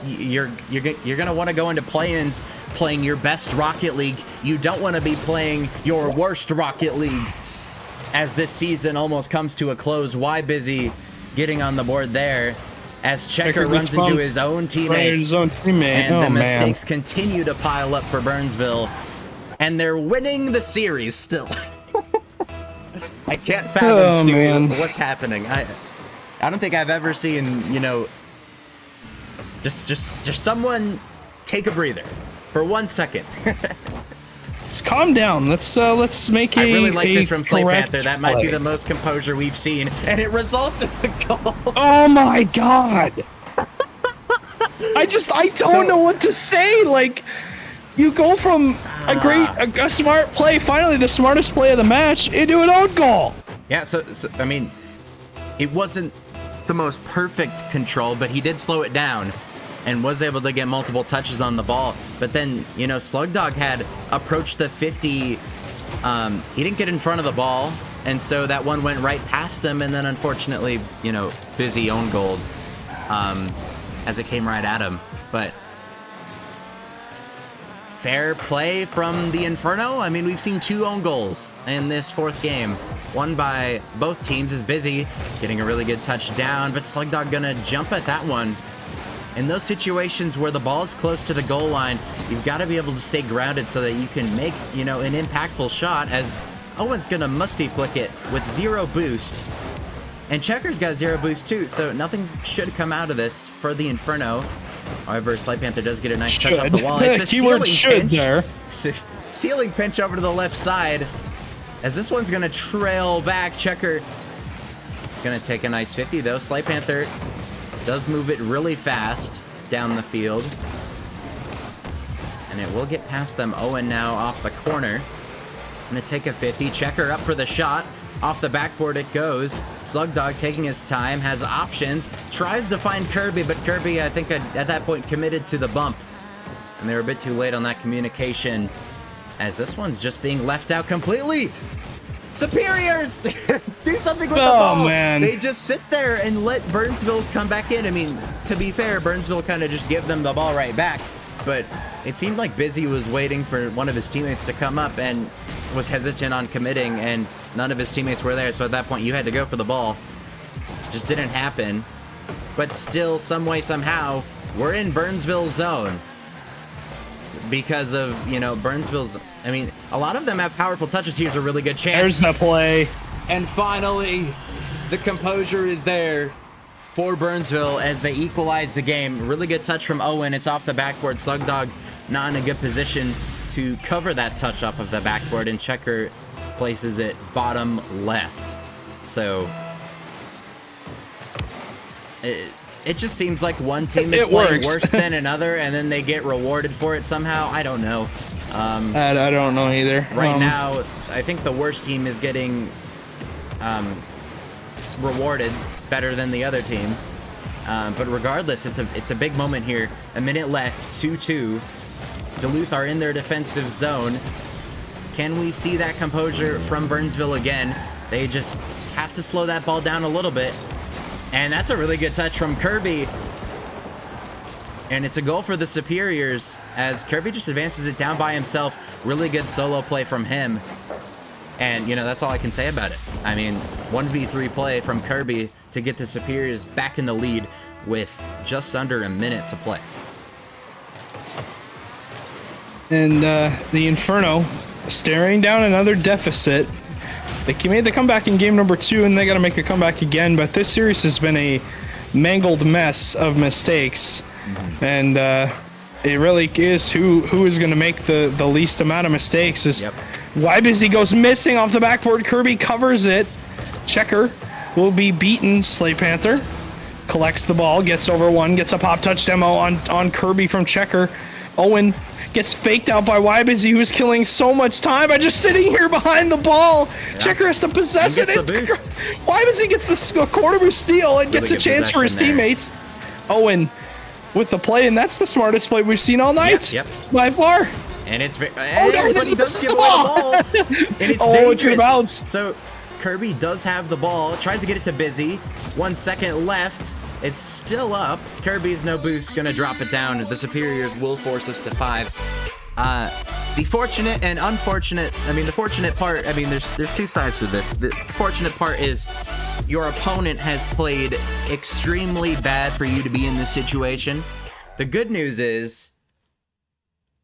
going to want to go into play-ins playing your best Rocket League. You don't want to be playing your worst Rocket League as this season almost comes to a close. Why Busy getting on the board there as Checker runs into his own teammates. And the mistakes continue to pile up for Burnsville. And they're winning the series still. I can't fathom, Stu, what's happening. I don't think I've ever seen, just someone take a breather for 1 second.
Let's calm down. Let's make
I really like this from Slay Panther. That might be
play.
the most composure we've seen, and it results in a goal.
Oh my god! I don't know what to say. Like, you go from a smart play, finally the smartest play of the match, into an own goal.
Yeah. So I mean, it wasn't the most perfect control, but he did slow it down and was able to get multiple touches on the ball. But then, Slugdog had approached the 50. He didn't get in front of the ball, and so that one went right past him, and then unfortunately, Busy own goaled as it came right at him. But fair play from the Inferno. I mean, we've seen 2 own goals in this 4th game. One by both teams. Is Busy getting a really good touch down, but Slugdog gonna jump at that one. In those situations where the ball is close to the goal line, you've got to be able to stay grounded so that you can make, an impactful shot, as Owen's going to musty flick it with 0 boost. And Checker's got 0 boost too, so nothing should come out of this for the Inferno. However, Slay Panther does get a nice touch off the wall. It's a ceiling pinch. There. Ceiling pinch over to the left side, as this one's going to trail back. Checker going to take a nice 50 though. Slay Panther does move it really fast down the field. And it will get past them. Owen now off the corner. Gonna take a 50. Checker up for the shot. Off the backboard it goes. Slugdog taking his time, has options. Tries to find Kirby, but Kirby, I think, at that point committed to the bump. And they were a bit too late on that communication, as this one's just being left out completely. Superiors! Do something with the ball.
Man.
They just sit there and let Burnsville come back in. I mean, to be fair, Burnsville kind of just give them the ball right back. But it seemed like Busy was waiting for one of his teammates to come up and was hesitant on committing, and none of his teammates were there. So at that point, you had to go for the ball. Just didn't happen. But still, some way, somehow, we're in Burnsville's zone. Because of, Burnsville's... I mean, a lot of them have powerful touches. Here's a really good chance.
There's the play.
And finally, the composure is there for Burnsville as they equalize the game. Really good touch from Owen. It's off the backboard. Slugdog not in a good position to cover that touch off of the backboard, and Checker places it bottom left. So it just seems like one team is playing worse than another, and then they get rewarded for it somehow. I don't know.
I don't know either.
Right now, I think the worst team is getting rewarded better than the other team. But regardless, it's a big moment here. A minute left, 2-2. Duluth are in their defensive zone. Can we see that composure from Burnsville again? They just have to slow that ball down a little bit. And that's a really good touch from Kirby. And it's a goal for the Superiors as Kirby just advances it down by himself. Really good solo play from him. And, you know, that's all I can say about it. I mean, 1v3 play from Kirby to get the Superiors back in the lead with just under a minute to play.
And the Inferno staring down another deficit. They made the comeback in game number 2, and they got to make a comeback again. But this series has been a mangled mess of mistakes. And it really is who is going to make the least amount of mistakes. Is Wybusy goes missing off the backboard. Kirby covers it. Checker will be beaten. Slave Panther collects the ball, gets over one, gets a pop touch demo on Kirby from Checker. Owen gets faked out by Wybusy, who's killing so much time by just sitting here behind the ball. Yeah. Checker has to possess it. Wybusy gets the corner boost steal and gets a chance for his teammates. Owen with the play, and that's the smartest play we've seen all night. By far.
And it's very, but he does give away the ball. And it's dangerous. So Kirby does have the ball, tries to get it to Busy. 1 second left. It's still up. Kirby's no boost, gonna drop it down. The Superiors will force us to 5. The fortunate and unfortunate, the fortunate part, there's two sides to this. The fortunate part is your opponent has played extremely bad for you to be in this situation. The good news is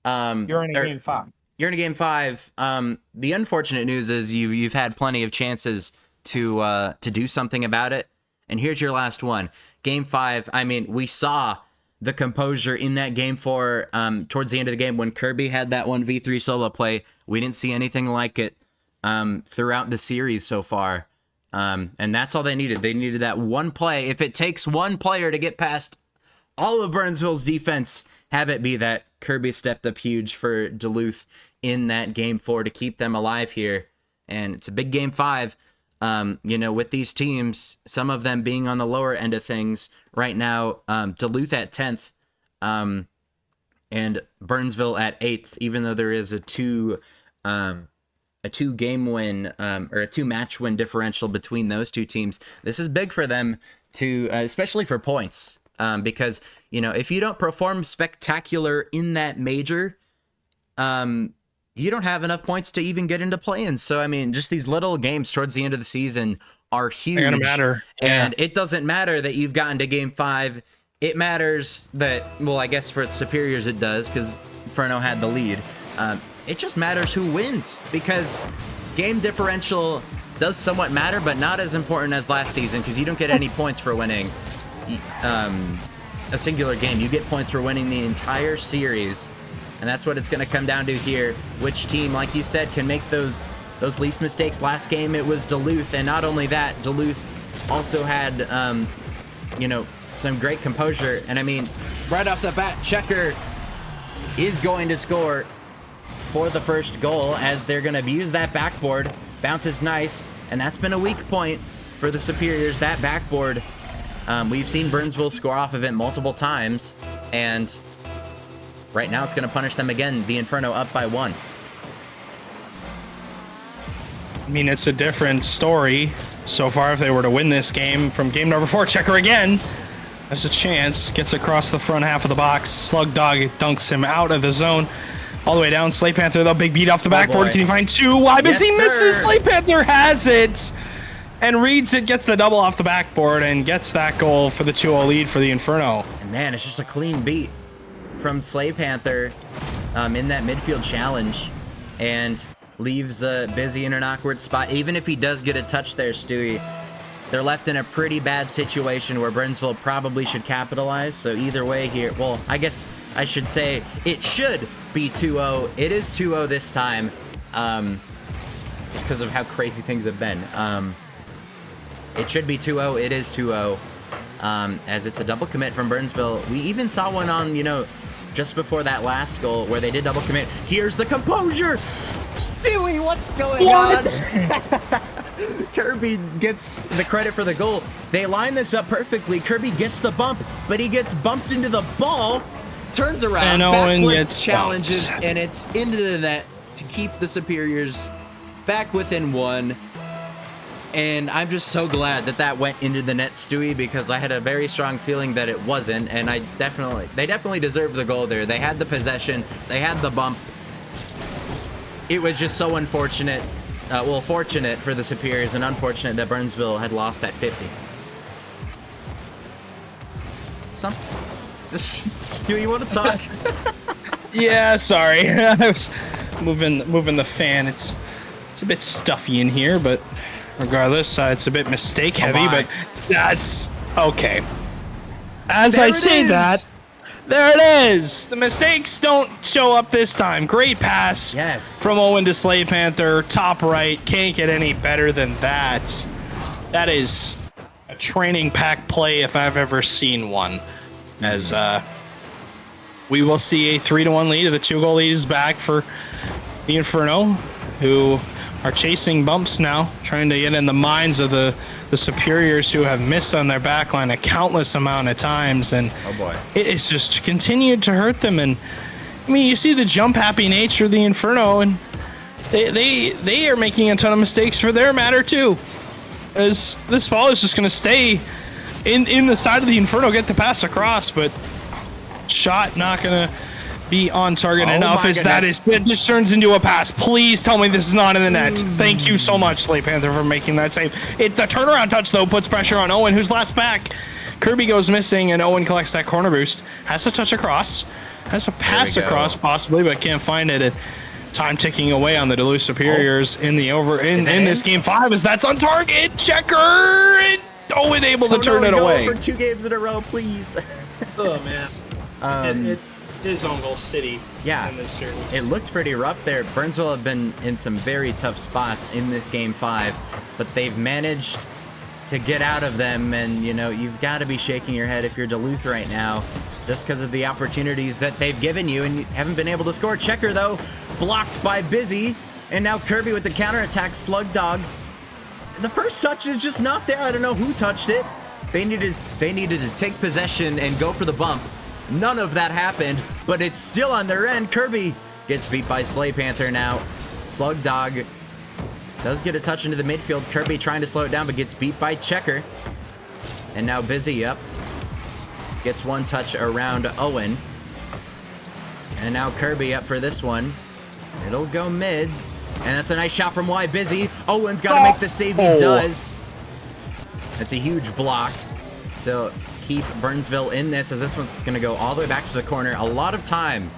you're in a game 5.
You're in a game 5. The unfortunate news is you've had plenty of chances to do something about it. And here's your last one. Game 5, we saw the composure in that game 4 towards the end of the game when Kirby had that 1v3 solo play. We didn't see anything like it throughout the series so far. And that's all they needed. They needed that one play. If it takes one player to get past all of Burnsville's defense, have it be that Kirby stepped up huge for Duluth in that game 4 to keep them alive here. And it's a big game 5. With these teams, some of them being on the lower end of things right now, Duluth at 10th, and Burnsville at 8th, even though there is a two game win, or a 2 match win differential between those two teams. This is big for them to, especially for points, because, if you don't perform spectacular in that major, you don't have enough points to even get into play-ins. So, just these little games towards the end of the season are huge. They're gonna matter. Yeah. And it doesn't matter that you've gotten to game 5. It matters that, well, I guess for the Superiors it does, because Inferno had the lead. It just matters who wins, because game differential does somewhat matter, but not as important as last season, because you don't get any points for winning a singular game. You get points for winning the entire series. And that's what it's going to come down to here. Which team, like you said, can make those least mistakes? Last game, it was Duluth. And not only that, Duluth also had, some great composure. And right off the bat, Checker is going to score for the first goal as they're going to abuse that backboard. Bounce is nice. And that's been a weak point for the Superiors, that backboard. We've seen Burnsville score off of it multiple times. And right now, it's going to punish them again. The Inferno up by 1.
It's a different story so far. If they were to win this game from game number 4, Checker again has a chance. Gets across the front half of the box. Slugdog dunks him out of the zone. All the way down. Slave Panther, though, big beat off the backboard. Can he find 2? Wybusy misses. Slave Panther has it and reads it. Gets the double off the backboard and gets that goal for the 2-0 lead for the Inferno.
And man, it's just a clean beat from Slave Panther in that midfield challenge, and leaves Busy in an awkward spot. Even if he does get a touch there, Stewie, they're left in a pretty bad situation where Burnsville probably should capitalize. So either way here, well, I guess I should say it should be 2-0. It is 2-0 this time, just because of how crazy things have been. It should be 2-0. It is 2-0, as it's a double commit from Burnsville. We even saw one on, just before that last goal where they did double commit. Here's the composure. Stewie, what's going on? Kirby gets the credit for the goal. They line this up perfectly. Kirby gets the bump, but he gets bumped into the ball, turns around,
and Owen
backflip
gets
challenges,
bumped.
and it's into the net to keep the Superiors back within one. And I'm just so glad that that went into the net, Stewie, because I had a very strong feeling that it wasn't, and they definitely deserved the goal there. They had the possession, they had the bump. It was just so unfortunate, fortunate for the Superiors and unfortunate that Burnsville had lost that 50. Stewie, you want to talk?
Yeah, sorry. I was moving the fan. It's a bit stuffy in here, but regardless, it's a bit mistake heavy, but that's okay. As I say that, there it is. The mistakes don't show up this time. Great pass from Owen to Slave Panther, top right. Can't get any better than that. That is a training pack play if I've ever seen one. As we will see a 3-1 lead. The 2-goal lead is back for the Inferno, who are chasing bumps now, trying to get in the minds of the Superiors, who have missed on their backline a countless amount of times, and it has just continued to hurt them. And I mean, you see the jump happy nature of the Inferno, and they are making a ton of mistakes for their matter too, as this ball is just going to stay in the side of the Inferno, get the pass across, but shot not going to be on target enough, as it just turns into a pass. Please tell me this is not in the net. Thank you so much, Slave Panther, for making that save. The turnaround touch, though, puts pressure on Owen, who's last back. Kirby goes missing, and Owen collects that corner boost. Has to touch across. Has to pass across, possibly, but can't find it. Time ticking away on the Duluth Superiors in this game 5, as that's on target. Checker! And Owen able to turn it away.
For 2 games in a row, please.
Oh, man. It is on goal city.
Yeah,
in this series.
It looked pretty rough there. Burnsville have been in some very tough spots in this game 5, but they've managed to get out of them. And you've got to be shaking your head if you're Duluth right now, just because of the opportunities that they've given you, and you haven't been able to score. Checker, though, blocked by Busy, and now Kirby with the counterattack. Slug Dog. The first touch is just not there. I don't know who touched it. They needed to take possession and go for the bump. None of that happened, but it's still on their end. Kirby gets beat by Slave Panther now. Slug Dog does get a touch into the midfield. Kirby trying to slow it down, but gets beat by Checker. And now Busy up. Gets one touch around Owen. And now Kirby up for this one. It'll go mid. And that's a nice shot from Y. Busy. Owen's got to make the save. He does. That's a huge block. So keep Burnsville in this, as this one's going to go all the way back to the corner. A lot of time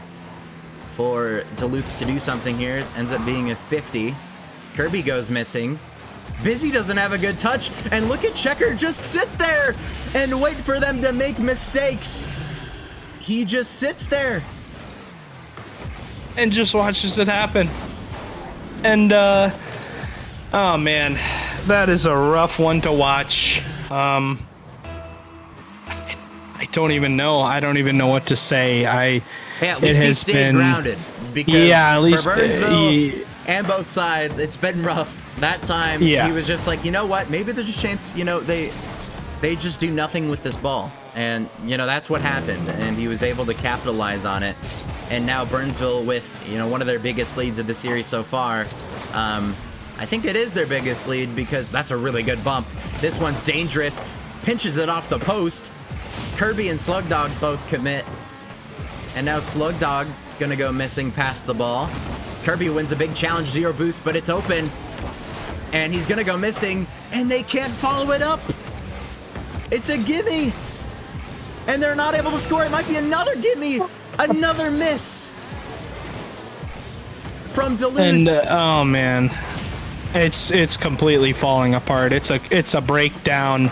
for Duluth to do something here. It ends up being a 50. Kirby goes missing. Busy doesn't have a good touch. And look at Checker just sit there and wait for them to make mistakes. He just sits there
and just watches it happen. And, oh man, that is a rough one to watch. I don't even know. I don't even know what to say.
Hey, at least he stayed grounded. Because
at least
for Burnsville and both sides, it's been rough. That time, he was just like, you know what? Maybe there's a chance, they just do nothing with this ball. And, that's what happened. And he was able to capitalize on it. And now Burnsville with, one of their biggest leads of the series so far. I think it is their biggest lead because that's a really good bump. This one's dangerous. Pinches it off the post. Kirby and Slug Dog both commit. And now Slug Dog gonna go missing past the ball. Kirby wins a big challenge, 0 boost, but it's open. And he's gonna go missing, and they can't follow it up. It's a gimme. And they're not able to score. It might be another gimme. Another miss from Duluth.
And, oh man. It's completely falling apart. It's a breakdown.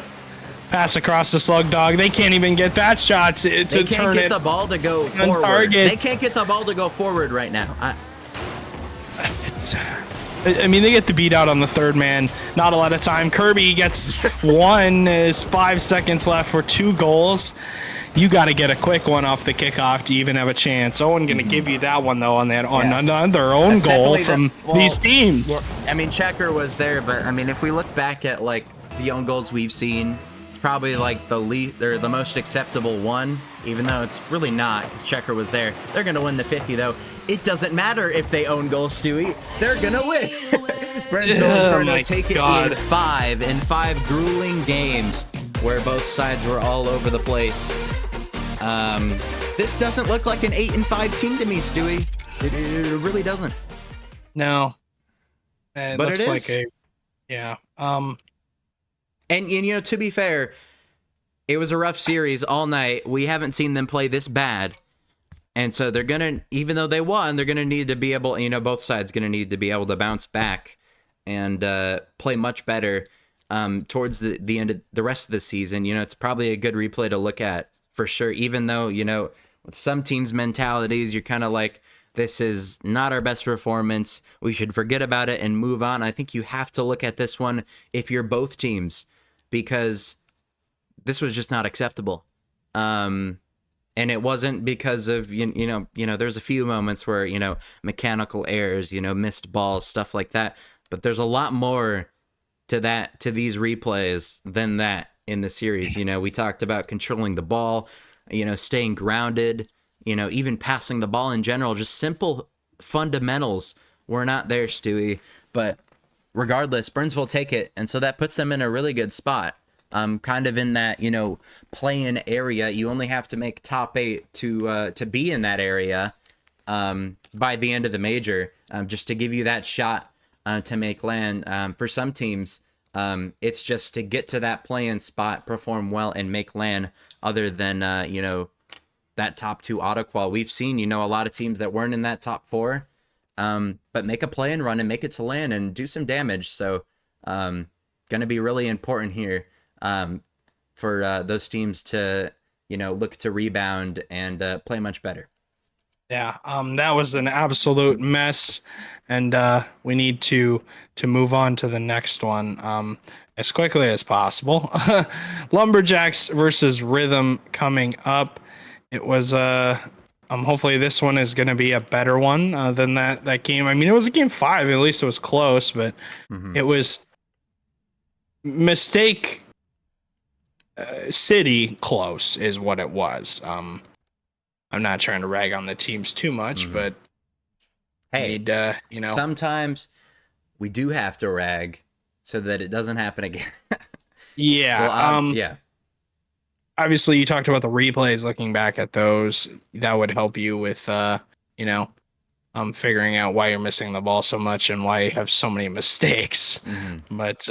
Pass across the Slug Dog. They can't even get that shot to
They can't
turn
get
it
the ball to go
on
forward.
target.
They can't get the ball to go forward right now.
I mean, they get the beat out on the third man. Not a lot of time. Kirby gets one. There's 5 seconds left for 2 goals. You got to get a quick one off the kickoff to even have a chance. Owen going to give you that one though on their own
That's
goal
definitely
from these teams.
I mean, Checker was there, but I mean, if we look back at like the own goals we've seen, it's probably like the most acceptable one, even though it's really not because Checker was there. They're gonna win the 50 though. It doesn't matter if they own goals, Stewie. They're gonna win. Burnsville Inferno take it in 5 grueling games where both sides were all over the place. This doesn't look like an 8-5 team to me, Stewie. It really doesn't.
No, it
But
looks
it
like
is. And you know, to be fair, it was a rough series all night. We haven't seen them play this bad. And so they're going to, even though they won, they're going to need to be able, you know, both sides going to need to be able to bounce back and play much better towards the end of the rest of the season. You know, it's probably a good replay to look at for sure, even though, you know, with some teams' mentalities, you're kind of like, this is not our best performance. We should forget about it and move on. I think you have to look at this one if you're both teams, because this was just not acceptable. And it wasn't because of, you know, there's a few moments where, you know, mechanical errors, you know, missed balls, stuff like that. But there's a lot more to these replays than that in the series. You know, we talked about controlling the ball, you know, staying grounded, you know, even passing the ball in general, just simple fundamentals were not there, Stewie. But regardless, Burnsville take it. And so that puts them in a really good spot. Kind of in that, you know, play-in area. You only have to make top 8 to be in that area by the end of the major, just to give you that shot to make land. For some teams, it's just to get to that play-in spot, perform well, and make land other than, you know, that top 2 auto qual. We've seen, you know, a lot of teams that weren't in that top 4, but make a play-in run and make it to land and do some damage. So going to be really important here. For those teams to, you know, look to rebound and play much better.
Yeah, that was an absolute mess, and we need to move on to the next one as quickly as possible. Lumberjacks versus Rhythm coming up. It was hopefully this one is going to be a better one than that game. I mean, it was a game 5. At least it was close, but it was mistake. City close is what it was. I'm not trying to rag on the teams too much, but
hey,
need, you know,
sometimes we do have to rag so that it doesn't happen again.
Yeah.
Well, yeah.
Obviously, you talked about the replays. Looking back at those, that would help you with, you know, figuring out why you're missing the ball so much and why you have so many mistakes. But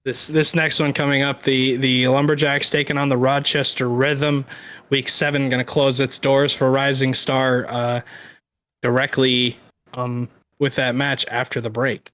This next one coming up, the Lumberjacks taking on the Rochester Rhythm. Week 7 going to close its doors for Rising Star directly with that match after the break.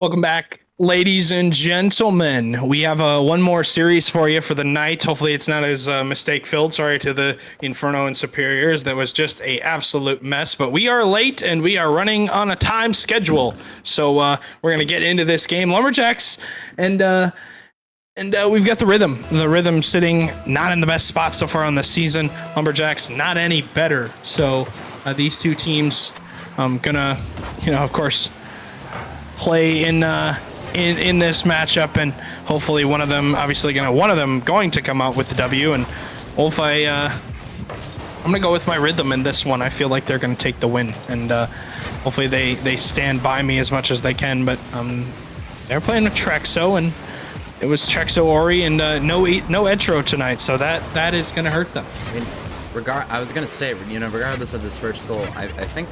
Welcome back, ladies and gentlemen. We have one more series for you for the night. Hopefully it's not as mistake-filled. Sorry to the Inferno and Superiors. That was just a absolute mess. But we are late, and we are running on a time schedule. So we're going to get into this game. Lumberjacks, and we've got the Rhythm. The Rhythm sitting not in the best spot so far on the season. Lumberjacks not any better. So these two teams gonna, of course, play in this matchup, and hopefully one of them going to come out with the W. And Wolf, I'm gonna go with my Rhythm in this one. I feel like they're gonna take the win, and hopefully they stand by me as much as they can. But they're playing with Trexo, and it was Trexo Ori and no Etro tonight, so that is gonna hurt them.
I mean, I was gonna say, regardless of this first goal, I think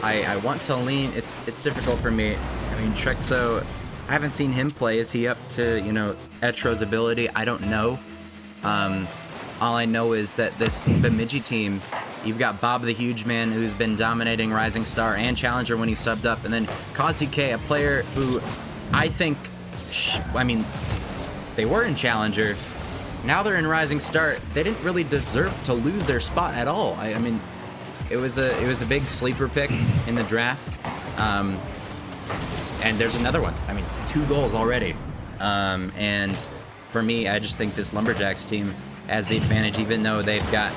I want to lean. It's difficult for me. I mean, Trexo, I haven't seen him play. Is he up to, Etro's ability? I don't know. All I know is that this Bemidji team, you've got Bob the Huge Man, who's been dominating Rising Star and Challenger when he subbed up, and then Kazuke, a player who I think, they were in Challenger. Now they're in Rising Star. They didn't really deserve to lose their spot at all. I mean, it was a big sleeper pick in the draft. And there's another one. I mean, 2 goals already. And for me, I just think this Lumberjacks team has the advantage, even though they've got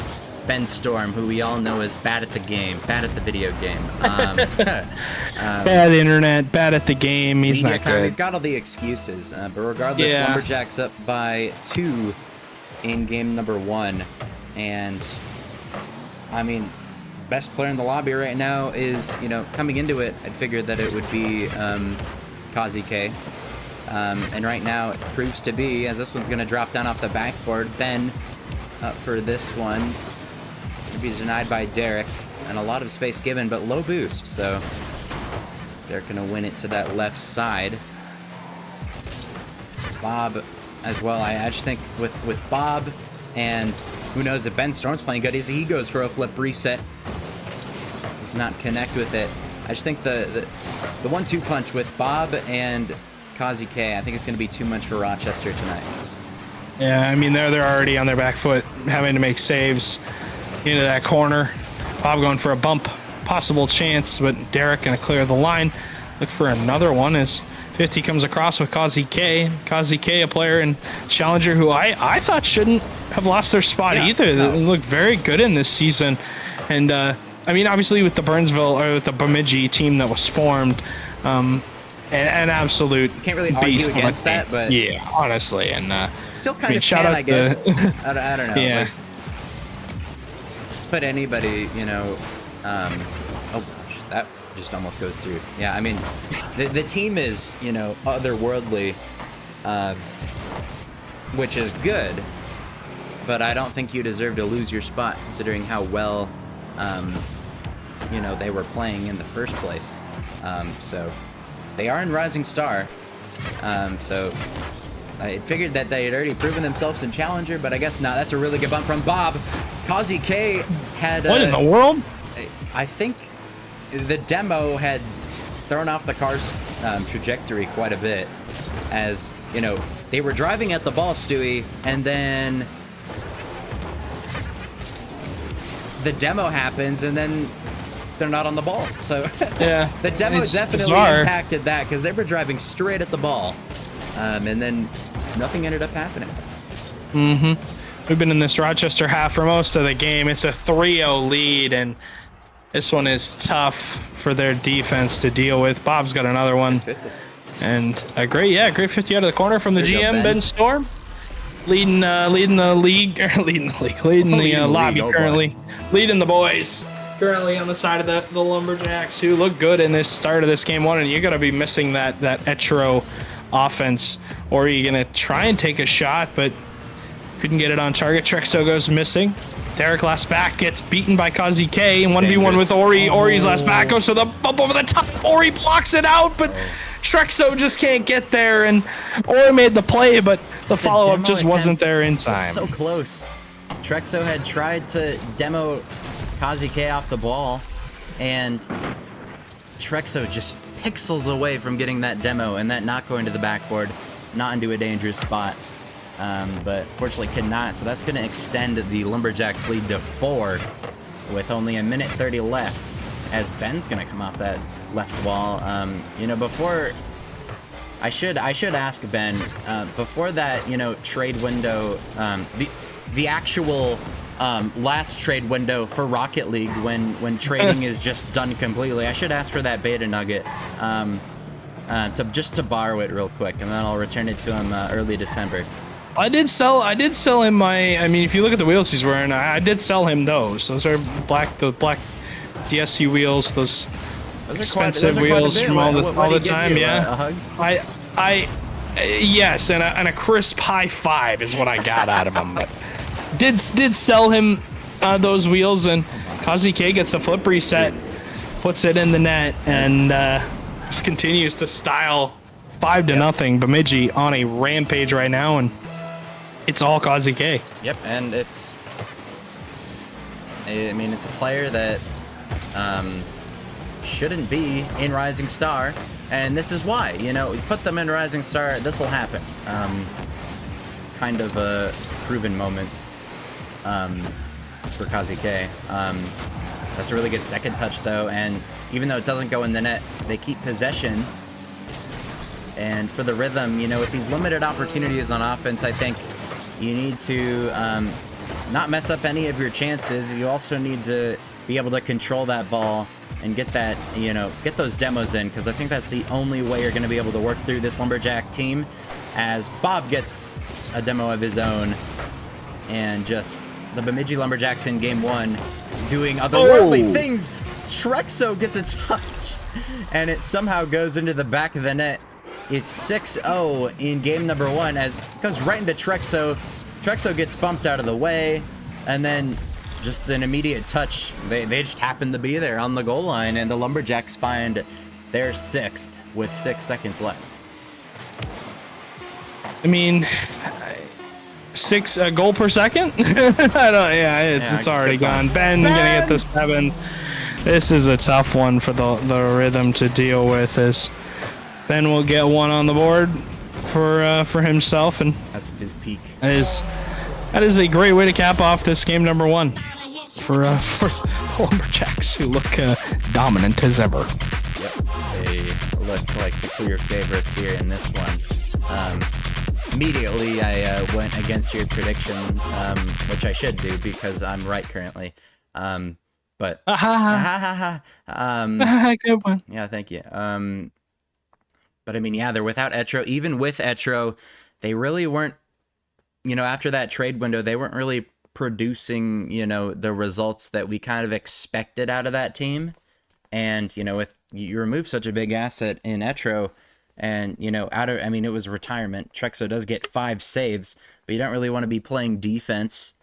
Ben Storm, who we all know is bad at the game, bad at the video game.
Bad internet, bad at the game. He's not good.
He's got all the excuses. But regardless, Lumberjacks up by 2 in game number 1. And, I mean, best player in the lobby right now is, coming into it, I'd figured that it would be Kazuke. And right now it proves to be, as this one's going to drop down off the backboard. Ben up for this one. Going to be denied by Derek. And a lot of space given, but low boost. So they're going to win it to that left side. Bob as well. I just think with Bob, and who knows if Ben Storm's playing good, he goes for a flip reset. Does not connect with it. I just think the 1-2 punch with Bob and Kazuke, I think it's going to be too much for Rochester tonight.
Yeah, I mean, they're already on their back foot, having to make saves into that corner. Bob going for a bump, possible chance, but Derek going to clear the line. Look for another one as 50 comes across with Kazuke. Kazuke, a player in Challenger who I thought shouldn't have lost their spot either. No. They look very good in this season. And, I mean, obviously with the Burnsville, or with the Bemidji team that was formed, an absolute
can't really argue against that, but
yeah, honestly, and
still kind of shout out, I guess. I don't know.
Yeah.
Like, but anybody, oh gosh, that just almost goes through. Yeah, I mean, the team is, otherworldly, which is good, but I don't think you deserve to lose your spot considering how well, they were playing in the first place. So they are in Rising Star. So I figured that they had already proven themselves in Challenger, but I guess not. That's a really good bump from Bob. Kazuke had...
what in the world?
I think the demo had thrown off the car's trajectory quite a bit, as, they were driving at the ball, Stewie, and then the demo happens, and then they're not on the ball. So
yeah,
the demo definitely impacted that, because they were driving straight at the ball, and then nothing ended up happening.
We've been in this Rochester half for most of the game. It's a 3-0 lead, and this one is tough for their defense to deal with. Bob's got another one, and a great 50 out of the corner from the GM, Ben Storm. Leading the lobby currently. Leading the boys currently on the side of the Lumberjacks, who look good in this start of this game 1, and you're going to be missing that Etro offense, or you're going to try and take a shot, but couldn't get it on target. Trexo goes missing. Derek last back gets beaten by Kazuke, and 1v1 with Ori. Ori's last back goes to the bump over the top. Ori blocks it out, but Trexo just can't get there, and Ori made the play, but the follow-up just wasn't there in time.
So close. Trexo had tried to demo Kazuke off the ball, and Trexo just pixels away from getting that demo and that not going to the backboard, not into a dangerous spot. But fortunately could not, so that's going to extend the Lumberjacks lead to 4 with only 1:30 left, as Ben's going to come off that left wall. You know, before... I should ask Ben, before that, you know, trade window, the actual last trade window for Rocket League when trading is just done completely, I should ask for that beta nugget to borrow it real quick, and then I'll return it to him early December.
I did sell him my, I mean, if you look at the wheels he's wearing, I did sell him those. Those are the black DSC wheels, those expensive wheels from all the time. Yeah,
a hug?
Yes, and a crisp high five is what I got out of him. But did sell him those wheels, and Kazi K gets a flip reset, puts it in the net, and just continues to style 5-0 Bemidji on a rampage right now, and it's all Kazi K.
Yep, and it's, I mean, it's a player that shouldn't be in Rising Star, and this is why. You know, put them in Rising Star, this will happen. Kind of a proven moment for Kazi K. That's a really good second touch, though, and even though it doesn't go in the net, they keep possession. And for the Rhythm, you know, with these limited opportunities on offense, I think you need to not mess up any of your chances. You also need to be able to control that ball and get that, you know, get those demos in, because I think that's the only way you're going to be able to work through this Lumberjack team, as Bob gets a demo of his own, and just the Bemidji Lumberjacks in game 1 doing otherworldly things. Trexo gets a touch, and it somehow goes into the back of the net. It's 6-0 in game number 1, as it goes right into Trexo. Trexo gets bumped out of the way, and then just an immediate touch. They just happen to be there on the goal line, and the Lumberjacks find their 6th with 6 seconds left.
I mean, 6 goal per second? I don't. Yeah, it's already gone. Ben gonna get the 7. This is a tough one for the Rhythm to deal with. As Ben will get 1 on the board for himself, and
that's his peak.
That is a great way to cap off this game number 1 for the Lumberjacks, who look dominant as ever.
Yep, they look like the clear favorites here in this one. Immediately, I went against your prediction, which I should do because I'm right currently. But
good one.
Yeah, thank you. But I mean, yeah, they're without Etro. Even with Etro, they really weren't, you know, after that trade window, they weren't really producing, you know, the results that we kind of expected out of that team. And, you know, with you remove such a big asset in Etro, and, you know, I mean, it was retirement. Trexo does get 5 saves, but you don't really want to be playing defense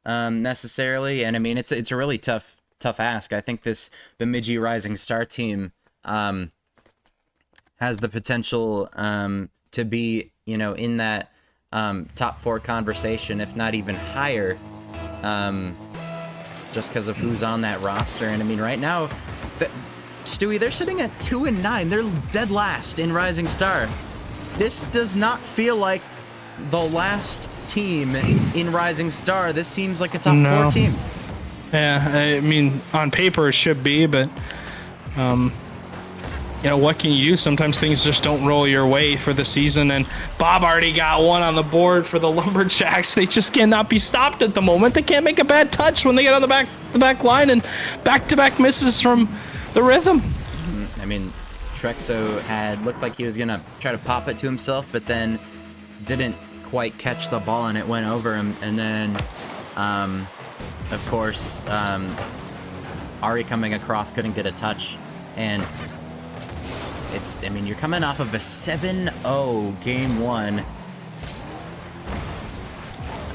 necessarily. And I mean, it's a really tough ask. I think this Bemidji Rising Star team has the potential to be, you know, in that top 4 conversation, if not even higher, just because of who's on that roster. And I mean, right now, Stewie, they're sitting at 2-9. They're dead last in Rising Star. This does not feel like the last team in Rising Star. This seems like a top 4 team.
Yeah, I mean, on paper it should be, but you know, what can you do? Sometimes things just don't roll your way for the season, and Bob already got 1 on the board for the Lumberjacks. They just cannot be stopped at the moment. They can't make a bad touch when they get on the back line, and back-to-back misses from the Rhythm.
I mean, Trexo had looked like he was gonna try to pop it to himself, but then didn't quite catch the ball, and it went over him. And then, of course, Ari coming across couldn't get a touch, and I mean, you're coming off of a 7-0 game 1.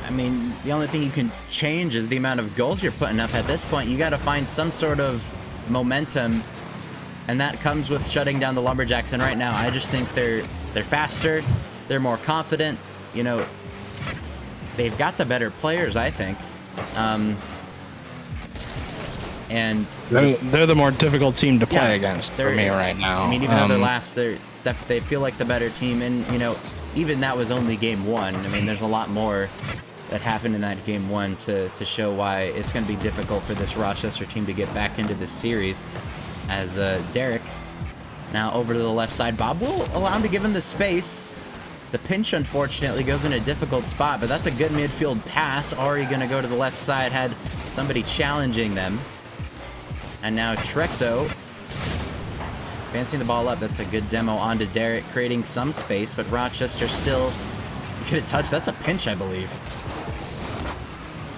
I mean, the only thing you can change is the amount of goals you're putting up. At this point, you got to find some sort of momentum, and that comes with shutting down the Lumberjacks. And right now, I just think they're faster, they're more confident. You know, they've got the better players, I think. and
They're the more difficult team to play
Yeah,
against for
they're-
me right now.
I mean, even though they're last, they feel like the better team, and even that was only game one. I mean, there's a lot more that happened in that game one to show why it's going to be difficult for this Rochester team to get back into this series. As Derek now over to the left side, Bob will allow him to give him the space. The pinch, unfortunately, goes in a difficult spot, but that's a good midfield pass. Ari going to go to the left side, had somebody challenging them. And now Trexo advancing the ball up. That's a good demo onto Derek, creating some space, but Rochester still get a touch. That's a pinch, I believe,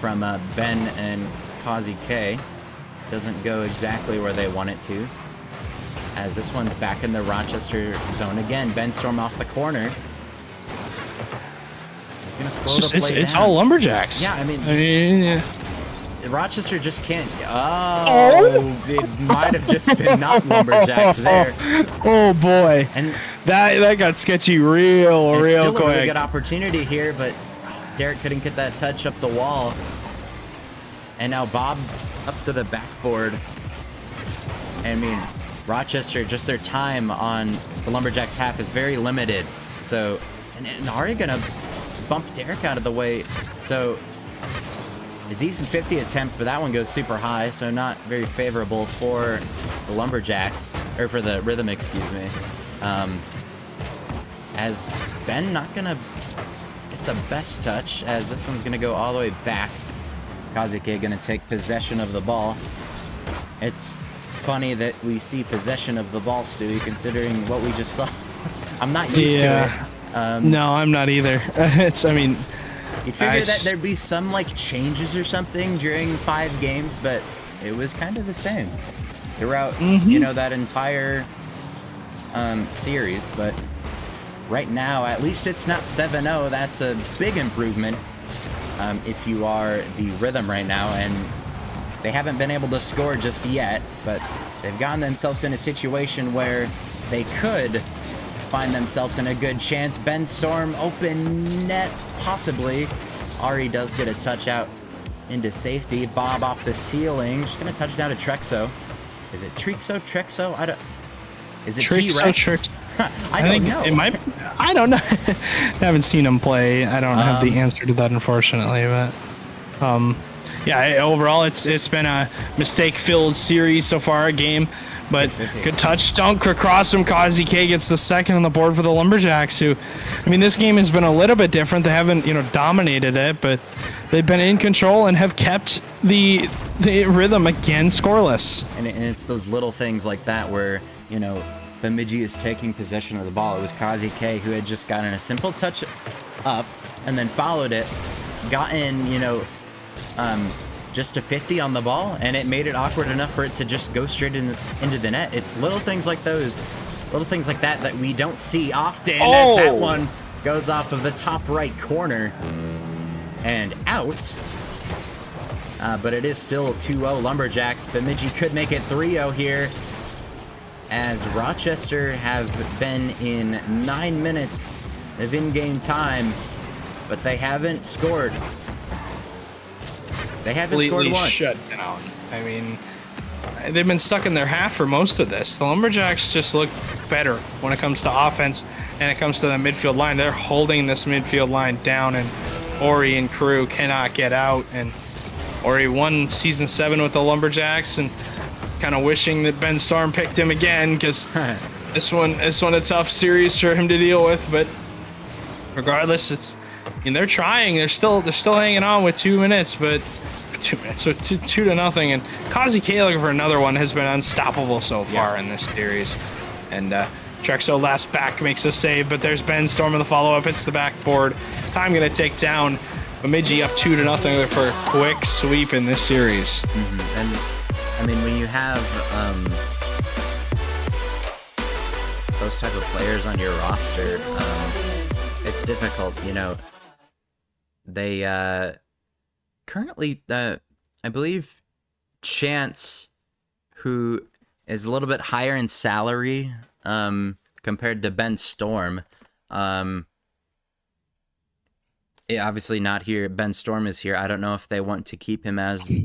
from Ben and Kazi K. Doesn't go exactly where they want it to, as this one's back in the Rochester zone again. Ben Storm off the corner. He's going to slow the play
It's
down.
all Lumberjacks.
Yeah, I mean,
yeah.
Rochester just can't. Oh, it might have just been not Lumberjacks there.
Oh boy,
And
that got sketchy real
it's still
quick.
a really good opportunity here, but Derek couldn't get that touch up the wall. And now Bob up to the backboard. I mean, Rochester, just their time on the Lumberjacks half is very limited. So, and Ari gonna bump Derek out of the way. So, a decent 50 attempt, but that one goes super high, so not very favorable for the Lumberjacks, or for the Rhythm, excuse me. As Ben not gonna get the best touch, as this one's gonna go all the way back. Kazuke gonna take possession of the ball. It's funny that we see possession of the ball, Stewie, considering what we just saw. I'm not used to it.
No, I'm not either. I mean,
You'd figure that there'd be some like changes or something during 5 games, but it was kind of the same throughout, that entire series. But right now, at least it's not 7-0. That's a big improvement if you are the Rhythm right now, and they haven't been able to score just yet, but they've gotten themselves in a situation where they could find themselves in a good chance. Ben Storm, open net, possibly. Ari does get a touch out into safety. Bob off the ceiling, just gonna touch down to Trexo. Is it Trexo? I don't. Is it T-Rex? I don't know.
It might. I don't know. I haven't seen him play. I don't have the answer to that, unfortunately. But yeah, overall, it's been a mistake-filled series so far. A game. But good touch dunk across from Kazi K gets the second on the board for the Lumberjacks, who, I mean, this game has been a little bit different. They haven't, dominated it, but they've been in control and have kept the Rhythm again scoreless.
And it's those little things like that where, Bemidji is taking possession of the ball. It was Kazi K who had just gotten a simple touch up and then followed it, gotten, just a 50 on the ball, and it made it awkward enough for it to just go straight into the net. It's little things like those, little things like that we don't see often, as that one goes off of the top right corner and out. But it is still 2-0 Lumberjacks. Bemidji could make it 3-0 here, as Rochester have been in 9 minutes of in-game time, but they haven't scored. They haven't scored once.
Shut down. I mean, they've been stuck in their half for most of this. The Lumberjacks just look better when it comes to offense and it comes to the midfield line. They're holding this midfield line down, and Ori and crew cannot get out. And Ori won Season 7 with the Lumberjacks, and kind of wishing that Ben Storm picked him again, because this one a tough series for him to deal with. But regardless, they're trying. They're still hanging on with 2 minutes, but 2 minutes, so 2-0, and Kazi K looking for another one has been unstoppable so far in this series. And Trexo last back makes a save, but there's Ben Storm in the follow-up. It's the backboard. Time gonna take down Bemidji up 2-0 for a quick sweep in this series.
And I mean, when you have those type of players on your roster, it's difficult. They currently, I believe, Chance, who is a little bit higher in salary compared to Ben Storm. Obviously not here. Ben Storm is here. I don't know if they want to keep him as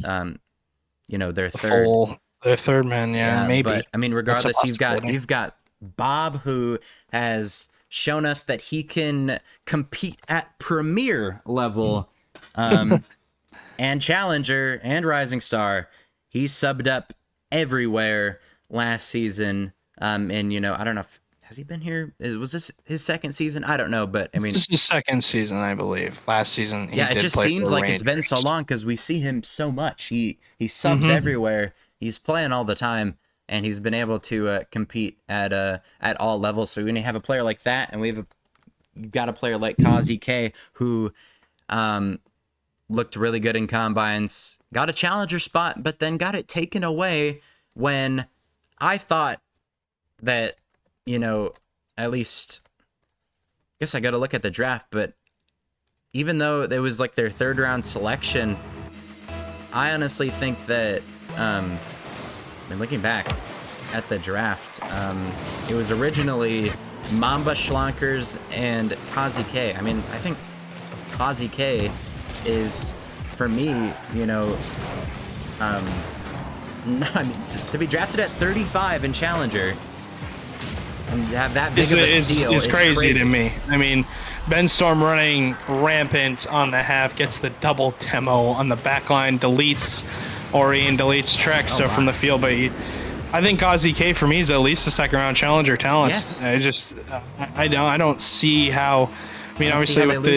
their third.
Their third man, maybe.
But I mean,
That's a
regardless,
possibility.
you've got Bob, who has shown us that he can compete at premier level, and challenger and rising star. He subbed up everywhere last season. And I don't know if has he been here. Was this his second season? I don't know, but I mean,
this is his second season, I believe. Last season, he
it
did
just
play
seems
for
like it's been so
Rangers.
long because we see him so much. He subs everywhere. He's playing all the time, and he's been able to compete at all levels. So when you have a player like that, and you've got a player like Kazi K, who looked really good in combines, got a challenger spot, but then got it taken away when I thought that, at least, I guess I got to look at the draft, but even though it was like their third round selection, I honestly think that, looking back at the draft, it was originally Mamba Schlankers and Kazi K. I mean, I think Kazi K is, for me, to be drafted at 35 in Challenger and have that big of a steal
is crazy to me. I mean, Ben Storm running rampant on the half, gets the double demo on the back line, deletes Ori and deletes Trex from the field. But I think Kazi K for me is at least a second round challenger talent.
Yes.
I don't see how. I mean, obviously with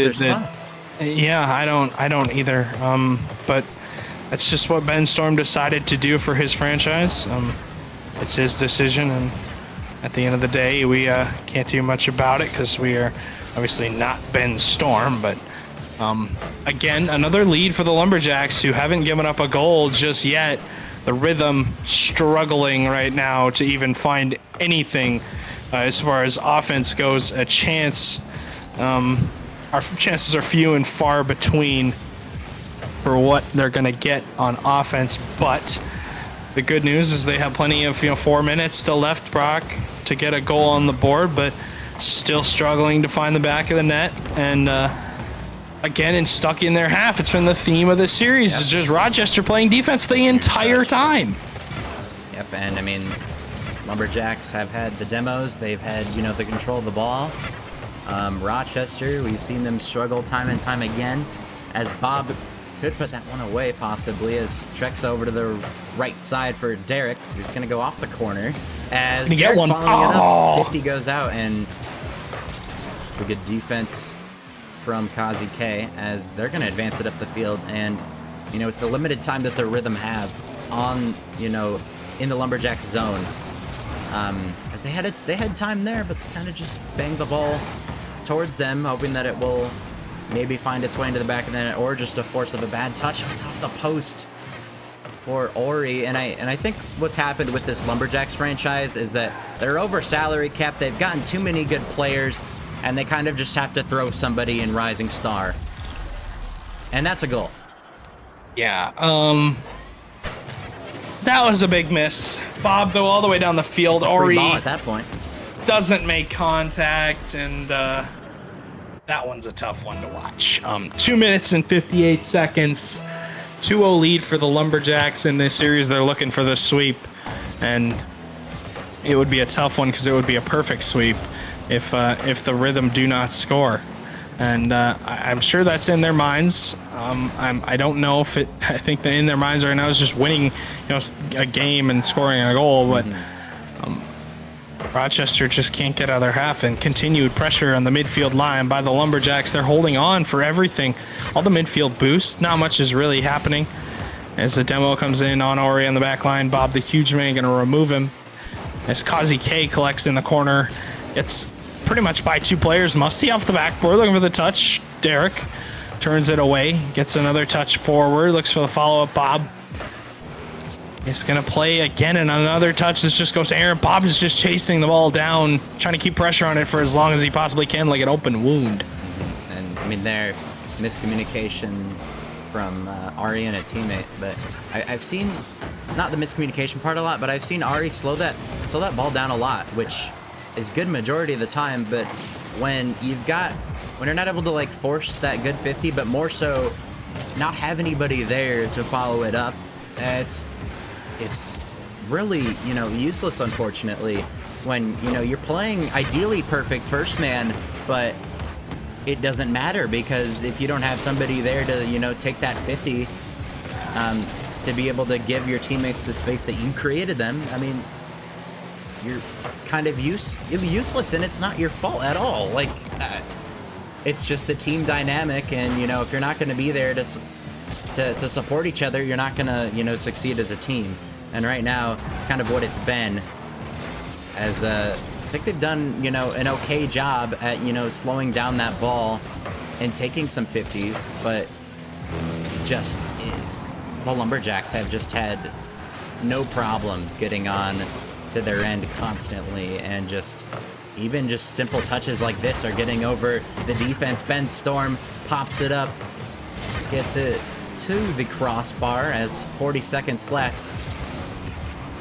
I don't either. But that's just what Ben Storm decided to do for his franchise. It's his decision, and at the end of the day, we can't do much about it because we are obviously not Ben Storm. But again, another lead for the Lumberjacks, who haven't given up a goal just yet. The Rhythm struggling right now to even find anything as far as offense goes. A chance. Our chances are few and far between for what they're going to get on offense. But the good news is they have plenty of 4 minutes still left, Brock, to get a goal on the board, but still struggling to find the back of the net. And again, and stuck in their half. It's been the theme of this series. It's just Rochester playing defense the entire time.
Yep, and I mean, Lumberjacks have had the demos. They've had, the control of the ball. Rochester, we've seen them struggle time and time again, as Bob could put that one away possibly, as Trex over to the right side for Derek, who's going to go off the corner. As
Derek
Derek
one.
following it up, 50 goes out, and a good defense from Kazi K, as they're going to advance it up the field. And, with the limited time that the Rhythm have on, in the Lumberjacks zone, as they had time there, but they kind of just banged the ball towards them, hoping that it will maybe find its way into the back of the net, or just a force of a bad touch. It's off the post for Ori. And I think what's happened with this Lumberjacks franchise is that they're over salary cap. They've gotten too many good players, and they kind of just have to throw somebody in Rising Star. And that's a goal.
Yeah, that was a big miss. Bob, though, all the way down the field.
It's a free
Ori
ball at that point.
doesn't make contact, and that one's a tough one to watch. 2 minutes and 58 seconds. 2-0 lead for the Lumberjacks in this series. They're looking for the sweep, and it would be a tough one because it would be a perfect sweep if the Rhythm do not score. And I'm sure that's in their minds. I don't know if it. I think that in their minds right now is just winning, a game and scoring a goal. But Rochester just can't get out of their half, and continued pressure on the midfield line by the Lumberjacks. They're holding on for everything. All the midfield boosts. Not much is really happening. As the demo comes in on Ori on the back line, Bob the Huge Man going to remove him. As Kazi K collects in the corner, it's pretty much by two players. Musty off the backboard, looking for the touch. Derek turns it away, gets another touch forward, looks for the follow-up. Bob is going to play again, and another touch. This just goes to Aaron. Bob is just chasing the ball down, trying to keep pressure on it for as long as he possibly can, like an open wound.
And I mean, their miscommunication from Ari and a teammate, but I've seen, not the miscommunication part a lot, but I've seen Ari slow that ball down a lot, which is good majority of the time. But when you're not able to force that good 50, but more so not have anybody there to follow it up, It's really, useless, unfortunately, when, you're playing ideally perfect first man, but it doesn't matter because if you don't have somebody there to, take that 50, to be able to give your teammates the space that you created them, I mean, you're kind of useless, and it's not your fault at all. Like, it's just the team dynamic, and, if you're not going to be there to support each other, you're not going to, succeed as a team. And right now, it's kind of what it's been, as I think they've done, an okay job at, slowing down that ball and taking some 50s, but just the Lumberjacks have just had no problems getting on to their end constantly, and just simple touches like this are getting over the defense. Ben Storm pops it up, gets it to the crossbar as 40 seconds left.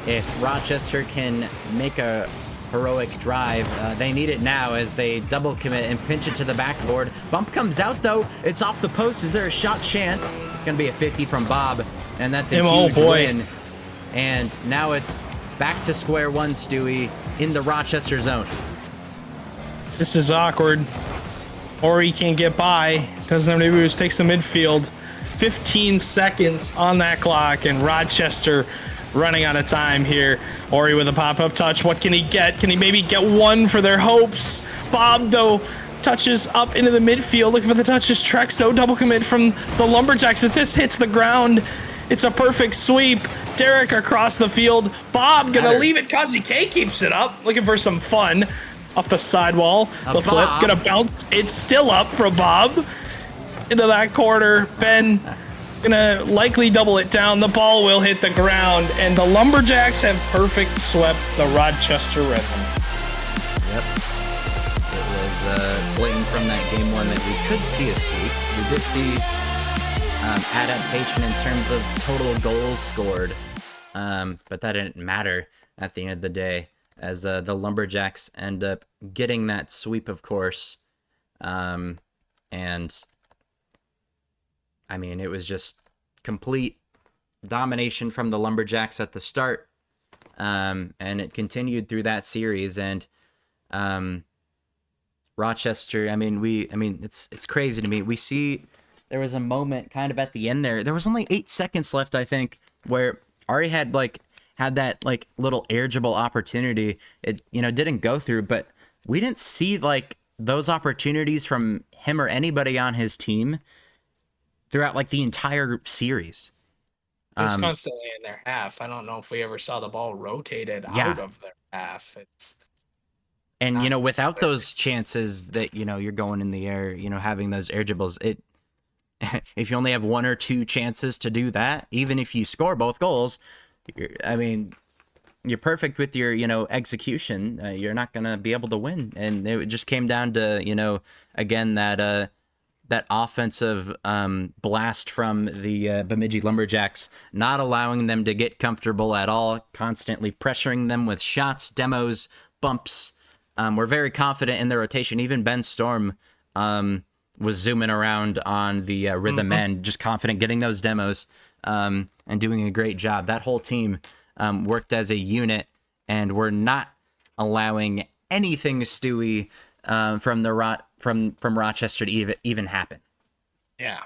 If Rochester can make a heroic drive, they need it now as they double commit and pinch it to the backboard. Bump comes out though. It's off the post. Is there a shot chance? It's going to be a 50 from Bob, and that's a huge win. And now it's back to square one, Stewie, in the Rochester zone.
This is awkward. Ori can't get by. Doesn't have to do is takes the midfield. 15 seconds on that clock, and Rochester running out of time here. Ori with a pop-up touch. What can he get? Can he maybe get one for their hopes? Bob, though, touches up into the midfield. Looking for the touches. Trexo double commit from the Lumberjacks. If this hits the ground, it's a perfect sweep. Derek across the field. Bob gonna leave it. Kazi K keeps it up. Looking for some fun. Off the sidewall. The flip. Gonna bounce. It's still up for Bob. Into that corner. Ben gonna likely double it down. The ball will hit the ground, and the Lumberjacks have perfect swept the Rochester Rhythm.
Yep. It was blatant from that game one that we could see a sweep. We did see adaptation in terms of total goals scored, but that didn't matter at the end of the day, as the Lumberjacks end up getting that sweep, of course. And I mean, it was just complete domination from the Lumberjacks at the start, and it continued through that series. And Rochester, I mean, it's crazy to me. We see there was a moment kind of at the end there. There was only 8 seconds left, I think, where Ari had that little air-dribble opportunity. It didn't go through, but we didn't see those opportunities from him or anybody on his team throughout the entire series.
It was constantly in their half. I don't know if we ever saw the ball rotated out of their half. And
without those chances that you're going in the air, having those air dribbles, if you only have one or two chances to do that, even if you score both goals, you're perfect with your execution. You're not gonna be able to win, and it just came down to again that offensive blast from the Bemidji Lumberjacks, not allowing them to get comfortable at all, constantly pressuring them with shots, demos, bumps. We're very confident in the rotation. Even Ben Storm was zooming around on the rhythm end, just confident getting those demos and doing a great job. That whole team worked as a unit, and we're not allowing anything, Stewie, from Rochester to even happen.
Yeah.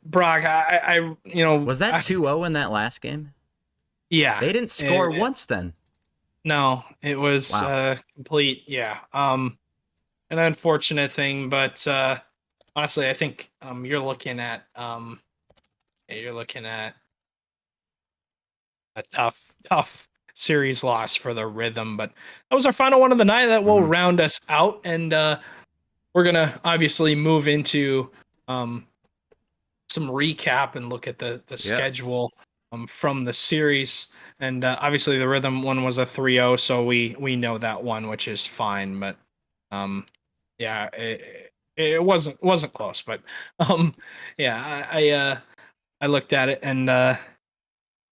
Brock, I
was that 2-0 in that last game?
Yeah.
They didn't score once then.
No, it was complete. Yeah. An unfortunate thing, but honestly, I think you're looking at a tough series loss for the Rhythm, but that was our final one of the night. That will round us out, and we're gonna obviously move into some recap and look at the schedule from the series. And obviously the Rhythm one was a 3-0, so we know that one, which is fine. But it wasn't close. But I looked at it, and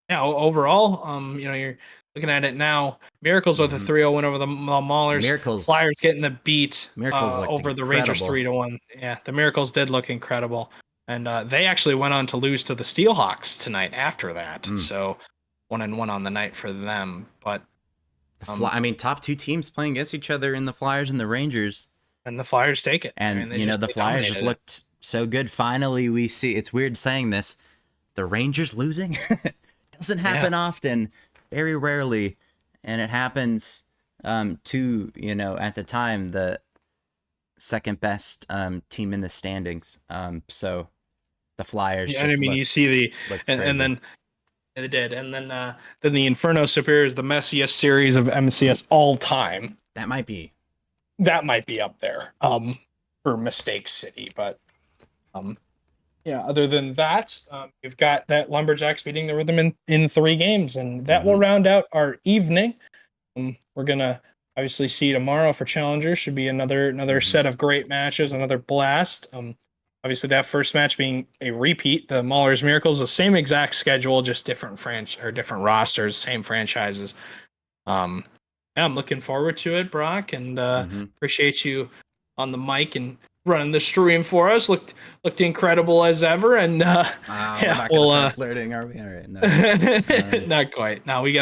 overall, you're looking at it now. Miracles with a 3-0 win over the Maulers.
Miracles.
Flyers getting the beat
Miracles
over the Rangers 3-1. Yeah, the Miracles did look incredible. and they actually went on to lose to the Steelhawks tonight after that. So 1-1 on the night for them. But
I mean, top two teams playing against each other in the Flyers and the Rangers.
And the Flyers take it.
And,
I mean,
the Flyers just looked so good. Finally, we see, it's weird saying this, the Rangers losing doesn't happen often, very rarely. And it happens to, at the time, the second best team in the standings. So the Flyers.
Yeah, you see and then they did. And then the Inferno Superior is the messiest series of MCS all time.
That might be
up there for Mistake City, but other than that, you've got that Lumberjacks beating the Rhythm in 3 games, and that will round out our evening. We're gonna obviously see tomorrow for Challenger. Should be another set of great matches, another blast. Obviously that first match being a repeat, the Maulers Miracles, the same exact schedule, just different different rosters, same franchises. I'm looking forward to it, Brock, and appreciate you on the mic and running the stream for us. Looked incredible as ever, and
we're not gonna start flirting, are we? All right, no.
Not quite. No, we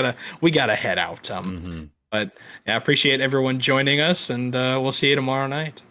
gotta head out. But I appreciate everyone joining us, and we'll see you tomorrow night.